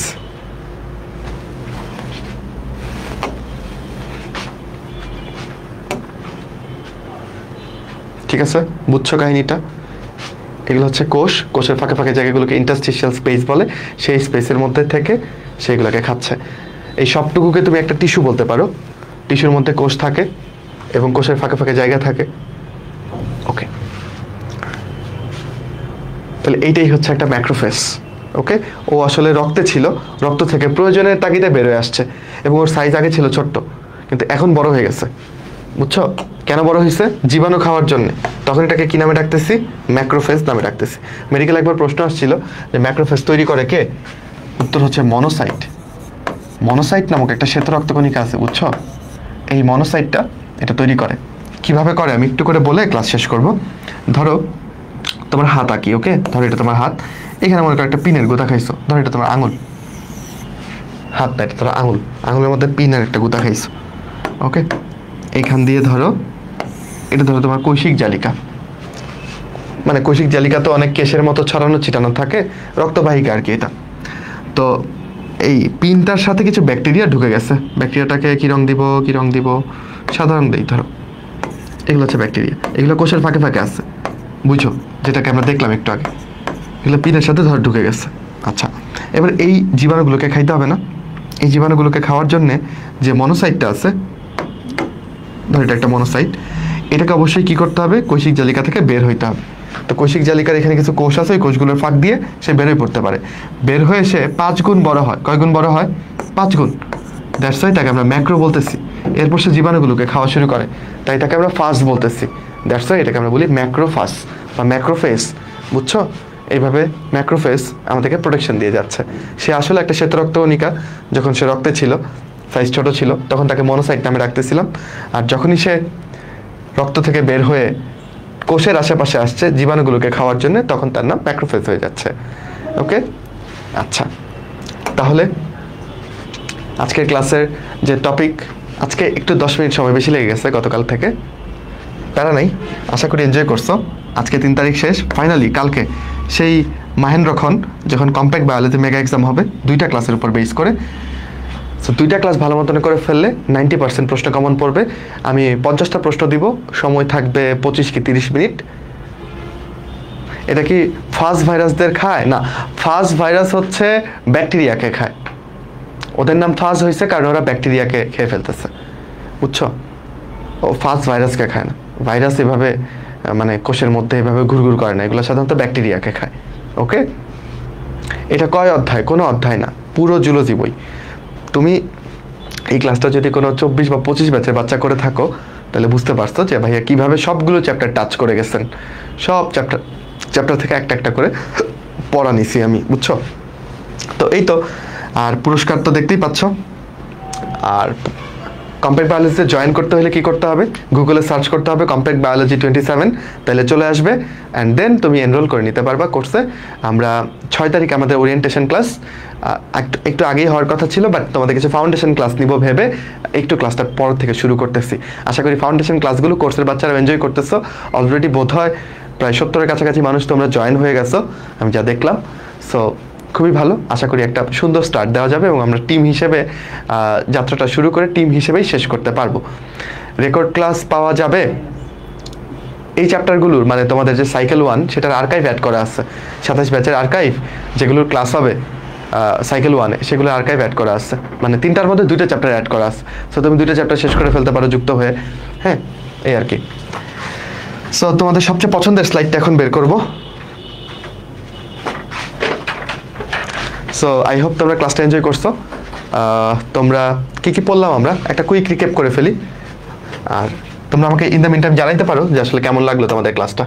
ঠিক আছে, বুঝছো কাহিনীটা? এগুলো হচ্ছে কোষ, কোষের ফাঁকে ফাঁকে জায়গাগুলোকে ইন্টারস্টিশিয়াল স্পেস বলে, সেই স্পেসের মধ্যে থেকে সেগুলোকে খাচ্ছে। এই সবটুকুকে তুমি একটা টিস্যু বলতে পারো, টিস্যুর মধ্যে কোষ থাকে এবং কোষের ফাঁকে ফাঁকে জায়গা থাকে। ওকে, তাহলে এইটাই হচ্ছে একটা ম্যাক্রোফেজ। ওকে, ও আসলে রক্তে ছিল, রক্ত থেকে প্রয়োজনের তাগিদে বেরোয় আসছে, এবং ওর সাইজ আগে ছিল ছোট্ট, কিন্তু এখন বড় হয়ে গেছে, বুঝছো? কেন বড় হয়েছে? জীবাণু খাওয়ার জন্য। তখন এটাকে কি নামে ডাকতেছি? ম্যাক্রোফেজ নামে ডাকতেছি। মেডিকেল একবার প্রশ্ন আসছিল যে ম্যাক্রোফেজ তৈরি করে কে? উত্তর হচ্ছে মনোসাইট। মনোসাইট নামক একটা শ্বেত রক্তকণিকা আছে, বুঝছো? এই মনোসাইটটা এটা তৈরি করে। কিভাবে করে আমি একটু করে বলে ক্লাস শেষ করব। ধরো তোমার হাত আঁকি, ওকে? ধরো এটা তোমার হাত, এখানে মনে করো একটা পিনের গুঁতা খাইছো, ধরো এটা তোমার আঙুল, হাত না, এটা তোমার আঙুল, আঙুলের মধ্যে পিনের একটা গুঁতা খাইছো, ওকে? এইখান দিয়ে ধরো, এটা ধরো তোমার কৈশিক জালিকা, মানে কৈশিক জালিকা তো অনেক কেশের মতো ছড়ানো ছিটানো থাকে, রক্তবাহিকা আর কি এটা। তো এই পিনটার সাথে কিছু ব্যাকটেরিয়া ঢুকে গেছে, ব্যাকটেরিয়াটাকে কি রং দিব, কি রং দিব? সাধারণ দেই, ধরো এগুলো হচ্ছে ব্যাকটেরিয়া, এগুলো কোষের ফাঁকে ফাঁকে আছে, বুঝছো? যেটাকে আমরা দেখলাম একটু আগে, এগুলো পিনের সাথে ধর ঢুকে গেছে। আচ্ছা, এবার এই জীবাণুগুলোকে খাইতে হবে না? এই জীবাণুগুলোকে খাওয়ার জন্যে যে মনোসাইটটা আছে, ধর এটা একটা মনোসাইট, এটাকে অবশ্যই কি করতে হবে? কৈশিক জালিকা থেকে বের হইতে হবে। তো কৈশিক জালিকার এখানে কিছু কোষ আছে, ওই কোষগুলোর ফাঁক দিয়ে সে বের হয়ে পড়তে পারে। বের হয়ে সে 5 গুণ বড় হয়। কয় গুণ বড় হয়? 5 গুণ। দ্যাটস ওয়াই তাকে আমরা ম্যাক্রো বলতেছি। এরপর সে জীবাণুগুলোকে খাওয়া শুরু করে, তাই তাকে আমরা ফাস বলতেছি। দ্যাটস ওয়াই এটাকে আমরা বলি ম্যাক্রোফাস বা ম্যাক্রোফেস। বুঝছো? এইভাবে ম্যাক্রোফেস আমাদেরকে প্রোটেকশন দিয়ে যাচ্ছে। সে আসলে একটা শ্বেত রক্তকণিকা। যখন সে রক্তে ছিল, সাইজ ছোট ছিল, তখন তাকে মনোসাইট নামে রাখতেছিলাম। আর যখনই সে রক্ত থেকে বের হয়ে কোষের আশেপাশে আসছে জীবাণুগুলোকে খাওয়ার জন্য, তখন তার নাম ম্যাক্রোফেজ হয়ে যাচ্ছে। ওকে, আচ্ছা, তাহলে আজকের ক্লাসের যে টপিক, আজকে একটু 10 মিনিট সময় বেশি লেগে গেছে গতকাল থেকে, প্যারা নাই, আশা করি এনজয় করছো। আজকে 3 তারিখ শেষ, ফাইনালি কালকে সেই মাহেন্দ্রক্ষণ যখন কম্প্যাক্ট বায়োলজি মেগা এক্সাম হবে 2টা ক্লাসের উপর বেস করে। সো 2টা ক্লাস ভালো মতন করে ফেললে 90% প্রশ্ন কমন পড়বে। আমি 50টা প্রশ্ন দিব, সময় থাকবে 25 কি 30 মিনিট। এটা কি ফাজ ভাইরাসদের খায়? না, ফাজ ভাইরাস হচ্ছে ব্যাকটেরিয়াকে খায়। ওদের নাম ফাজ হয়েছে কারণ ওরা ব্যাকটেরিয়াকে খেয়ে ফেলতেছে। বুঝছো? ও ফাজ ভাইরাসকে খায় না। ভাইরাস এভাবে মানে কোষের মধ্যে এভাবে ঘুরঘুর করে না, এগুলো সাধারণত ব্যাকটেরিয়াকে খায়। ওকে, এটা কয় অধ্যায়? কোনো অধ্যায় না, পুরো জুলজি বই। তুমি এই ক্লাসটা যদি কোনো 24 বা 25 ব্যাচের বাচ্চা করে থাকো, তাহলে বুঝতে পারছো যে ভাইয়া কিভাবে সবগুলো চ্যাপ্টার টাচ করে গেছেন। সব চ্যাপ্টার থেকে একটা একটা করে পড়া নিছি আমি। বুঝছো? তো এই তো, আর পুরস্কার তো দেখতেই পাচ্ছ। আর কম্প্যাক্ট বায়োলজিতে জয়েন করতে হলে কি করতে হবে? গুগলে সার্চ করতে হবে কম্প্যাক্ট বায়োলজি 27, তাহলে চলে আসবে। অ্যান্ড দেন তুমি এনরোল করে নিতে পারবা কোর্সে। আমরা 6 তারিখ আমাদের ওরিয়েন্টেশন ক্লাস, একটু আগেই হওয়ার কথা ছিল, বাট তোমাদের কিছু ফাউন্ডেশন ক্লাস নিব ভেবে একটু ক্লাসটা পর থেকে শুরু করতেছি। আশা করি ফাউন্ডেশন ক্লাসগুলো কোর্সের বাচ্চারা এনজয় করতেছো। অলরেডি বোধ হয় প্রায় 70-এর কাছাকাছি মানুষ তোমরা জয়েন হয়ে গেছো, আমি যা দেখলাম। সো খুবই ভালো, আশা করি একটা সুন্দর স্টার্ট দেওয়া যাবে এবং আমরা টিম হিসেবে যাত্রাটা শুরু করে টিম হিসেবেই শেষ করতে পারবো। রেকর্ড ক্লাস পাওয়া যাবে এই চ্যাপ্টারগুলোর, মানে তোমাদের যে সাইকেল 1 সেটার আর্কাইভ অ্যাড করা আছে, 27 ব্যাচের আর্কাইভ, যেগুলোর ক্লাস হবে সাইকেল 1-এ, সেগুলো আর্কাইভ অ্যাড করা আছে। মানে 3টার মধ্যে 2টা চ্যাপ্টার অ্যাড করা আছে। সো তুমি 2টা চ্যাপ্টার শেষ করে ফেলতে পারো যুক্ত হয়ে। হ্যাঁ, এই আর কি। সো তোমাদের সবচেয়ে পছন্দের স্লাইডটা এখন বের করবো। সো আই হোপ তোমরা ক্লাসটা এনজয় করছো। তোমরা কি পড়লাম আমরা একটা কুইক রিক্যাপ করে ফেলি, আর তোমরা আমাকে ইন দ্য মিন টাইম জানাইতে পারো যে আসলে কেমন লাগলো তোমাদের ক্লাসটা।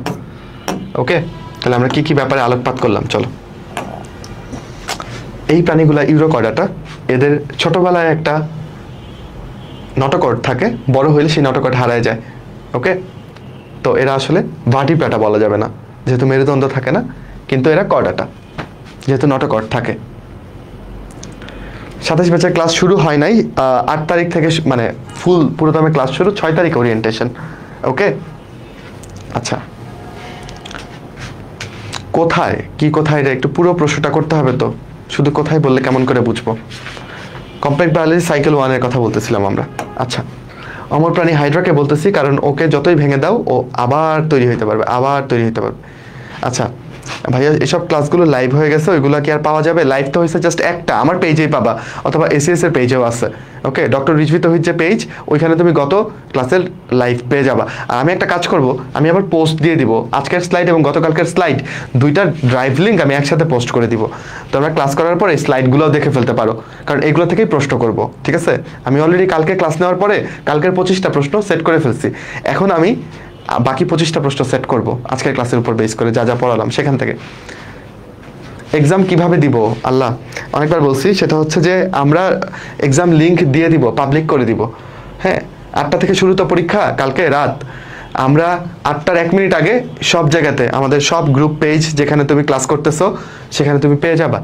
ওকে, তাহলে আমরা কি ব্যাপারে আলোকপাত করলাম, চলো। এই প্রাণীগুলা ইউরোকর্ডাটা, এদের ছোটবেলায় একটা নটোকর্ড থাকে, বড় হইলে সেই নটোকর্ড হারায় যায়। ওকে, তো এরা আসলে ভার্টিব্রাটা বলা যাবে না, যেহেতু মেরুদণ্ড থাকে না, কিন্তু এরা কর্ডাটা, যেহেতু নটোকর্ড থাকে। 27 ব্যাচের ক্লাস শুরু হয় নাই, 8 তারিখ থেকে মানে পুরোদমে ক্লাস শুরু, 6 তারিখ ওরিয়েন্টেশন। ওকে, আচ্ছা, কোথায় রে, একটু পুরো প্রশ্নটা করতে হবে তো, শুধু কোথায় বললে কেমন করে বুঝবো? কম্প্যাক্ট বায়োলজি সাইকেল 1-এর কথা বলতেছিলাম আমরা। আচ্ছা, অমর প্রাণী হাইড্রাকে বলতেছি কারণ ওকে যতই ভেঙে দাও ও আবার তৈরি হইতে পারবে। আচ্ছা ভাইয়া, এসব ক্লাসগুলো লাইভ হয়ে গেছে, ওইগুলো কি আর পাওয়া যাবে? লাইভ তো হয়েছে জাস্ট একটা, আমার পেজেই পাবা, অথবা এসিএস এর পেজেও আছে। ওকে, ডক্টর রিজভি তৌহিদ যে পেজ, ওইখানে তুমি গত ক্লাসের লাইভ পেয়ে যাবা। আর আমি একটা কাজ করব, আমি আবার পোস্ট দিয়ে দিব আজকের স্লাইড এবং গতকালকের স্লাইড, 2টার ড্রাইভ লিঙ্ক আমি একসাথে পোস্ট করে দিব। তোমরা ক্লাস করার পরে এই স্লাইডগুলোও দেখে ফেলতে পারো, কারণ এগুলো থেকেই প্রশ্ন করব। ঠিক আছে, আমি অলরেডি কালকে ক্লাস নেওয়ার পরে কালকের 25টা প্রশ্ন সেট করে ফেলছি। এখন আমি বাকি 25টা প্রশ্ন সেট করব আজকের ক্লাসের উপর বেস করে, যা পড়ালাম সেখান থেকে। এক্সাম কিভাবে দিব আল্লাহ, অনেকবার বলছি, সেটা হচ্ছে যে আমরা এক্সাম লিঙ্ক দিয়ে দিব, পাবলিক করে দিব। হ্যাঁ, 8টা থেকে শুরু তো পরীক্ষা, কালকে রাত। আমরা 8টার 1 মিনিট আগে সব জায়গাতে আমাদের সব গ্রুপ পেজ, যেখানে তুমি ক্লাস করতেছো সেখানে তুমি পেয়ে যাবা।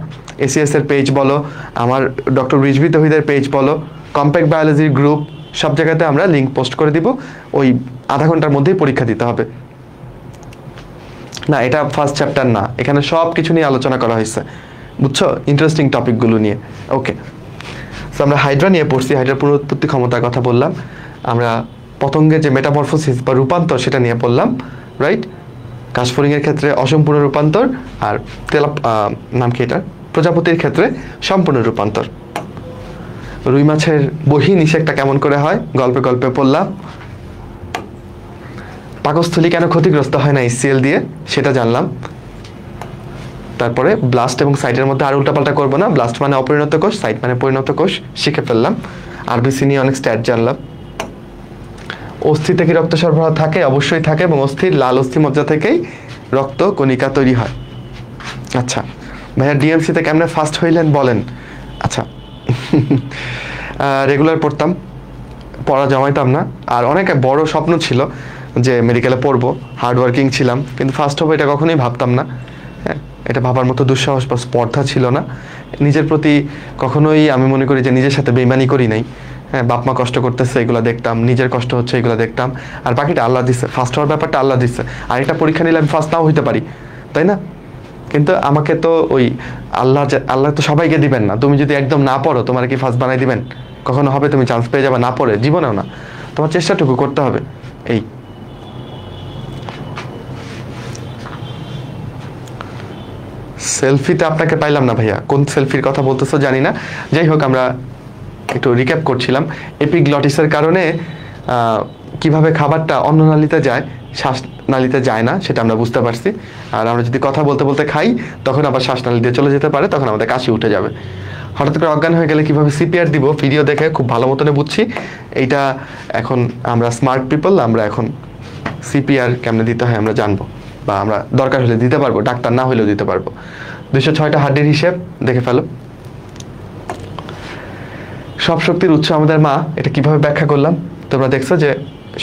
এসিএস এর পেজ বলো, আমার ডক্টর রিজভি তৌহিদের পেজ বলো, কম্প্যাক্ট বায়োলজির গ্রুপ, সব জায়গাতে আমরা লিঙ্ক পোস্ট করে দিব। ওই আধা ঘন্টার মধ্যেই পরীক্ষা দিতে হবে। না, এটা ফার্স্ট চ্যাপ্টার না, এখানে সব কিছু নিয়ে আলোচনা করা হয়েছে, বুঝছো, ইন্টারেস্টিং টপিকগুলো নিয়ে। ওকে, সো আমরা হাইড্রা নিয়ে পড়ছি, হাইড্রার পুনরুৎপত্তি ক্ষমতার কথা বললাম, আমরা পতঙ্গের যে মেটামরফোসিস বা রূপান্তর সেটা নিয়ে পড়লাম, রাইট। কাশফড়িংয়ের ক্ষেত্রে অসম্পূর্ণ রূপান্তর, আর নাম কি এটা, প্রজাপতির ক্ষেত্রে সম্পূর্ণ রূপান্তর। রুই মাছের বহি নিষেকটা কেমন করে হয় গল্পে গল্পে পড়লাম। পাকস্থলী কেন ক্ষতিগ্রস্ত হয় না HCl দিয়ে সেটা জানলাম। তারপরে ব্লাস্ট এবং সাইটের মধ্যে আর উল্টাপাল্টা করবো না, ব্লাস্ট মানে অপরিণত কোষ, সাইট মানে পরিণত কোষ শিখে ফেললাম। আরবিসি নিয়ে অনেক স্ট্যাট জানলাম। অস্থিতে কি রক্ত সরবরাহ থাকে? অবশ্যই থাকে, এবং অস্থির লাল অস্থিমজ্জা থেকেই রক্ত কণিকা তৈরি হয়। আচ্ছা ভাইয়া ডিএমসিতে কেমনে ফার্স্ট হইলেন বলেন। আচ্ছা রেগুলার পড়তাম, পড়া জমাইতাম না, আর অনেক বড় স্বপ্ন ছিল যে মেডিকেলে পড়বো, হার্ডওয়ার্কিং ছিলাম, কিন্তু ফার্স্ট হবো এটা কখনোই ভাবতাম না। হ্যাঁ, এটা ভাবার মতো দুঃসাহস বা স্পর্ধা ছিল না। নিজের প্রতি কখনোই আমি মনে করি যে নিজের সাথে বেইমানি করি নাই। হ্যাঁ, বাপ মা কষ্ট করতেছে এগুলো দেখতাম, নিজের কষ্ট হচ্ছে এগুলো দেখতাম, আর বাকিটা আল্লাহ দিচ্ছে। ফার্স্ট হওয়ার ব্যাপারটা আল্লাহ দিচ্ছে, আর এটা পরীক্ষা নিলে আমি ফার্স্ট নাও হইতে পারি, তাই না? কিন্তু আমাকে তো ওই আল্লাহ তো সবাইকে দিবেন না। তুমি যদি একদম না পড়ো তোমার কি ফার্স্ট বানাই দিবেন? কখনো হবে তুমি চান্স পেয়ে যাবে না পড়ে? জীবনেও না। তোমার চেষ্টাটুকু করতে হবে। এই সেলফিতে আপনাকে পাইলাম না ভাইয়া, কোন সেলফির কথা বলতেছো জানি না। যাই হোক, আমরা একটু রিক্যাপ করছিলাম। এপিগ্লটিসের কারণে কিভাবে খাবারটা অন্ননালীতে যায়, শ্বাসনালীতে যায় না, সেটা আমরা বুঝতে পারছি। আর আমরা যদি কথা বলতে বলতে খাই তখন আবার শ্বাসনালী দিয়ে চলে যেতে পারে, তখন আমাদের কাশি উঠে যাবে। হঠাৎ করে অজ্ঞান হয়ে গেলে কিভাবে সিপিআর দিব ভিডিও দেখে খুব ভালো মতনে বুঝছি। এইটা এখন আমরা স্মার্ট পিপল, আমরা এখন সিপিআর কেমনে দিতে হয় আমরা জানবো, বা আমরা দরকার হলে দিতে পারবো, ডাক্তার না হলেও দিতে পারবো। 206টা হাড্ডির হিসেব দেখে ফেলো। সব শক্তির উৎস আমাদের মা, এটা কিভাবে ব্যাখ্যা করলাম? তোমরা দেখছো যে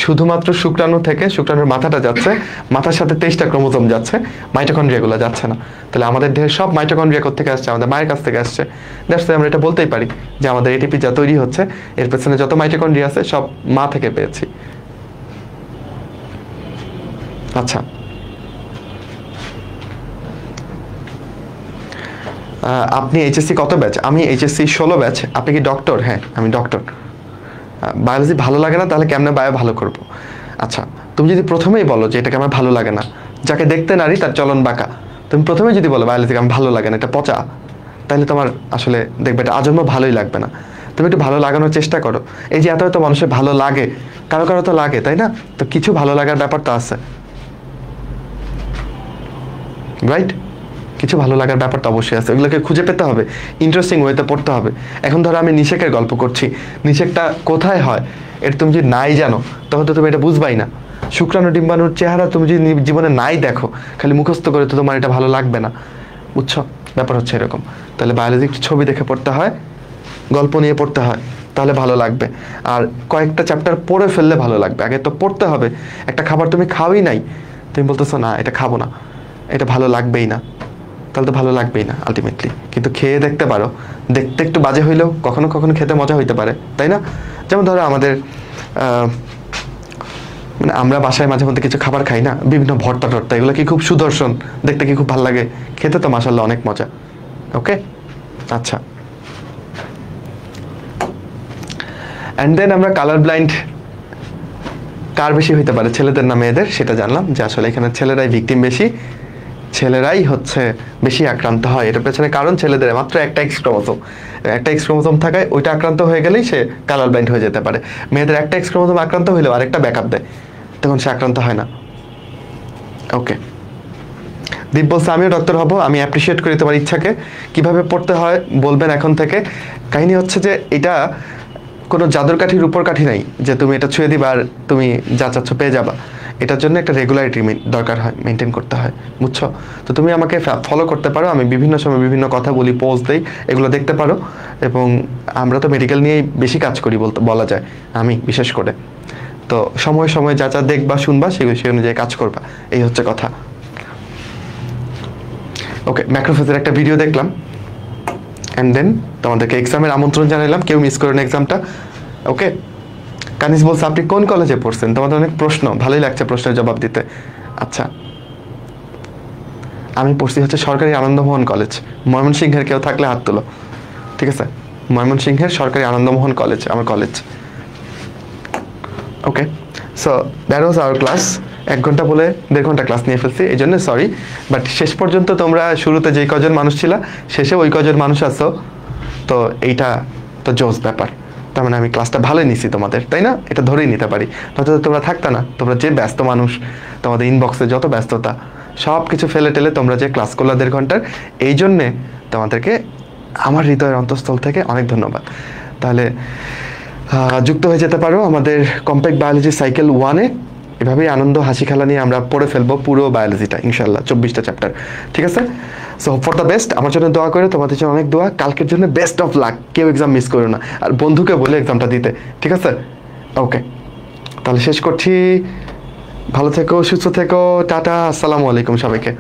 শুধুমাত্র শুক্রাণু থেকে, শুক্রাণুর মাথাটা যাচ্ছে, মাথার সাথে 23টা ক্রোমোজোম যাচ্ছে, মাইটোকন্ড্রিয়াগুলো যাচ্ছে না। তাহলে আমাদের দেহের সব মাইটোকন্ড্রিয়া কোথা থেকে আসছে? আমাদের মায়ের কাছ থেকে আসছে। দ্যাটস আমরা এটা বলতেই পারি যে আমাদের এটিপি যা তৈরি হচ্ছে এর পেছনে যত মাইটোকন্ড্রিয়া আছে সব মা থেকে পেয়েছি। আচ্ছা, আপনি এইচএসসি কত ব্যাচ? আমি এইচএসসি 16 ব্যাচ। আপনি কি ডক্টর? হ্যাঁ, আমি ডক্টর। বায়োলজি ভালো লাগে না, তাহলে কেমনে বায়ো ভালো করব? আচ্ছা, তুমি যদি প্রথমেই বলো যে এটাকে আমার ভালো লাগে না, যাকে দেখতে নারী তার চলন বাঁকা, তুমি প্রথমেই যদি বলো বায়োলজিকে আমার ভালো লাগে না, এটা পচা, তাহলে তোমার আসলে দেখবে এটা আজন্ম ভালোই লাগবে না। তুমি একটু ভালো লাগানোর চেষ্টা করো। এই যে এত মানুষের ভালো লাগে, কারো কারো তো লাগে, তাই না? তো কিছু ভালো লাগার ব্যাপার তো আছে, রাইট? কিছু ভালো লাগার ব্যাপারটা অবশ্যই আছে, এগুলোকে খুঁজে পেতে হবে, ইন্টারেস্টিং ওয়েতে পড়তে হবে। এখন ধরো আমি নিষেকের গল্প করছি, নিষেকটা কোথায় হয় এটা তুমি যদি নাই জানো তখন তো তুমি এটা বুঝবাই না। শুক্রাণু ডিম্বাণুর চেহারা তুমি যদি জীবনে নাই দেখো, খালি মুখস্থ করে, তো তোমার এটা ভালো লাগবে না, বুঝছো? ব্যাপার হচ্ছে এরকম। তাহলে বায়োলজি একটু ছবি দেখে পড়তে হয়, গল্প নিয়ে পড়তে হয়, তাহলে ভালো লাগবে। আর কয়েকটা চ্যাপ্টার পড়ে ফেললে ভালো লাগবে। আগে তো পড়তে হবে। একটা খাবার তুমি খাওয়াই নাই, তুমি বলতেছো না এটা খাবো না, এটা ভালো লাগবেই না, তাহলে তো ভালো লাগবেই না আলটিমেটলি। কিন্তু খেয়ে দেখতে পারো, দেখতে একটু বাজে হইলেও কখনো কখনো খেতে মজা হইতে পারে, তাই না? যেমন ধরো আমাদের মানে আমরা বাসায় মাঝে মধ্যে কিছু খাবার খাই না, বিভিন্ন ভর্তা টর্তা, এগুলো কি খুব সুদর্শন, দেখতে কি খুব ভালো লাগে, খেতে তো মাশাআল্লাহ অনেক মজা। ওকে, আচ্ছা। অ্যান্ড দেন আমরা কালার ব্লাইন্ড কার বেশি হইতে পারে, ছেলেদের না মেয়েদের, সেটা জানলাম যে আসলে এখানে ছেলেরাই ভিকটিম বেশি, ছেলেরাই হচ্ছে বেশি আক্রান্ত হয়। এটার পেছনে কারণ ছেলেদের মাত্র একটা এক্স ক্রোমোজোম, একটা এক্স ক্রোমোজোম থাকায় ওইটা আক্রান্ত হয়ে গেলেই সে কালার ব্লাইন্ড হয়ে যেতে পারে। মেয়েদের একটা এক্স ক্রোমোজোম আক্রান্ত হইলেও আরেকটা ব্যাকআপ দেয়, তখন সে আক্রান্ত হয় না। ওকে, দীপ বলছে আমিও ডক্টর হব, আমি অ্যাপ্রিসিয়েট করি তোমার ইচ্ছাকে। কিভাবে পড়তে হয় বলবেন এখন থেকে। কাহিনী হচ্ছে যে এটা কোনো জাদুর কাঠির উপর কাঠি নাই যে তুমি এটা ছুঁয়ে দিবা আর তুমি যা চাচ্ছ পেয়ে যাবা। এটার জন্য একটা রেগুলারিটি দরকার হয়, মেনটেন করতে হয়, বুঝছো? তো তুমি আমাকে ফলো করতে পারো, আমি বিভিন্ন সময় বিভিন্ন কথা বলি, পোস্ট দেই, এগুলো দেখতে পারো। এবং আমরা তো মেডিকেল নিয়েই বেশি কাজ করি বলা যায়, আমি বিশেষ করে। তো সময়ে সময়ে যা যা দেখবা শুনবা সেগুলো সেই অনুযায়ী কাজ করবা, এই হচ্ছে কথা। ওকে, ম্যাক্রোফেজের একটা ভিডিও দেখলাম, অ্যান্ড দেন তোমাদেরকে এক্সামের আমন্ত্রণ জানালাম, কেউ মিস করেন এক্সামটা। ওকে, কানিস বলছে আপনি কোন কলেজে পড়ছেন? তোমাদের অনেক প্রশ্ন, ভালোই লাগছে প্রশ্নের জবাব দিতে। আচ্ছা, আমি পড়ছি হচ্ছে সরকারি আনন্দমোহন কলেজ, ময়মনসিংহের কেউ থাকলে হাত তুলো, ঠিক আছে? ময়মনসিংহের সরকারি আনন্দমোহন কলেজ আমার college. Okay, so that was our class. 1 ঘন্টা বলে 1.5 ঘন্টা ক্লাস নিয়ে ফেলছি, এই জন্য সরি। বাট শেষ পর্যন্ত তোমরা শুরুতে যেই কজন মানুষ ছিলা, শেষে ওই কজন মানুষ আছো, তো এইটা তো জোস ব্যাপার। তার মানে আমি ক্লাসটা ভালোই নিছি তোমাদের, তাই না? এটা ধরেই নিতে পারি, নয়তো তোমরা থাকতা না। তোমরা যে ব্যস্ত মানুষ, তোমাদের ইনবক্সে যত ব্যস্ততা, সব কিছু ফেলে টেলে তোমরা যে ক্লাস করলা 1.5 ঘন্টার, এই জন্যে তোমাদেরকে আমার হৃদয়ের অন্তঃস্থল থেকে অনেক ধন্যবাদ। তাহলে যুক্ত হয়ে যেতে পারো আমাদের কম্প্যাক্ট বায়োলজি সাইকেল 1-এ। এভাবেই আনন্দ হাসি খেলা নিয়ে আমরা পড়ে ফেলবো পুরো বায়োলজিটা ইনশাল্লাহ, 24টা চ্যাপ্টার। ঠিক আছে? So for the best. আমার জন্য দোয়া করে, তোমাদের জন্য অনেক দোয়া। কালকের জন্য বেস্ট অফ লাক। কেউ এক্সাম মিস করো না, আর বন্ধুকে বলে এক্সামটা দিতে। ঠিক আছে? ওকে, তাহলে শেষ করছি। ভালো থেকো, সুস্থ থেকো, টাটা, আসসালামু আলাইকুম সবাইকে।